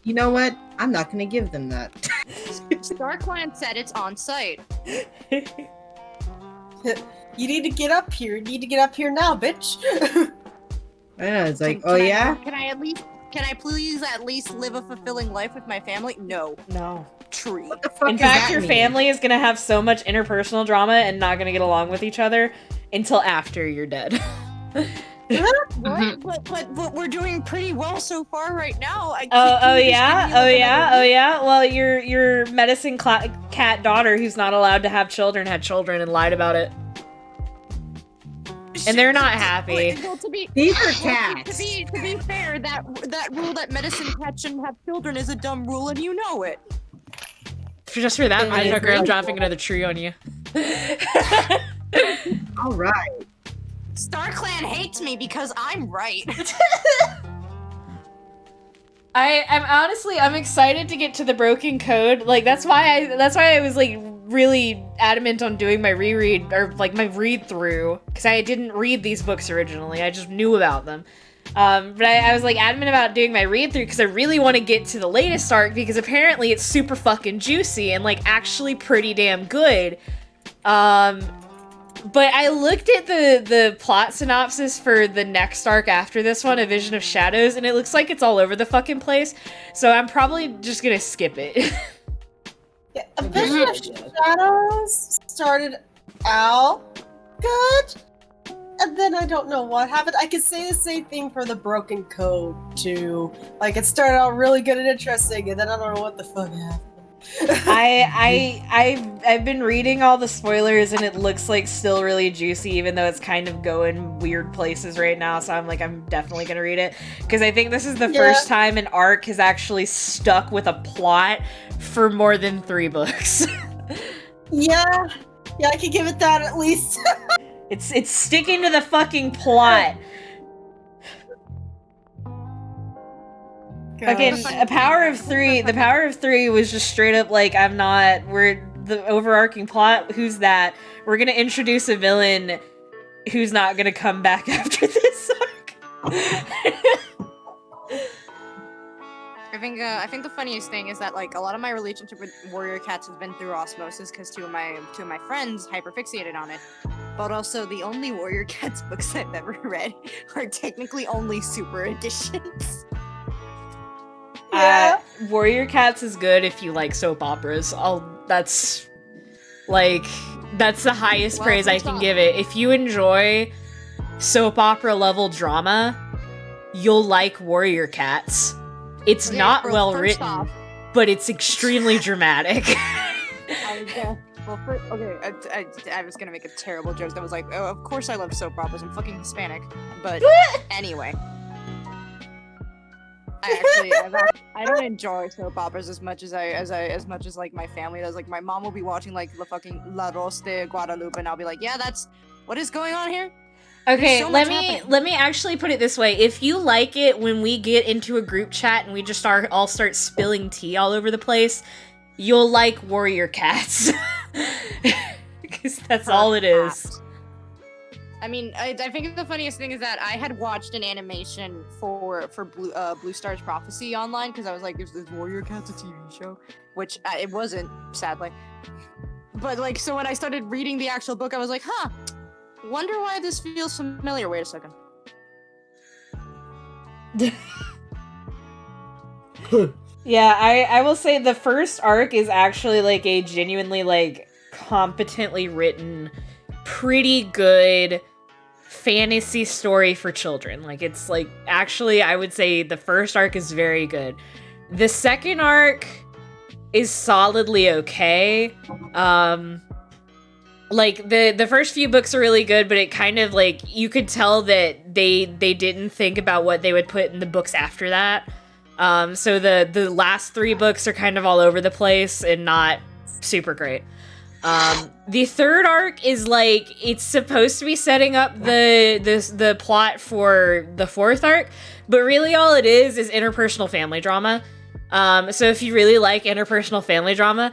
You know what? I'm not gonna give them that. StarClan said it's on site. You need to get up here. You need to get up here now, bitch. I know, it's like, Can oh I- yeah? Can I please at least live a fulfilling life with my family? No. No. Tree. What the fuck In does fact, that your mean? family is gonna have so much interpersonal drama and not gonna get along with each other until after you're dead. What? But we're doing pretty well so far right now. Oh yeah. Well, your medicine cat daughter, who's not allowed to have children, had children and lied about it, and they're not happy. Well, to be These are well, cats. to be fair, that rule that medicine cats shouldn't have children is a dumb rule, and you know it. Just for that, I motherfucker, I'm agree. dropping another tree on you. All right. StarClan hates me because I'm right. I'm excited to get to the broken code. Like that's why I was like really adamant on doing my reread or like my read through because I didn't read these books originally. I just knew about them. But I was like adamant about doing my read through because I really want to get to the latest arc because apparently it's super fucking juicy and like actually pretty damn good. But I looked at the plot synopsis for the next arc after this one, A Vision of Shadows, and it looks like it's all over the fucking place. So I'm probably just gonna skip it. Yeah, A Vision of Shadows started out good, and then I don't know what happened. I could say the same thing for the Broken Code too. Like it started out really good and interesting, and then I don't know what the fuck happened. I've been reading all the spoilers and it looks like still really juicy, even though it's kind of going weird places right now. So I'm definitely gonna read it because I think this is the first time an arc has actually stuck with a plot for more than 3 books. Yeah, I could give it that at least. It's sticking to the fucking plot. Fucking The Power of Three was just straight up like, we're the overarching plot, who's that? We're gonna introduce a villain who's not gonna come back after this arc. I think the funniest thing is that like a lot of my relationship with Warrior Cats has been through osmosis because two of my friends hyperfixated on it. But also the only Warrior Cats books I've ever read are technically only super editions. Yeah. Warrior Cats is good if you like soap operas. That's like That's the highest Well, praise I first can off- give it. If you enjoy soap opera level drama, you'll like Warrior Cats. It's Okay, not well, well first written, off- but it's extremely dramatic. I was gonna make a terrible joke that was like, oh, of course I love soap operas. I'm fucking Hispanic. But anyway, I don't enjoy soap operas as much as like my family does. Like my mom will be watching like the fucking La Rosa de Guadalupe, and I'll be like, yeah, that's what is going on here. Okay, so let much me happening. let me actually put it this way. If you like it when we get into a group chat and we just all start spilling tea all over the place, you'll like Warrior Cats. Because that's all it is. I mean, I think the funniest thing is that I had watched an animation for Blue Star's Prophecy online because I was like, "Is Warrior Cats a TV show?" Which it wasn't, sadly. But like, so when I started reading the actual book, I was like, "Huh, wonder why this feels familiar." Wait a second. Yeah, I will say the first arc is actually like a genuinely like competently written, pretty good fantasy story for children. Like it's like actually I would say the first arc is very good. The second arc is solidly okay. Like the first few books are really good, but it kind of like you could tell that they didn't think about what they would put in the books after that. So the last 3 books are kind of all over the place and not super great. The third arc is like it's supposed to be setting up the plot for the fourth arc, but really all it is interpersonal family drama. So if you really like interpersonal family drama,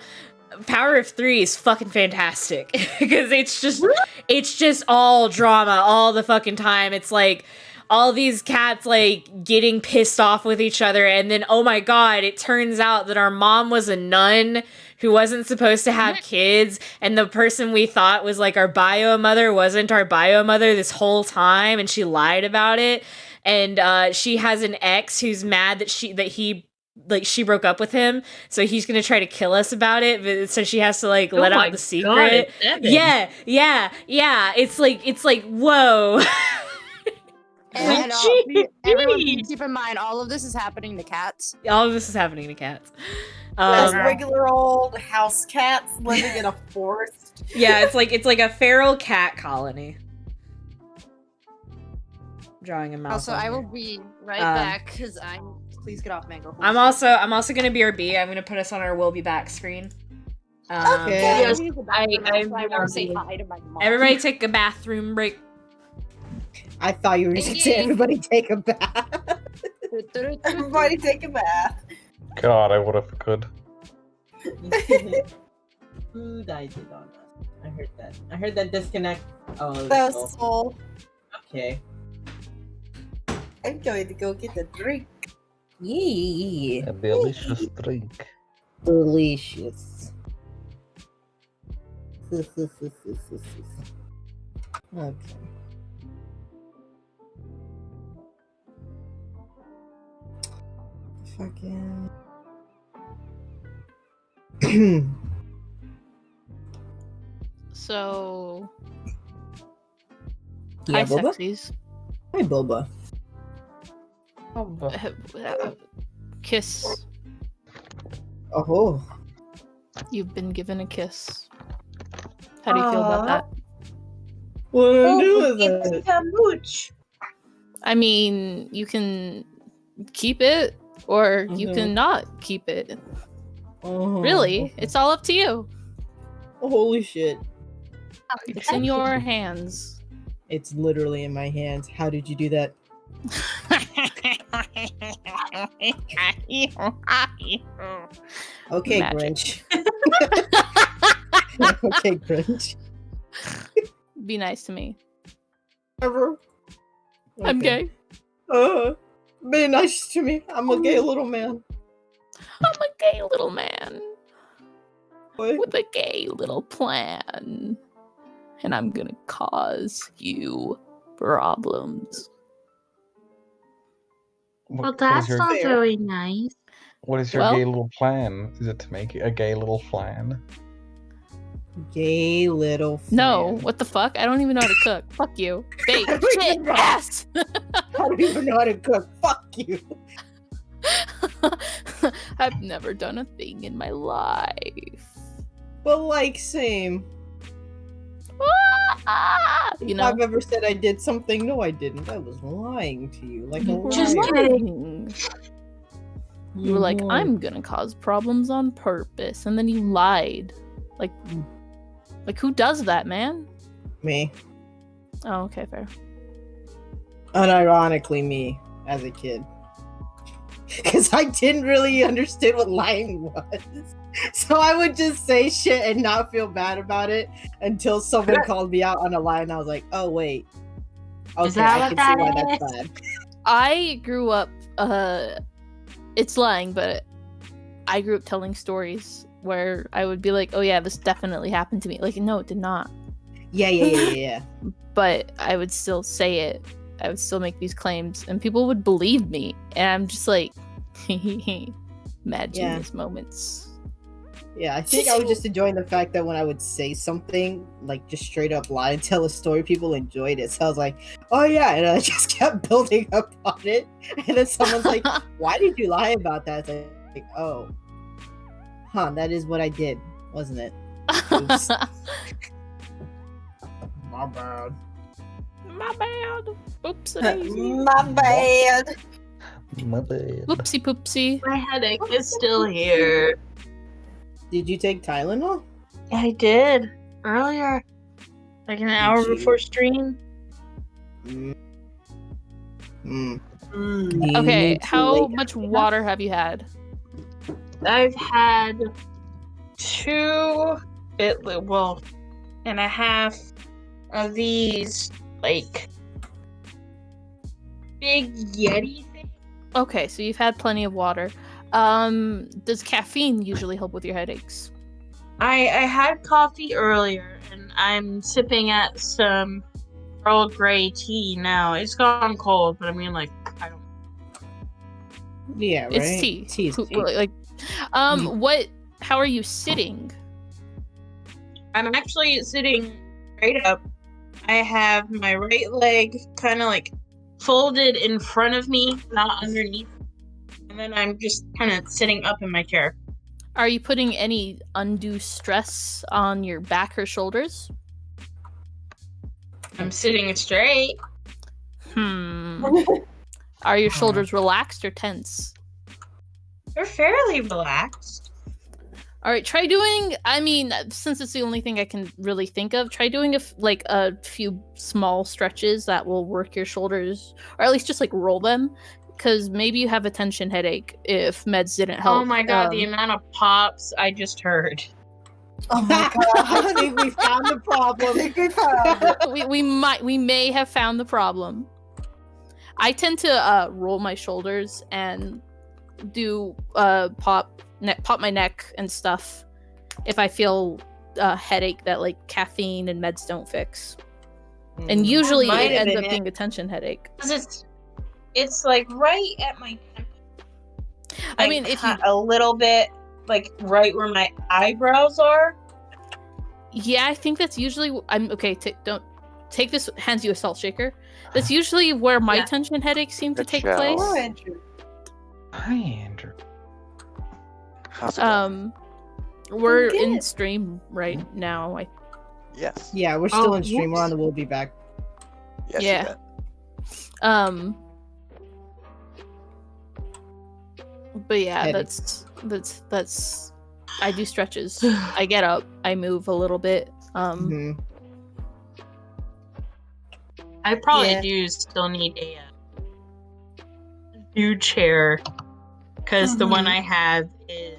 Power of 3 is fucking fantastic because it's just all drama all the fucking time. It's like all these cats like getting pissed off with each other, and then oh my god, it turns out that our mom was a nun who wasn't supposed to have kids, and the person we thought was like our bio mother wasn't our bio mother this whole time, and she lied about it. And she has an ex who's mad that she broke up with him, so he's gonna try to kill us about it. But so she has to like let out the secret. Yeah. It's like whoa. And everyone keep in mind, all of this is happening to cats. All of this is happening to cats. As regular old house cats living in a forest. Yeah, it's like a feral cat colony. Drawing a mouse. Also, I will be right back because I'm. Please get off Mango. I'm also gonna BRB. I'm gonna put us on our "We'll be back" screen. Okay. Yes, I want to say hi to my mom. Everybody take a bathroom break. I thought you were just gonna say everybody take a bath. Everybody take a bath. God, I would if I could. Who died on us? I heard that. I heard that disconnect. Oh, That was Soul. okay. I'm going to go get a drink. Yeah. A delicious drink. Delicious. Okay. Fucking. So, Yeah, hi, Boba? sexies. Hi, Boba. Kiss. Oh. You've been given a kiss. How do you feel about that? What do I Oh, do with it's it? a mooch. I mean, you can keep it or you can not keep it. Oh. Really, it's all up to you. Holy shit. It's in your hands. It's literally in my hands. How did you do that? Okay, Magic. Grinch. Okay, Grinch. Be nice to me. Ever. I'm Okay. gay. Be nice to me. I'm a gay little man. I'm a gay little man What? with a gay little plan. And I'm gonna cause you problems. Well, What is that's your, not Fair. very nice. what is your Well- gay little plan? Is it to make a gay little flan? Gay little. No, fan. what the fuck? I don't even know how to cook. Fuck you. Bake. I don't Shit. even know. Ass. I don't even know how to cook. Fuck you. I've never done a thing in my life. But like, same. You If know? I've ever said I did something, no, I didn't. I was lying to you, like a You were Just liar. lying. You were like, Mhm. I'm gonna cause problems on purpose, and then you lied. Like who does that, man? Me. Oh, okay, fair. Unironically, me as a kid, because I didn't really understand what lying was. So I would just say shit and not feel bad about it until someone called me out on a lie, and I was like, "Oh wait, okay, that I what can see why that that's bad." I grew up it's lying, but I grew up telling stories where I would be like, oh yeah, this definitely happened to me. Like, no, it did not. Yeah. But I would still say it. I would still make these claims and people would believe me. And I'm just like, mad genius moments. Yeah, I think I was just enjoying the fact that when I would say something, like just straight up lie and tell a story, people enjoyed it. So I was like, oh yeah, and I just kept building up on it. And then someone's like, why did you lie about that? It's like, oh, that is what I did, wasn't it? Oops. My bad. My bad. Oops. daisy. My bad. My bad. Whoopsie poopsie. My headache is still here. Did you take Tylenol? I did earlier, like an hour you? before stream. Mm. Mm. Do you Okay, need to how lay much down? water have you had? I've had 2.5 of these like big Yeti things. Okay, so you've had plenty of water. Does caffeine usually help with your headaches? I had coffee earlier, and I'm sipping at some Earl Grey tea now. It's gone cold, but I mean, like, I don't. Yeah, right. It's tea. Tea is tea. Like, how are you sitting? I'm actually sitting straight up. I have my right leg kind of like folded in front of me, not underneath. And then I'm just kind of sitting up in my chair. Are you putting any undue stress on your back or shoulders? I'm sitting straight. Are your shoulders relaxed or tense? They're fairly relaxed. All right, try doing. I mean, since it's the only thing I can really think of, try doing a few small stretches that will work your shoulders, or at least just like roll them, because maybe you have a tension headache if meds didn't help. Oh my god, the amount of pops I just heard. Oh my god. I think we found the problem. I think we found it. we may have found the problem. I tend to roll my shoulders and do pop my neck and stuff if I feel a headache that like caffeine and meds don't fix. And usually Might it have ends been up being a tension headache. It's like right at my temple. I mean, if you a little bit like right where my eyebrows are. yeah, I think that's usually I'm okay. Don't take this. Hands you a salt shaker. That's usually where my Yeah. tension headaches seem to Good take show. place. Oh, Andrew. Hi, Andrew. How's it going? We're Good. in stream right now. Yes. Yeah, we're still Oh, in stream. We're on whoops. the We'll Be Back. Yes, yeah. you bet. But yeah, Headache. that's I do stretches. I get up, I move a little bit. Mhm. I probably Yeah. do still need a new chair because the one I have is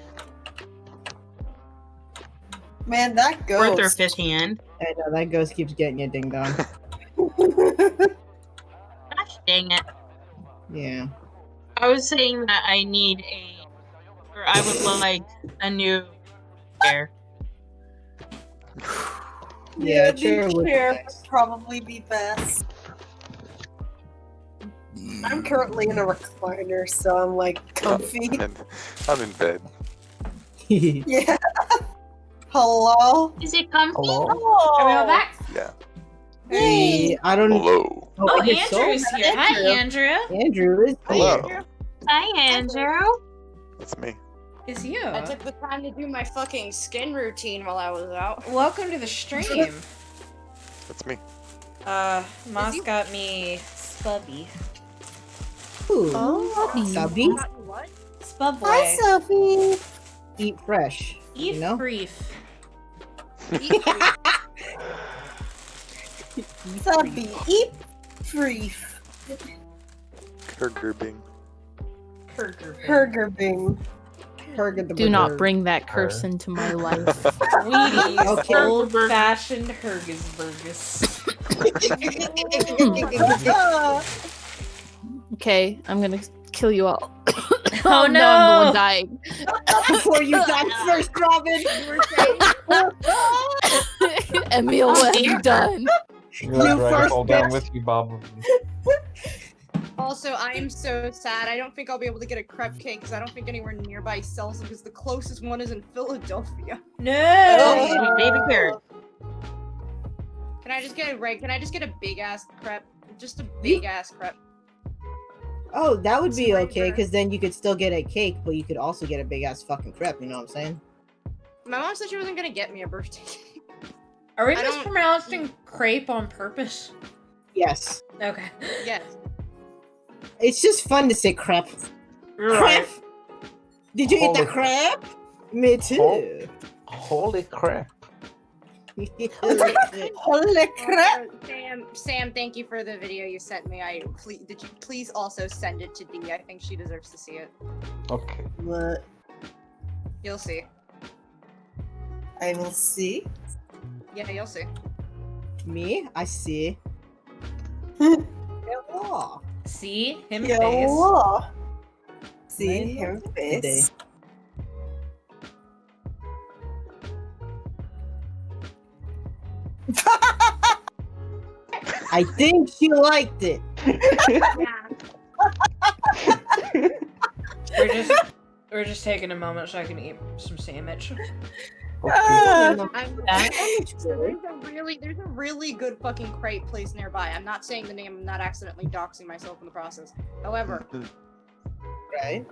Man, that fourth or ghost. fifth hand. I know that ghost keeps getting you ding dong. Gosh dang it! Yeah. I was saying that I need I would like a new chair. Yeah, the chair would be chair nice. would probably be best. I'm currently in a recliner, so I'm like comfy. I'm in bed. Yeah. Hello? Is it comfy? Hello? Are we all back? Yeah. Hey, I don't. Hello. Oh, it's so- Andrew's here. Hi, Andrew. Andrew is Hello. here. Hi, Andrew. It's me. It's you. I took the time to do my fucking skin routine while I was out. Welcome to the stream. It's me. Moss got me Spubby. Ooh, Oh, Subby. What? Spub Hi, boy. Sophie. Eat fresh. Eat you know? brief. Sophie, eat brief. Kurgerbing. Hergerbing. do not bring that curse into my life. Wheaties. Okay. Old fashioned Hergesburgers. Okay, I'm gonna kill you all. Oh, no, I'm the one dying. Before you got first, Robin. Emil, what have you done? You're gonna drag us first, all down bitch. with you, Bob. Also, I am so sad. I don't think I'll be able to get a crepe cake because I don't think anywhere nearby sells them because the closest one is in Philadelphia. No. Baby carrot. Can I just get a big ass crepe? Just a big ass crepe. Oh, that would be Right, okay, right. because then you could still get a cake, but you could also get a big ass fucking crepe. You know what I'm saying? My mom said she wasn't gonna get me a birthday cake. Are we I don't- mispronouncing crepe on purpose? Yes. Okay. Yes. It's just fun to say crepe. Crepe. Did you eat the Holy- crepe? Me too. Holy crap. Holy crap. Sam, thank you for the video you sent me. Did you please also send it to Dee? I think she deserves to see it. Okay. What? You'll see. I will see. Yeah, you'll see. Me? I see. Hello. See him Yo. face. See him face. I think she liked it. We're just taking a moment so I can eat some sandwich. Ah, There's a really good fucking crepe place nearby. I'm not saying the name. I'm not accidentally doxing myself in the process. However, Right?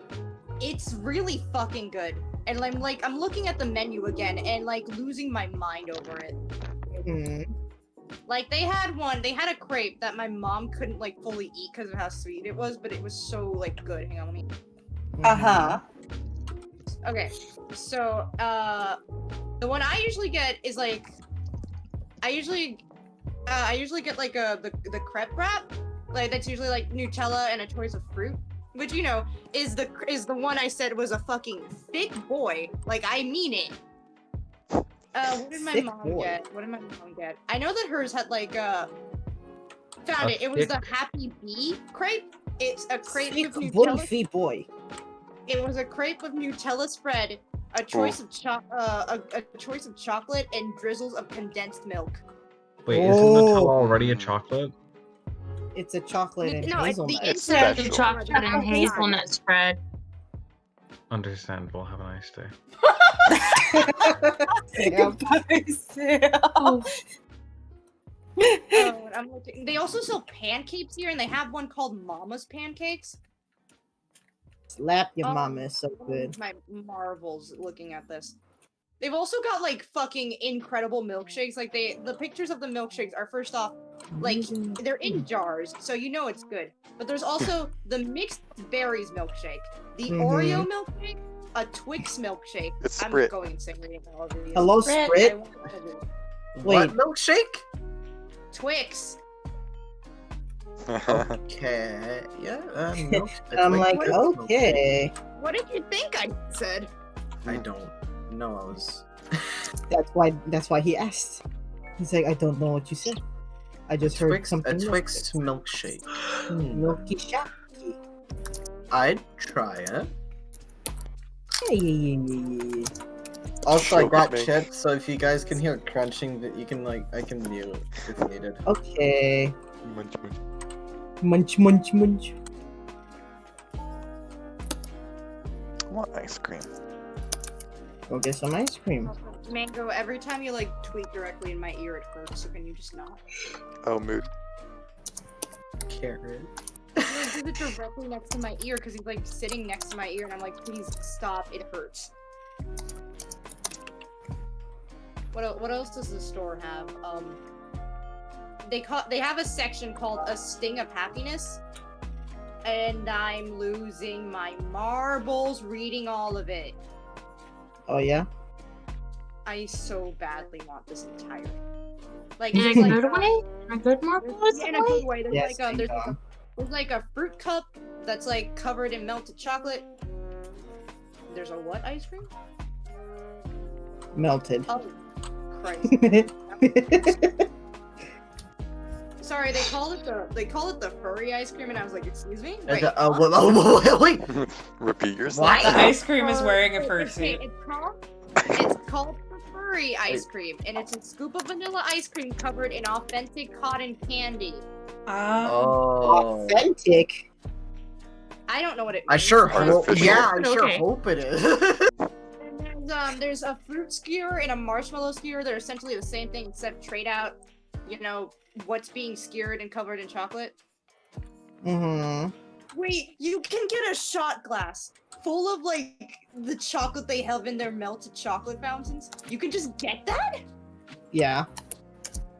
it's really fucking good. And I'm looking at the menu again and like losing my mind over it. Hmm. Like they had a crepe that my mom couldn't like fully eat because of how sweet it was, but it was so like good. Hang on, let me. Uh-huh. Okay, so the one I usually get is like, I usually get like the crepe wrap, like that's usually like Nutella and a choice of fruit, which you know is the one I said was a fucking thick boy. Like I mean it. What did my Thick mom boy. get? What did my mom get? I know that hers had like found A it. It was the thick- Happy Bee crepe. It's a crepe Thick with boy, Nutella. feet boy. It was a crepe with Nutella spread, a choice of a choice of chocolate, and drizzles of condensed milk. Wait, isn't Oh. Nutella already a chocolate? It's a chocolate and No, it's the hazelnut. It's inside special. The chocolate and hazelnut spread. Understandable. Have a nice day. Goodbye, Sam. Oh, I'm looking. They also sell pancakes here, and they have one called Mama's Pancakes. Slap your Oh. mama is so good. My marvels looking at this. They've also got like fucking incredible milkshakes. Like the pictures of the milkshakes are first off like they're in jars, so you know it's good. But there's also the mixed berries milkshake, the Oreo milkshake, a Twix milkshake. It's I'm Sprit. going insane reading all of these. Hello, Sprit. I Sprit. want all of these. What Wait, milkshake? Twix. Okay. Yeah. Milk. I'm It's like, good okay. What did you think I said? milkshake. I don't know. I was. That's why he asked. He's like, I don't know what you said. I just heard Twix, a something. Twix milkshake. Milky shot. I'd try it. Hey. Also, I Choke got me. chips, so if you guys can hear crunching, that you can I can mute if needed. Okay. Munch, munch. Munch, munch, munch. I want ice cream. Go get some ice cream. Mango, every time you like tweet directly in my ear, it hurts. So can you just not? Oh, mood. Carrot. He like, does it directly next to my ear because he's like sitting next to my ear, and I'm like, please stop, it hurts. What else does the store have? They have a section called A Sting of Happiness, and I'm losing my marbles reading all of it. Oh yeah. I so badly want this entire. Like, In a there's good like, way? In a good marble? yeah, in a good way. There's Yes, like thank God. there's like a fruit cup that's like covered in melted chocolate. There's a what ice cream? Melted. Oh, Christ. Sorry, they call it the furry ice cream, and I was like, excuse me. Wait, Wait. Repeat yourself. What? The ice cream is wearing a fursuit. It's called the furry ice cream, and it's a scoop of vanilla ice cream covered in authentic cotton candy. Oh. Authentic. I don't know what it means. I sure hope. Artificial. Yeah, I sure Okay. hope it is. And there's a fruit skewer and a marshmallow skewer that are essentially the same thing, except trade out, you know, what's being skewered and covered in chocolate. Mm-hmm. Wait, you can get a shot glass full of like the chocolate they have in their melted chocolate fountains. You can just get that? Yeah.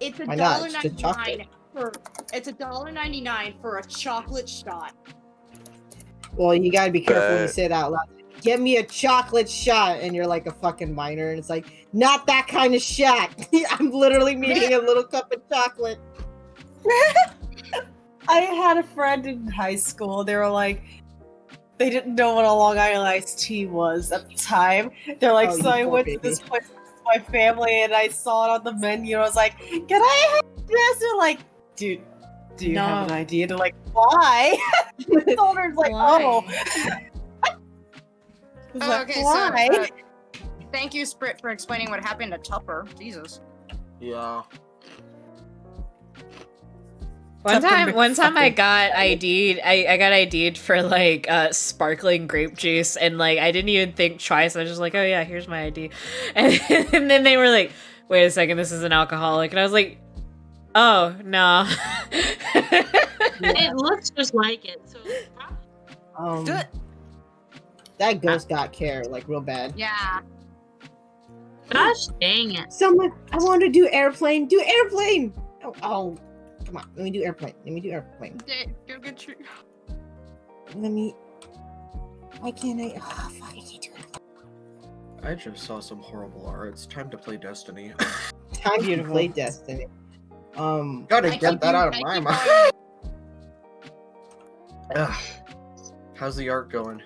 It's Why not? It's just chocolate. $1.99 for a chocolate shot. Well, you gotta be careful when you Bet. say it out loud. Get me a chocolate shot, and you're like a fucking minor, and it's like, not that kind of shot. I'm literally meaning a little cup of chocolate. I had a friend in high school. They were like, they didn't know what a Long Island iced tea was at the time. They're like, Oh, so you I poor went baby. to this place with my family, and I saw it on the menu. I was like, can I have this? They're like, dude, do you have an No. idea? They're like, why? The owner's like, oh. I was like, Okay, why? so thank you, Sprit, for explaining what happened to Tupper. Jesus. Yeah. One Tupper time I McFucking. got ID'd. I got ID'd for like sparkling grape juice, and like I didn't even think twice. I was just like, oh yeah, here's my ID, and then they were like, wait a second, this is an alcoholic, and I was like, oh no. It looks just like it, so it's probably Good. That ghost got care, like real bad. Yeah. gosh dang it. Someone, I want to do airplane. Do airplane. Oh, come on. Let me do airplane. Let me do airplane. Go get your... Let me. Why can't I? Oh, fuck! I can't do it. I just saw some horrible art. It's time to play Destiny. Time to Beautiful. play Destiny. Gotta I get keep that out of I my keep mind. going- Ugh. How's the art going?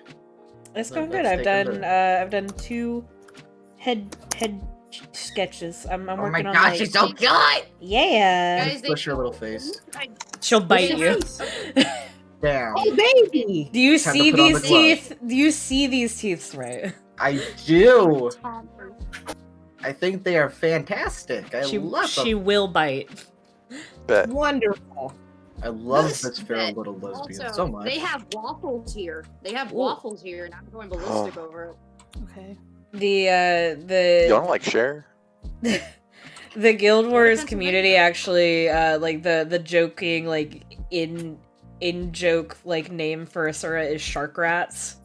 It's That- going good. that's taken I've done 2 head sketches. I'm Oh my working on gosh, like, it's so good! yeah. Guys, they- Push your little face. She'll bite you. Damn. Oh, baby! Do you Time to see put on these the glove. teeth? Do you see these teeth, right? I do. I think they are fantastic. I She love she them. will bite. Bet. Wonderful. I love This this fair bit little lesbian Also, so much. they have waffles here. They have Ooh. waffles here, and I'm going ballistic over it. Okay. The Y'all don't like share? the Guild Wars Pennsylvania. community actually like the joking like in joke like name for Asura is shark rats.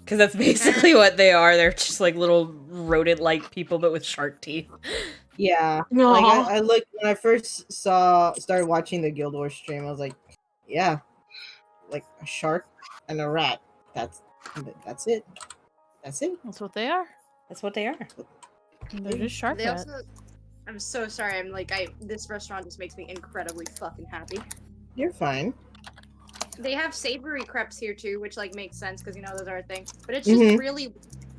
Cause that's basically what they are. They're just like little rodent-like people, but with shark teeth. Yeah. No. Like I looked when I first started watching the Guild Wars stream. I was like, yeah, like a shark and a rat. That's it. That's it. That's what they are. That's what they are. They're just shark They rats. also... I'm so sorry. I'm like, this restaurant just makes me incredibly fucking happy. You're fine. They have savory crepes here too, which like makes sense because you know those are a thing. But it's just Mhm.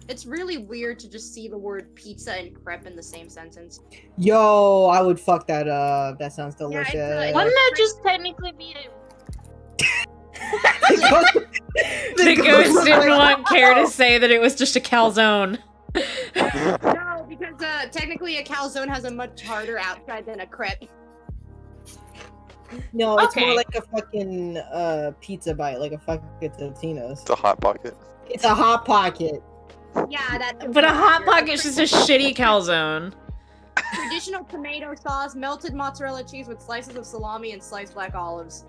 it's really weird to just see the word pizza and crepe in the same sentence. Yo, I would fuck that up. That sounds Yeah, delicious. it's Wouldn't that just technically be a The ghost didn't want care to say that it was just a calzone. No, because technically a calzone has a much harder outside than a crepe. No, it's Okay. more like a fucking pizza bite, like a fucking Totino's. It's a hot pocket. It's a hot pocket. Yeah, that. But a hot pocket is just a shitty calzone. Traditional tomato sauce, melted mozzarella cheese with slices of salami and sliced black olives.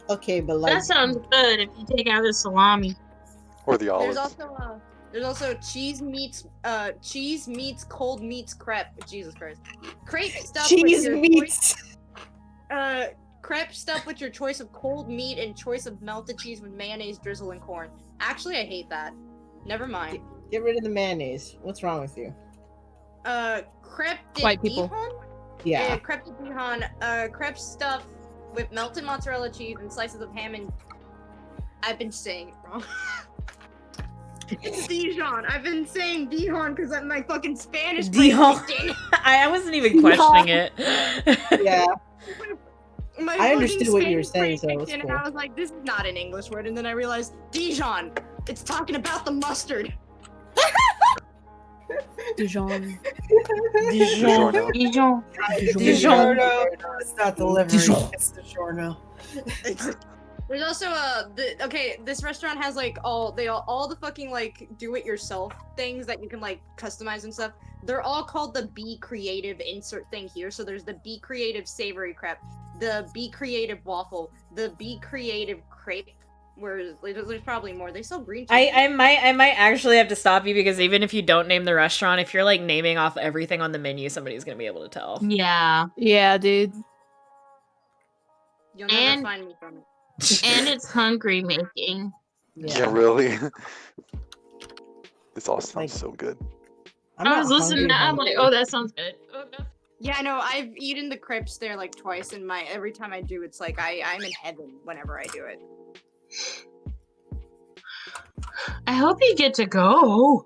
Okay, but like That sounds good if you take out the salami. Or the olives. There's also cheese meets cold meats crepe. Jesus Christ, crepe stuff. cheese meats. Crepe stuffed with your choice of cold meat and choice of melted cheese with mayonnaise, drizzle, and corn. Actually, I hate that. Never mind. Get rid of the mayonnaise. What's wrong with you? Crepe de White people. Dijon? Yeah. Crepe de Dijon. Crepe stuffed with melted mozzarella cheese and slices of ham and... I've been saying it wrong. It's Dijon. I've been saying Dijon because my fucking Spanish brain Dijon. kicked in. I wasn't even questioning it. Yeah. My I understood fucking what you were Spanish saying, brain so kicked it's in, cool. and I was like, this is not an English word, and then I realized Dijon. It's talking about the mustard. Dijon. Dijon. Dijon. Dijon. It's not delivery. It's DiGiorno. There's also this restaurant has like all the fucking like do-it-yourself things that you can like customize and stuff. They're all called the Be Creative insert thing here. So there's the Be Creative savory crepe, the Be Creative waffle, the Be Creative crepe. Where there's probably more. They sell green tea. I might actually have to stop you because even if you don't name the restaurant, if you're like naming off everything on the menu, somebody's gonna be able to tell. Yeah. Yeah, dude. You'll never And- find me from it. And it's hungry making. Yeah, really. This all sounds so good. I was listening to that, I'm like, oh, that sounds good. Oh, no. Yeah, no, I've eaten the crepes there like twice, and every time I do, it's like I'm in heaven whenever I do it. I hope you get to go.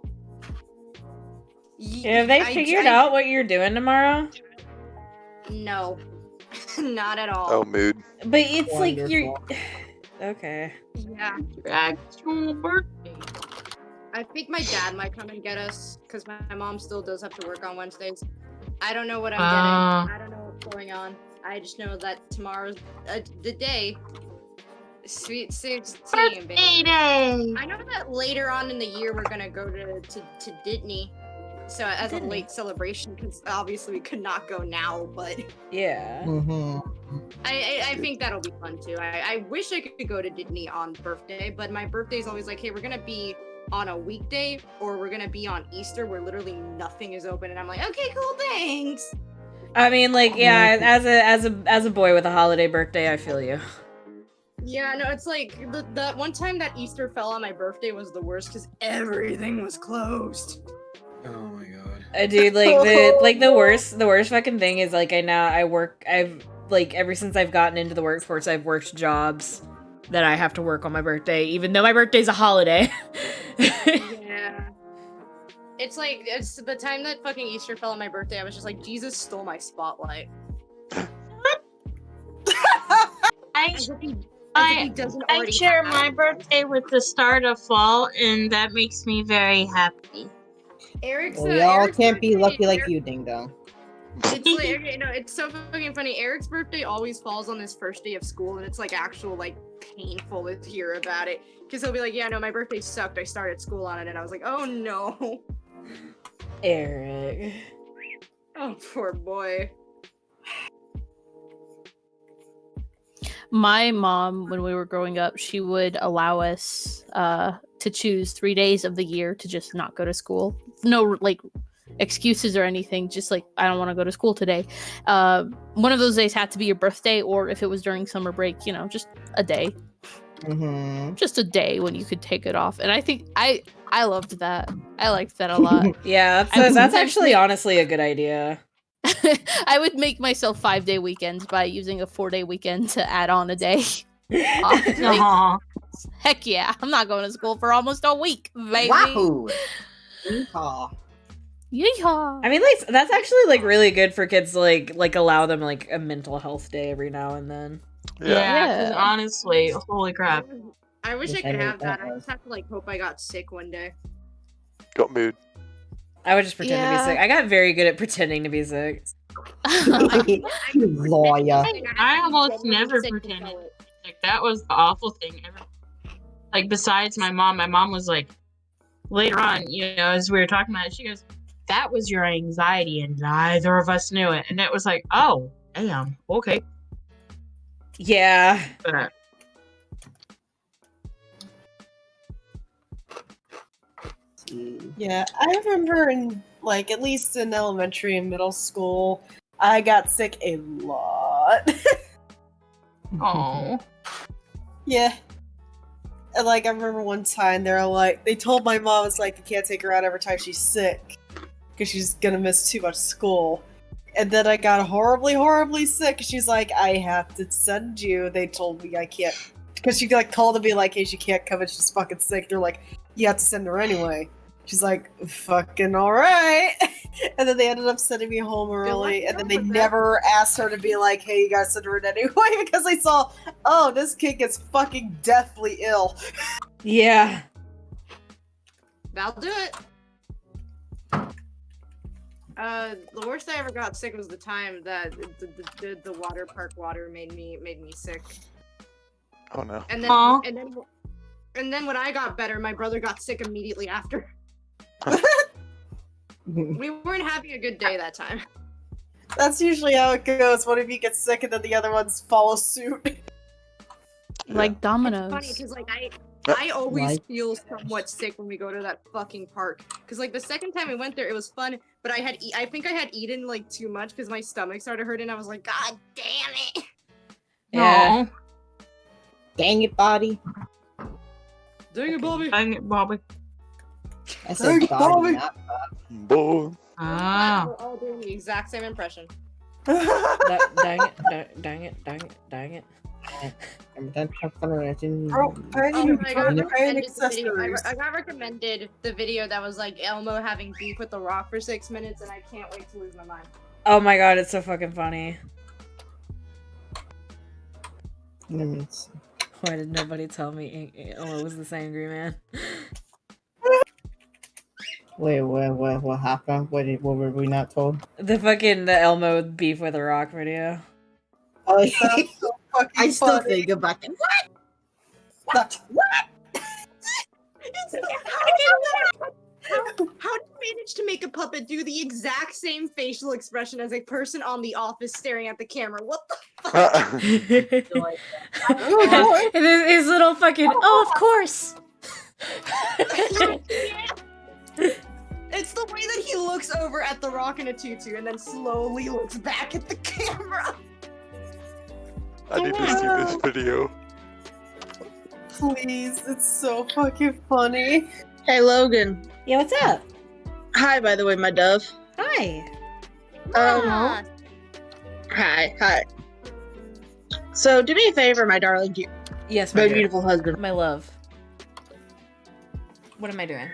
Have they figured out what you're doing tomorrow? No, not at all. Oh, mood. But it's like you're okay. Yeah. Actual birthday. I think my dad might come and get us because my mom still does have to work on Wednesdays. I don't know what I'm getting. I don't know what's going on. I just know that tomorrow's the day. Sweet 16, baby. Day. I know that later on in the year we're gonna go to Disney. So as a late celebration, because obviously we could not go now, but Yeah. I think that'll be fun too. I wish I could go to Disney on birthday, but my birthday's always like, hey, we're gonna be on a weekday or we're gonna be on Easter where literally nothing is open, and I'm like, okay, cool, thanks. I mean, like, yeah, as a boy with a holiday birthday, I feel you. Yeah, no, it's like that one time that Easter fell on my birthday was the worst because everything was closed. Oh my god. Dude, like the worst fucking thing is like I've like ever since I've gotten into the workforce, I've worked jobs that I have to work on my birthday, even though my birthday's a holiday. Yeah. It's the time that fucking Easter fell on my birthday, I was just like, Jesus stole my spotlight. I share my birthday with the start of fall, and that makes me very happy. Eric's Well, y'all Eric's can't be birthday- lucky like you, Ding Dong. It's like, okay, no, it's so fucking funny. Eric's birthday always falls on his first day of school, and it's like actual like painful to hear about it. Because he'll be like, yeah, no, my birthday sucked. I started school on it, and I was like, oh no. Eric. Oh, poor boy. My mom, when we were growing up, she would allow us to choose 3 days of the year to just not go to school. No, like, excuses or anything. Just like, I don't want to go to school today. One of those days had to be your birthday, or if it was during summer break, you know, just a day. Just a day when you could take it off. And I think I loved that. I liked that a lot. Yeah, that's actually honestly a good idea. I would make myself 5-day weekends by using a 4-day weekend to add on a day. Aw. Heck yeah, I'm not going to school for almost a week, baby. Wahoo! Yeehaw. Yeehaw. I mean, like, that's actually like really good for kids to like allow them like a mental health day every now and then. Yeah, 'cause honestly, holy crap. I wish I Wish I could knew have what that. that I was. just have to like hope I got sick one day. Got mood. I would just pretend to be Yeah. sick. I got very good at pretending to be sick. You lawyer. I almost never pretended. Like, that was the awful thing ever. Like, besides my mom was like, later on, as we were talking about it, she goes, "That was your anxiety, and neither of us knew it." And it was like, "Oh, damn, okay." Yeah. But Yeah, I remember in at least in elementary and middle school, I got sick a lot. oh, Yeah. And I remember one time they told my mom you can't take her out every time she's sick because she's gonna miss too much school. And then I got horribly, horribly sick. She's like, I have to send you. They told me I can't because she called to be like, hey, she can't come and she's fucking sick. They're like, you have to send her anyway. She's like, fucking alright. And then they ended up sending me home early, and then they never asked her to be like, hey, you guys send her in anyway, because they saw, oh, this kid gets fucking deathly ill. Yeah. That'll do it. The worst I ever got sick was the time that the water park water made me sick. Oh no. And then when I got better, my brother got sick immediately after. We weren't having a good day that time. That's usually how it goes. One of you gets sick and then the other ones follow suit. Like dominoes. It's funny because I always feel somewhat sick when we go to that fucking park. Because the second time we went there, it was fun, but I think I had eaten too much because my stomach started hurting. I was like, God damn it! Yeah. Dang it, Bobby. Dang it, Bobby. Dang it, Bobby. I said Bobby, not Boy. Ah. We're all doing the exact same impression. Dang it, dang it, dang it, dang it. I got recommended the video that was Elmo having beef with The Rock for 6 minutes, and I can't wait to lose my mind. Oh my god, it's so fucking funny. Why did nobody tell me Elmo was this angry man? Wait, what happened? What were we not told? The Elmo beef with the Rock video. Oh, So fucking I still funny. think about it. What? How did you manage to make a puppet do the exact same facial expression as a person on The Office staring at the camera? What the fuck? And his little fucking, oh, of course. It's the way that he looks over at The Rock in a tutu and then slowly looks back at the camera. I need to see this video. Please, it's so fucking funny. Hey, Logan. Yeah, what's up? Hi, by the way, my dove. Hi. Hi. So, do me a favor, my darling, Yes, my dear. beautiful husband. My love. What am I doing?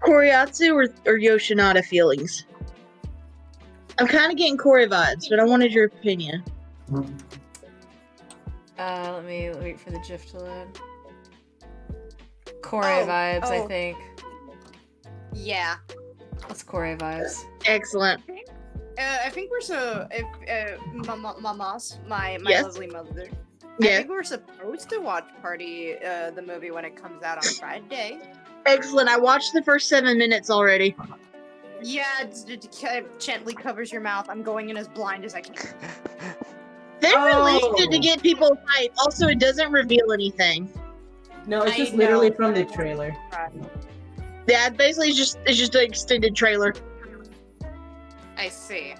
Koreatsu or Yoshinada feelings? I'm kind of getting Kore vibes, but I wanted your opinion. Let me wait for the GIF to load. Kore vibes, I think. Yeah. That's Kore vibes. Excellent. I think we're Mamas, my Yes. lovely mother. I Yeah. think we're supposed to watch Party, the movie when it comes out on Friday. Excellent. I watched the first 7 minutes already. Yeah, it gently covers your mouth. I'm going in as blind as I can. They released it to get people hyped. Also, it doesn't reveal anything. No, it's I just literally know. from the trailer. Yeah, basically, it's just an extended trailer. I see.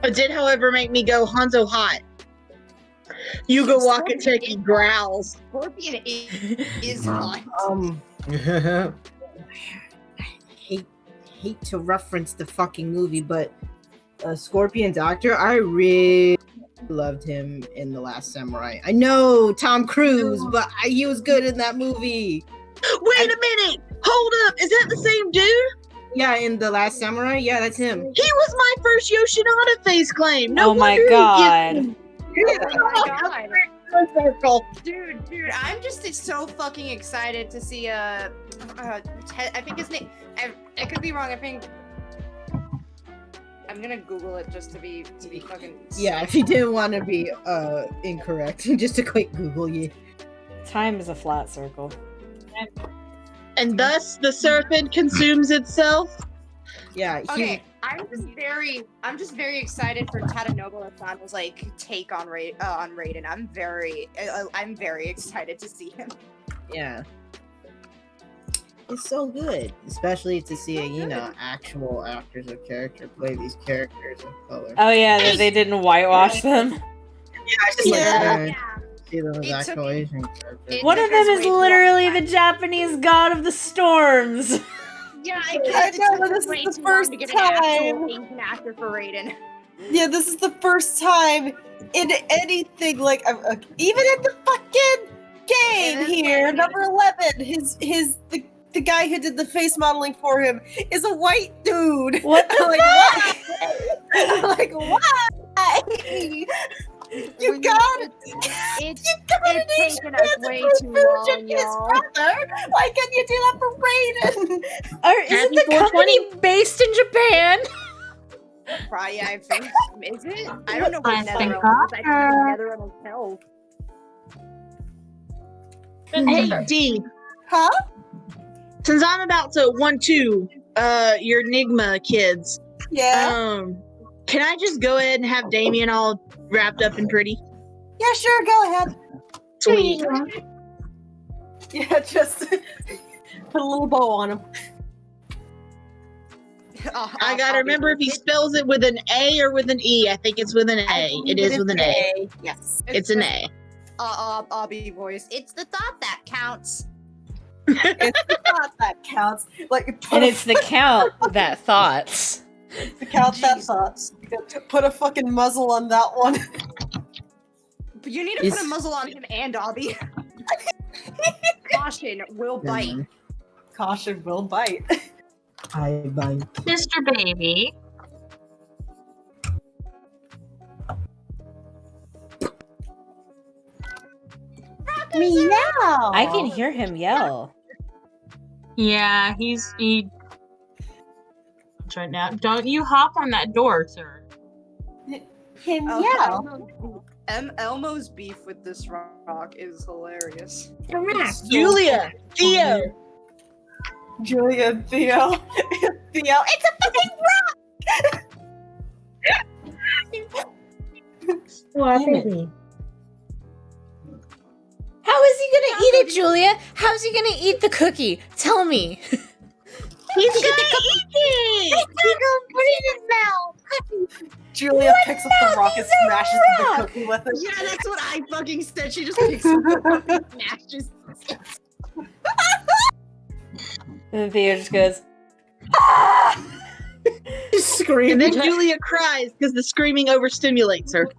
It did, however, make me go Hanzo hot. Yuga Wakateki growls. Scorpion is hot. hate to reference the fucking movie, but Scorpion's actor, I really loved him in The Last Samurai. I know Tom Cruise, but he was good in that movie. Wait a minute! Hold up! Is that the same dude? Yeah, in The Last Samurai? Yeah, that's him. He was my first Yoshinada face claim! No Oh my wonder he god. gets me. Oh my god. Circle. Dude, I'm just so fucking excited to see I think his name, I could be wrong, I think I'm gonna Google it just to be fucking Yeah, if you didn't want to be incorrect, just a quick Google you. Time is a flat circle. And thus the serpent consumes itself. Yeah. Okay, I'm just very excited for Tadanobu-san's like take on Raiden. I'm very excited to see him. Yeah. It's so good, especially to see actual actors of character play these characters in color. Oh yeah, that they didn't whitewash them. See them as actual Asian characters. One of them is literally the Japanese god of the storms. Yeah, I know, but this is the first time. Asian actor for Raiden. Yeah, this is the first time in anything like even in the fucking game here, number 11. The guy who did the face modeling for him is a white dude. What the fuck? Like why? You got it. It's taken us way too long, y'all. Why can't you do that for Raiden? Isn't the company based in Japan? Probably, I think. Is it? I don't know I what think Netherrealm is. I think Netherrealm Hotel. Hey, D. Huh? Since I'm about to 1-2 your Enigma kids. Yeah. Can I just go ahead and have Damien all wrapped up and pretty? Yeah, sure, go ahead. Sweet. Yeah, just put a little bow on him. I gotta remember if he spells it with an A or with an E. I think it's with an A. It is with an A. Yes. It's an A. Obby voice. It's the thought that counts. It's the thought that counts. And it's the count that thoughts. The count that thoughts. Put a fucking muzzle on that one. But you need to put a muzzle on him and Obby. Caution will bite. Caution will bite. I bite. Mr. Baby. Me now. I can hear him yell. Yeah, he right now. Don't you hop on that door, sir. Him Elmo's beef with this rock is hilarious. Julia! Theo! Julia, Theo. Theo. It's a fucking rock! What, baby? How is he gonna eat it, Julia? How's he gonna eat the cookie? Tell me. He's gonna eat it! He's gonna put it in his mouth! Julia picks up the rock and smashes the cookie with it. Yeah, that's what I fucking said. She just picks up the rock and smashes it. And then Theo just goes, Scream. And then Julia cries because the screaming overstimulates her.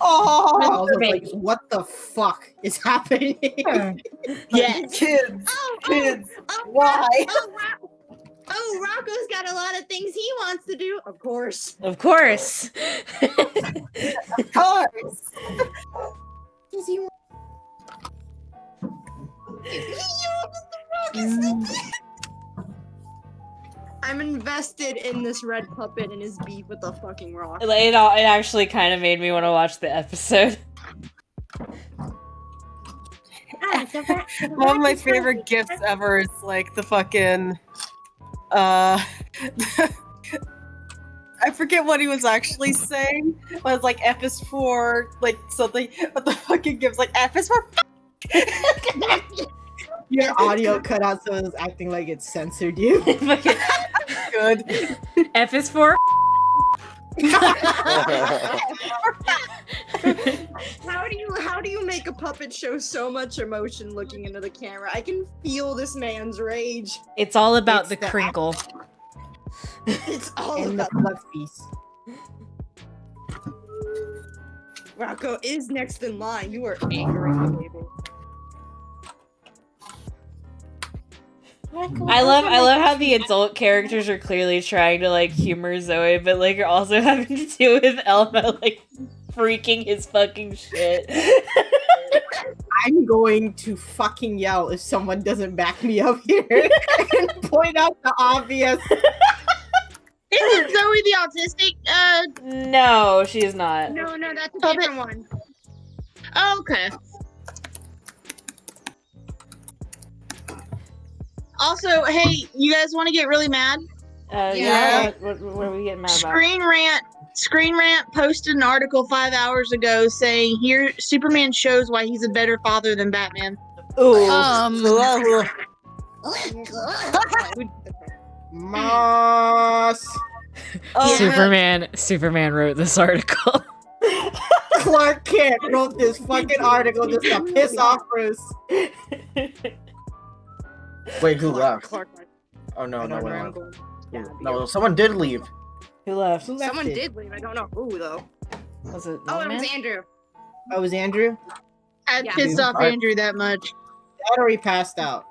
Oh, I was like, what the fuck is happening? Yes. Kids. Kids. Why? Oh, Rocco's got a lot of things he wants to do. Of course. Of course. Of course. I'm invested in this red puppet and his beef with the fucking rock. It actually kind of made me want to watch the episode. One of my favorite gifts ever is like the fucking I forget what he was actually saying. But it's like F is for like something, but the fucking gives like F is for Your audio cut out, so it was acting like it censored you. Good. F is for How do you make a puppet show so much emotion looking into the camera? I can feel this man's rage. It's all about It's the the crinkle. It's all And the about fluffies. Rocco is next in line. You are angering the baby. I love how the adult characters are clearly trying to like humor Zoe, but like are also having to deal with Elmo like freaking his fucking shit. I'm going to fucking yell if someone doesn't back me up here and point out the obvious. Isn't Zoe the autistic? No, she is not. No, that's a different one. Oh, okay. Also, hey, you guys want to get really mad? Yeah. What are we getting mad about? Screen Rant posted an article 5 hours ago saying here Superman shows why he's a better father than Batman. Moss. Superman wrote this article. Clark Kent wrote this fucking article just to piss off Bruce. Wait, who left? Oh no, no one left. No, someone did leave. Who left? Someone did leave. I don't know who though. Was it? Oh, it was Andrew. Oh, it was Andrew? I pissed off Andrew that much. That or he passed out.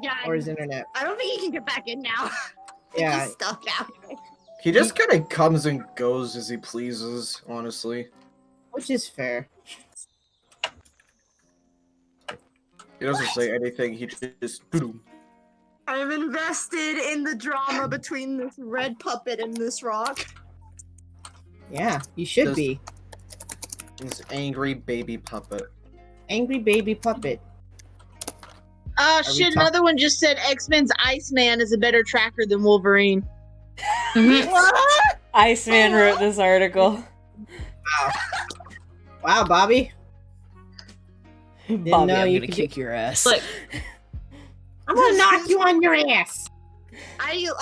Yeah. Or his internet. I don't think he can get back in now. Yeah. He's stuck out. He just kind of comes and goes as he pleases, honestly. Which is fair. He doesn't say anything, he just... I'm invested in the drama between this red puppet and this rock. Yeah, you should be. This angry baby puppet. Angry baby puppet. Oh shit, another one just said X-Men's Iceman is a better tracker than Wolverine. What? Iceman wrote this article. Wow, Bobby. Bobby, know I'm you gonna could kick your ass. I'm gonna knock you on your ass.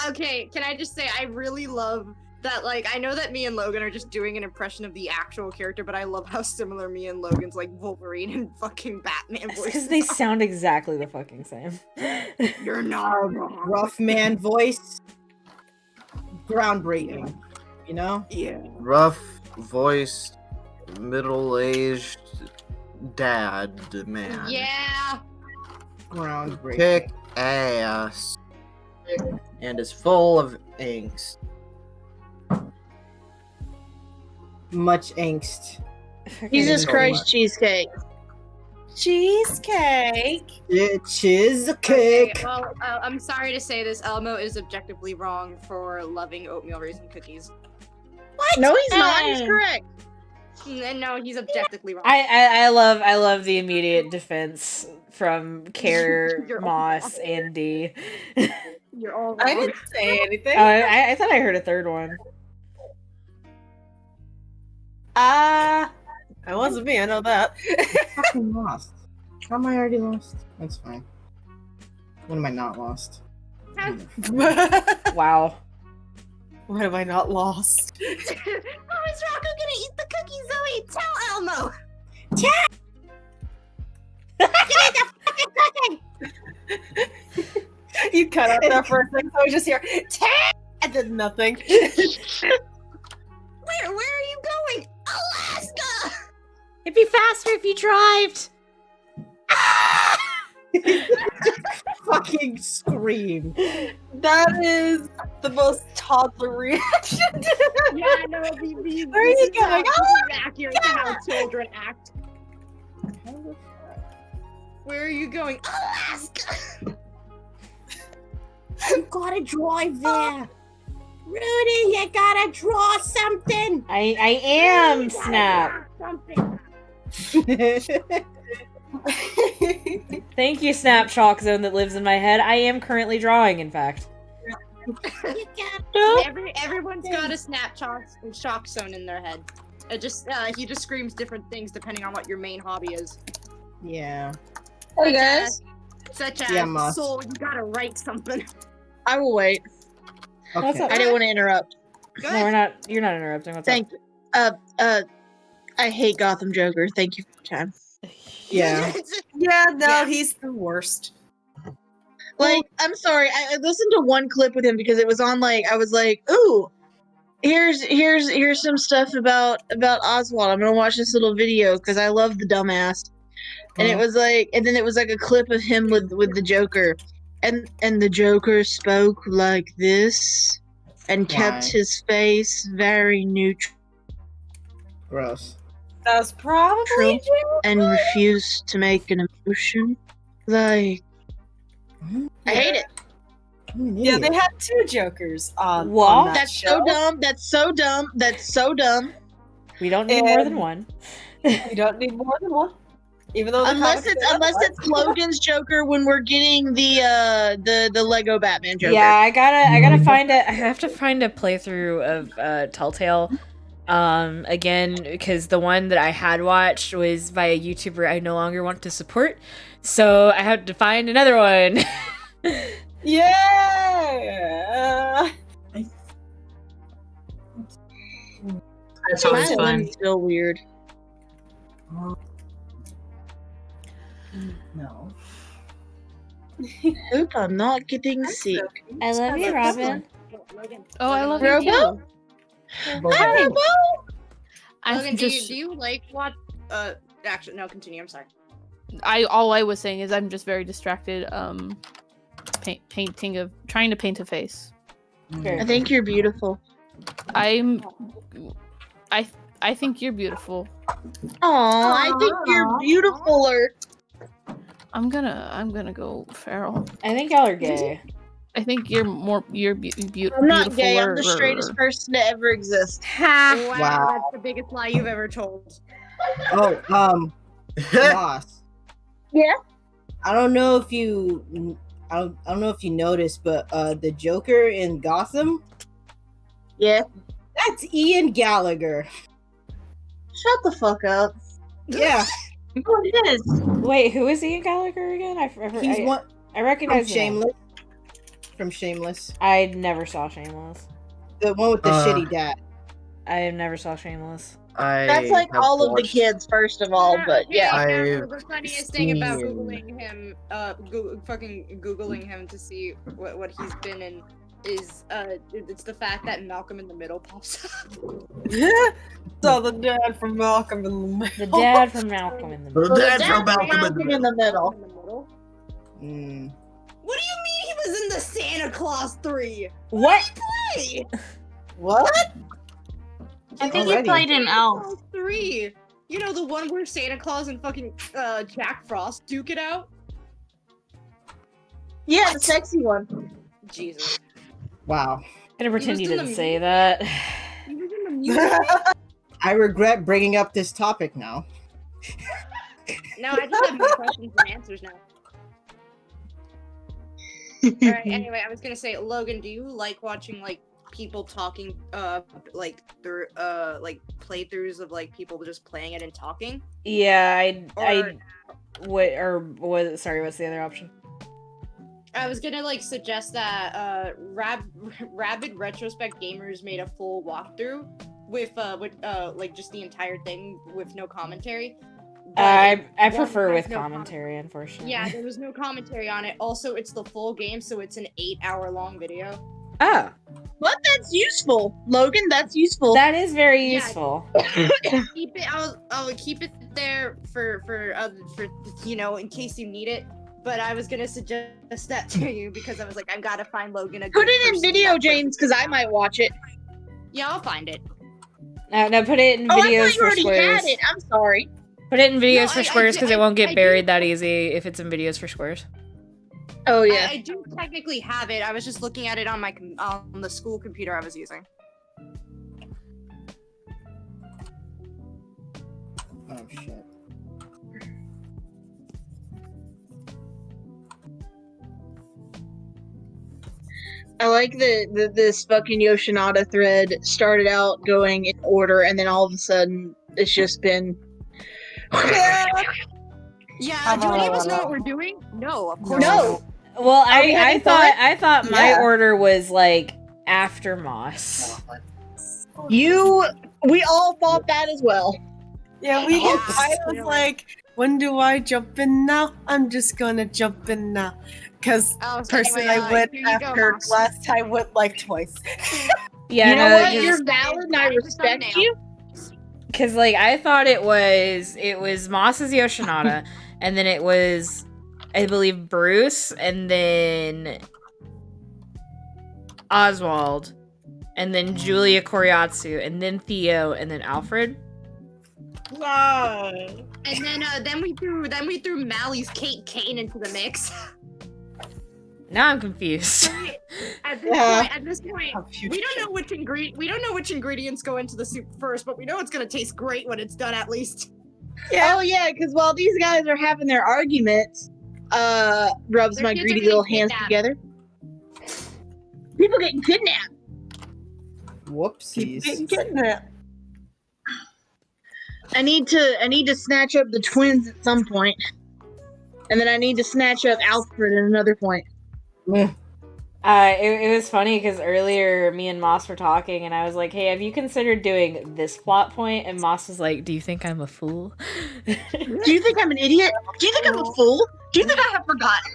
Okay, can I just say I really love that, like, I know that me and Logan are just doing an impression of the actual character, but I love how similar me and Logan's, like, Wolverine and fucking Batman voices Because they sound exactly the fucking same. You're not wrong. Rough man voice. Groundbreaking. You know? Yeah. Rough voice, middle-aged dad man. Yeah. Groundbreaking. Kick ass. And is full of angst. Much angst. Jesus So Christ, much. cheesecake. Cheesecake. Cheesecake. Okay, well, I'm sorry to say this, Elmo is objectively wrong for loving oatmeal raisin cookies. What? No, he's not. He's correct. No, he's objectively wrong. I love the immediate defense from Care, You're all Moss, and D. You're all wrong. I didn't say anything. I thought I heard a third one. It wasn't me, I know that. Fucking lost. How am I already lost? That's fine. When am I not lost? Wow. When am I not lost? How is Rocco gonna eat the cookies, Zoe? Tell Elmo! You cut out there for a second, so I just hear, and then nothing. Where are you going? Alaska! It'd be faster if you drived. Fucking scream. That is the most toddler reaction. Yeah, no, Where are you going? Accurate to how children act. Where are you going? Alaska! You gotta drive there. Rudy, you gotta draw something. I am, Snap. Thank you, Snap Shock Zone that lives in my head. I am currently drawing, in fact. Everyone's got a shock zone in their head. It just he just screams different things depending on what your main hobby is. Yeah. Hey guys. Such as, Yeah, Moss. Soul, you gotta write something. I will wait. What's Okay. up? I didn't want to interrupt. Good. No, we're not. You're not interrupting. What's Thank you. I hate Gotham Joker. Thank you for your time. Yeah. Yeah, no, he's the worst. Like, I'm sorry. I listened to one clip with him because it was on. Like, I was like, "Ooh, here's some stuff about Oswald. I'm gonna watch this little video because I love the dumbass." And it was like, and then it was like a clip of him with the Joker, and the Joker spoke like this, and kept Why? his face very neutral Gross. That's probably and refused to make an emotion. Like, I hate it. Yeah, they had two Jokers on. What? on that That's show. so dumb. That's so dumb. That's so dumb. We don't need more than And- one. You don't need more than one. Even though the Unless comics it's say unless otherwise. it's Logan's Joker when we're getting the Lego Batman Joker. Yeah, I gotta find it. I have to find a playthrough of Telltale. Again, because the one that I had watched was by a YouTuber I no longer want to support, so I have to find another one. Yeah. That's always My fun. one's still weird. No. Hope I'm not getting sick. I love you, Robin. Oh, I love you Robo? too. Hi, Robo! I'm Logan, just do you like what? Actually, no. Continue. I'm sorry. all I was saying is I'm just very distracted. Trying to paint a face. I think you're beautiful. I think you're beautiful. Aw, I think you're beautifuler. I'm gonna go feral. I think y'all are gay. I think you're beautiful. I'm not gay. I'm the straightest person to ever exist. Wow, Wow. that's the biggest lie you've ever told. Oh, Moss. Yeah. I don't know if you noticed, but the Joker in Gotham, Yeah. that's Ian Gallagher. Shut the fuck up. Yeah, Oh, it is. Wait, who is Ian Gallagher again? he's one I from recognize him. Shameless. From Shameless, I never saw Shameless. the one with the shitty dad. I never saw Shameless. That's like have all of the watched- kids, first of all, but yeah. I've the funniest thing about seen- googling him, fucking googling him to see what he's been in is it's the fact that Malcolm in the Middle pops up. So the dad from Malcolm in the Middle. The dad from Malcolm in the The Middle. dad from Malcolm in the Middle. Mm. What do you mean he was in the Santa Claus 3? What? Hey! What? I think he Already. played an elf. 3. You know the one where Santa Claus and fucking Jack Frost duke it out? Yeah, the sexy one. Jesus. Wow. I'm gonna pretend you was in the didn't say that. He was in the music. I regret bringing up this topic now. No, I just have more questions than answers now. Alright, anyway, I was gonna say, Logan, do you like watching like people talking like through like playthroughs of like people just playing it and talking? Yeah, Or- sorry, what's the other option? I was gonna like suggest that Rabid Retrospect Gamers made a full walkthrough with like just the entire thing with no commentary. But I one prefer has with no commentary, unfortunately. Yeah, there was no commentary on it. Also, it's the full game, so it's an 8-hour-long video. Oh, But that's useful. Logan, that's useful. that is very Yeah. useful. Keep it. I'll keep it there for you know, in case you need it. But I was gonna suggest that to you because I was like, I've got to find Logan a Put good it in person video, that James, because I might watch it. Yeah, I'll find it. No, put it in Oh, I videos thought you for already squares. had it. I'm sorry. Put it in videos No, for I squares do- because it won't I get do- buried that easy if it's in videos for squares. Oh yeah. I do technically have it. I was just looking at it on my on the school computer I was using. Oh shit. I like that this fucking Yoshinada thread started out going in order, and then all of a sudden it's just been. Yeah. Do any of us know what we're doing? No, of course. No. Well, we I having thought my Yeah. order was like after Moss. We all thought that as well. Yeah, I was like, when do I jump in now? I'm just gonna jump in now. Because Oh, so personally, anyway, I went here you go, after Moss. last time went like twice. Yeah, You know no, what? just- You're valid, and I respect you. Cause like I thought it was Moss's Yoshinada, and then it was I believe Bruce, and then Oswald, and then Julia Koryatsu, and then Theo, and then Alfred. And then we threw Mally's Kate Kane into the mix. Now I'm confused. At this point, we don't know which ingredients go into the soup first, but we know it's gonna taste great when it's done at least. Oh yeah, because while these guys are having their arguments, rubs Their my kids are greedy getting little hands kidnapped. together. People getting kidnapped. People Whoopsies. getting kidnapped. I need to snatch up the twins at some point, and then I need to snatch up Alfred at another point. It was funny because earlier me and Moss were talking, and I was like, "Hey, have you considered doing this plot point?" And Moss was like, "Do you think I'm a fool?" Do you think I'm an idiot? Do you think I'm a fool? Do you think I have forgotten?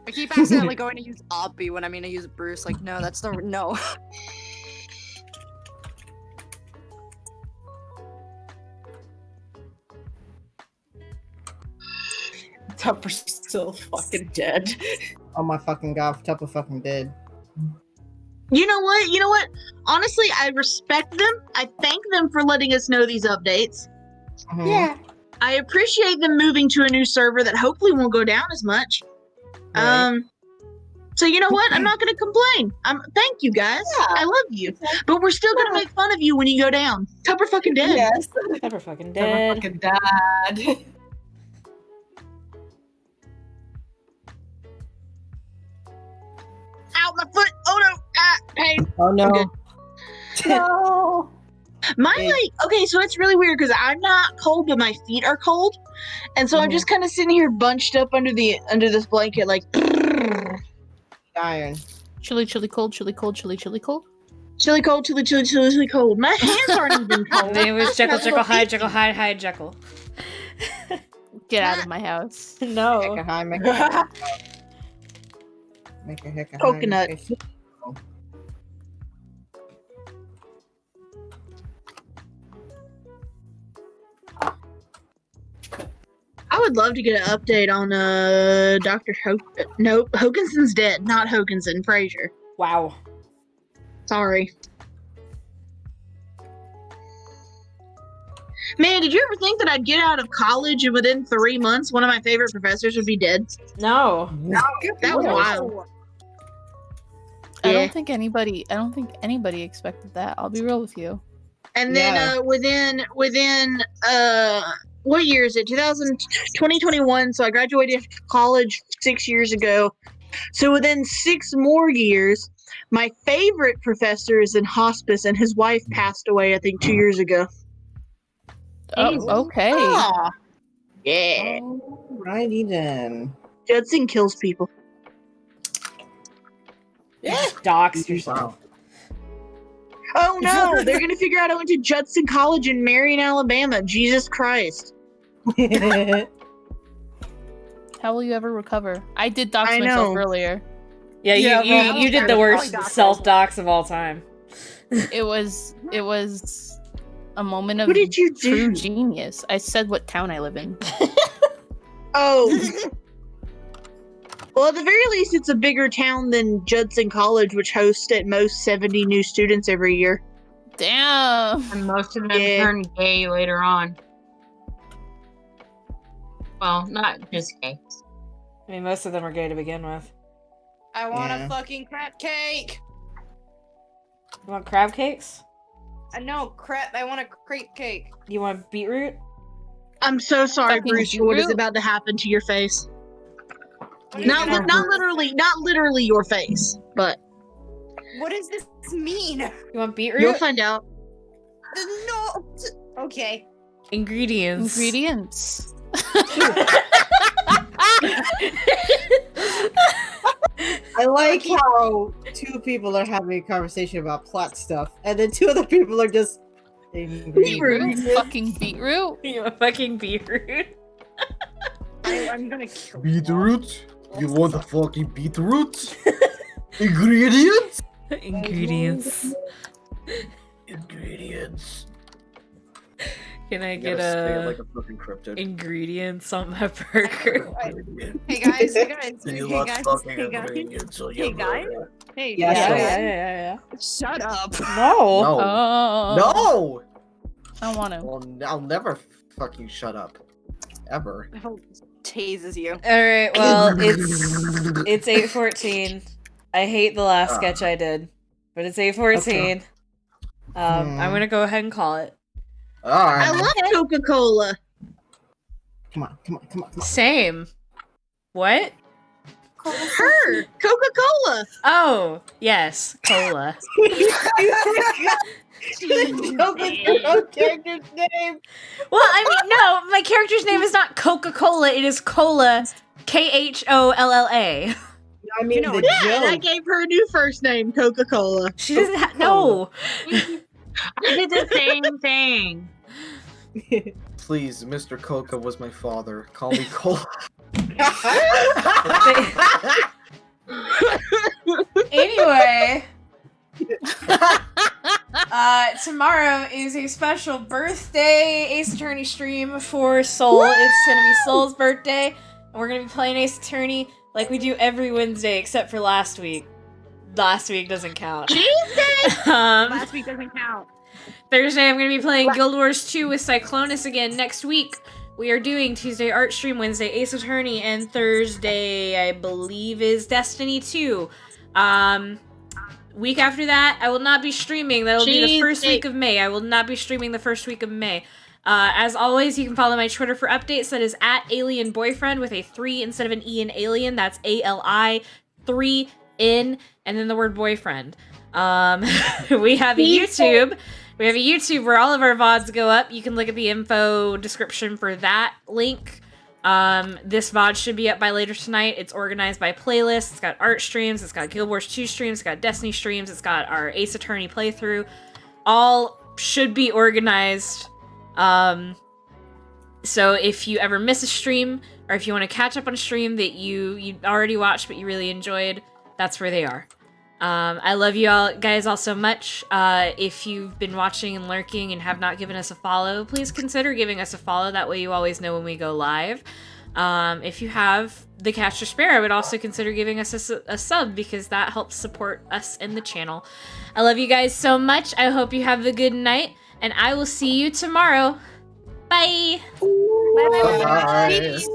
I keep accidentally going to use Oppie when I mean to use Bruce. Like, no, that's the no. Tupper's still fucking dead. Oh my fucking god, Tupper fucking dead. You know what? You know what? Honestly, I respect them. I thank them for letting us know these updates. Mhm. Yeah. I appreciate them moving to a new server that hopefully won't go down as much. Right. So you know what? I'm not gonna complain. Thank you guys. I love you. But we're still gonna make fun of you when you go down. Tupper fucking dead. Yes. Tupper fucking Tupper dead. fucking died. Ow, my foot! Oh no! Ah, pain. Oh no. good. No. Okay, so it's really weird because I'm not cold, but my feet are cold, and so I'm just kind of sitting here bunched up under this blanket, like Iron. Chilly, chilly, cold, chilly, cold, chilly, chilly, cold. chilly cold, chilly, chilly, chilly, chilly cold. My hands aren't even cold. It was Jekyll, Jekyll, Hyde, Jekyll, Hyde, Hyde, Jekyll. Get out of my house. No. Make a high, make a high. Make a heck of Coconut. I would love to get an update on Dr. Nope, Hokinson's dead. Not Hokinson, Frazier. Wow. Sorry. Man, did you ever think that I'd get out of college and within 3 months one of my favorite professors would be dead? No. That was wild. I Yeah. don't think anybody expected that. I'll be real with you. And then Yeah. within what year is it? 2021. So I graduated college 6 years ago. So within 6 more years, my favorite professor is in hospice, and his wife passed away, I think, 2 years ago. Oh, okay. Aw. Yeah. Alrighty then. Judson kills people. Dox yourself. Oh no, they're gonna figure out I went to Judson College in Marion, Alabama. Jesus Christ. How will you ever recover? I did dox I myself know. earlier. Yeah, Yeah, you did the worst self-dox of all time. It was a moment of What did you true do? genius. I said what town I live in. Oh. Well, at the very least, it's a bigger town than Judson College, which hosts at most 70 new students every year. Damn. And most of them Yeah. turn gay later on. Well, not just gay. I mean, most of them are gay to begin with. I want Yeah. a fucking crab cake. You want crab cakes? No, crap. I want a crepe cake. You want beetroot? I'm so sorry, Fucking Bruce, for what is beetroot? about to happen to your face. What is Not gonna- not literally your face, but What does this mean? You want beetroot? you'll find out. No. Okay. Ingredients. Ingredients. I like how 2 people are having a conversation about plot stuff, and then 2 other people are just Beetroot. Fucking beetroot. You want fucking beetroot? I'm gonna kill Beetroot? You want the fucking beetroot? Ingredients? Ingredients. Ingredients. Can I You get gotta say it a like a fucking cryptid. ingredients on my burger? Hey guys, hey guys, Do you hey want guys, fucking hey guys, ingredients on hey your guys, burger? hey Yeah, Yeah, sure. yeah, yeah, yeah. shut up. No. No. Oh. No! I don't want to. Well, I'll never fucking shut up. Ever. I hope it tases you. All right. Well, it's 8:14. I hate the last sketch I did, but it's 8:14. I'm gonna go ahead and call it. I Alright. love Coca-Cola. Come on, come on, come on, come on. Same. What? Her Coca-Cola. Oh, yes, cola. Come with your own character's name. Well, I mean, no, my character's name is not Coca-Cola. It is Cola, Kholla. I mean, the Yeah, and I joke. gave her a new first name, Coca-Cola. She doesn't have no. I did the same thing. Please, Mr. Coca was my father. Call me Cola. Anyway, tomorrow is a special birthday Ace Attorney stream for Soul. It's gonna be Soul's birthday, and we're gonna be playing Ace Attorney like we do every Wednesday, except for last week. Last week doesn't count. Last week doesn't count. Thursday, I'm going to be playing Guild Wars 2 with Cyclonus again. Next week, we are doing Tuesday Art Stream, Wednesday Ace Attorney, and Thursday, I believe, is Destiny 2. Week after that, I will not be streaming. That'll be the first week of May. I will not be streaming the first week of May. As always, you can follow my Twitter for updates. That is @AlienBoyfriend with a 3 instead of an E in alien. That's ALI 3 in, and then the word boyfriend. We have a YouTube. We have a YouTube where all of our VODs go up. You can look at the info description for that link. This VOD should be up by later tonight. It's organized by playlist. It's got art streams. It's got Guild Wars 2 streams. It's got Destiny streams. It's got our Ace Attorney playthrough. All should be organized. So if you ever miss a stream, or if you want to catch up on a stream that you already watched but you really enjoyed, that's where they are. I love you all guys all so much. If you've been watching and lurking and have not given us a follow, please consider giving us a follow. That way you always know when we go live. If you have the cash to spare, I would also consider giving us a sub, because that helps support us in the channel. I love you guys so much. I hope you have a good night, and I will see you tomorrow. Bye! Bye. Peace.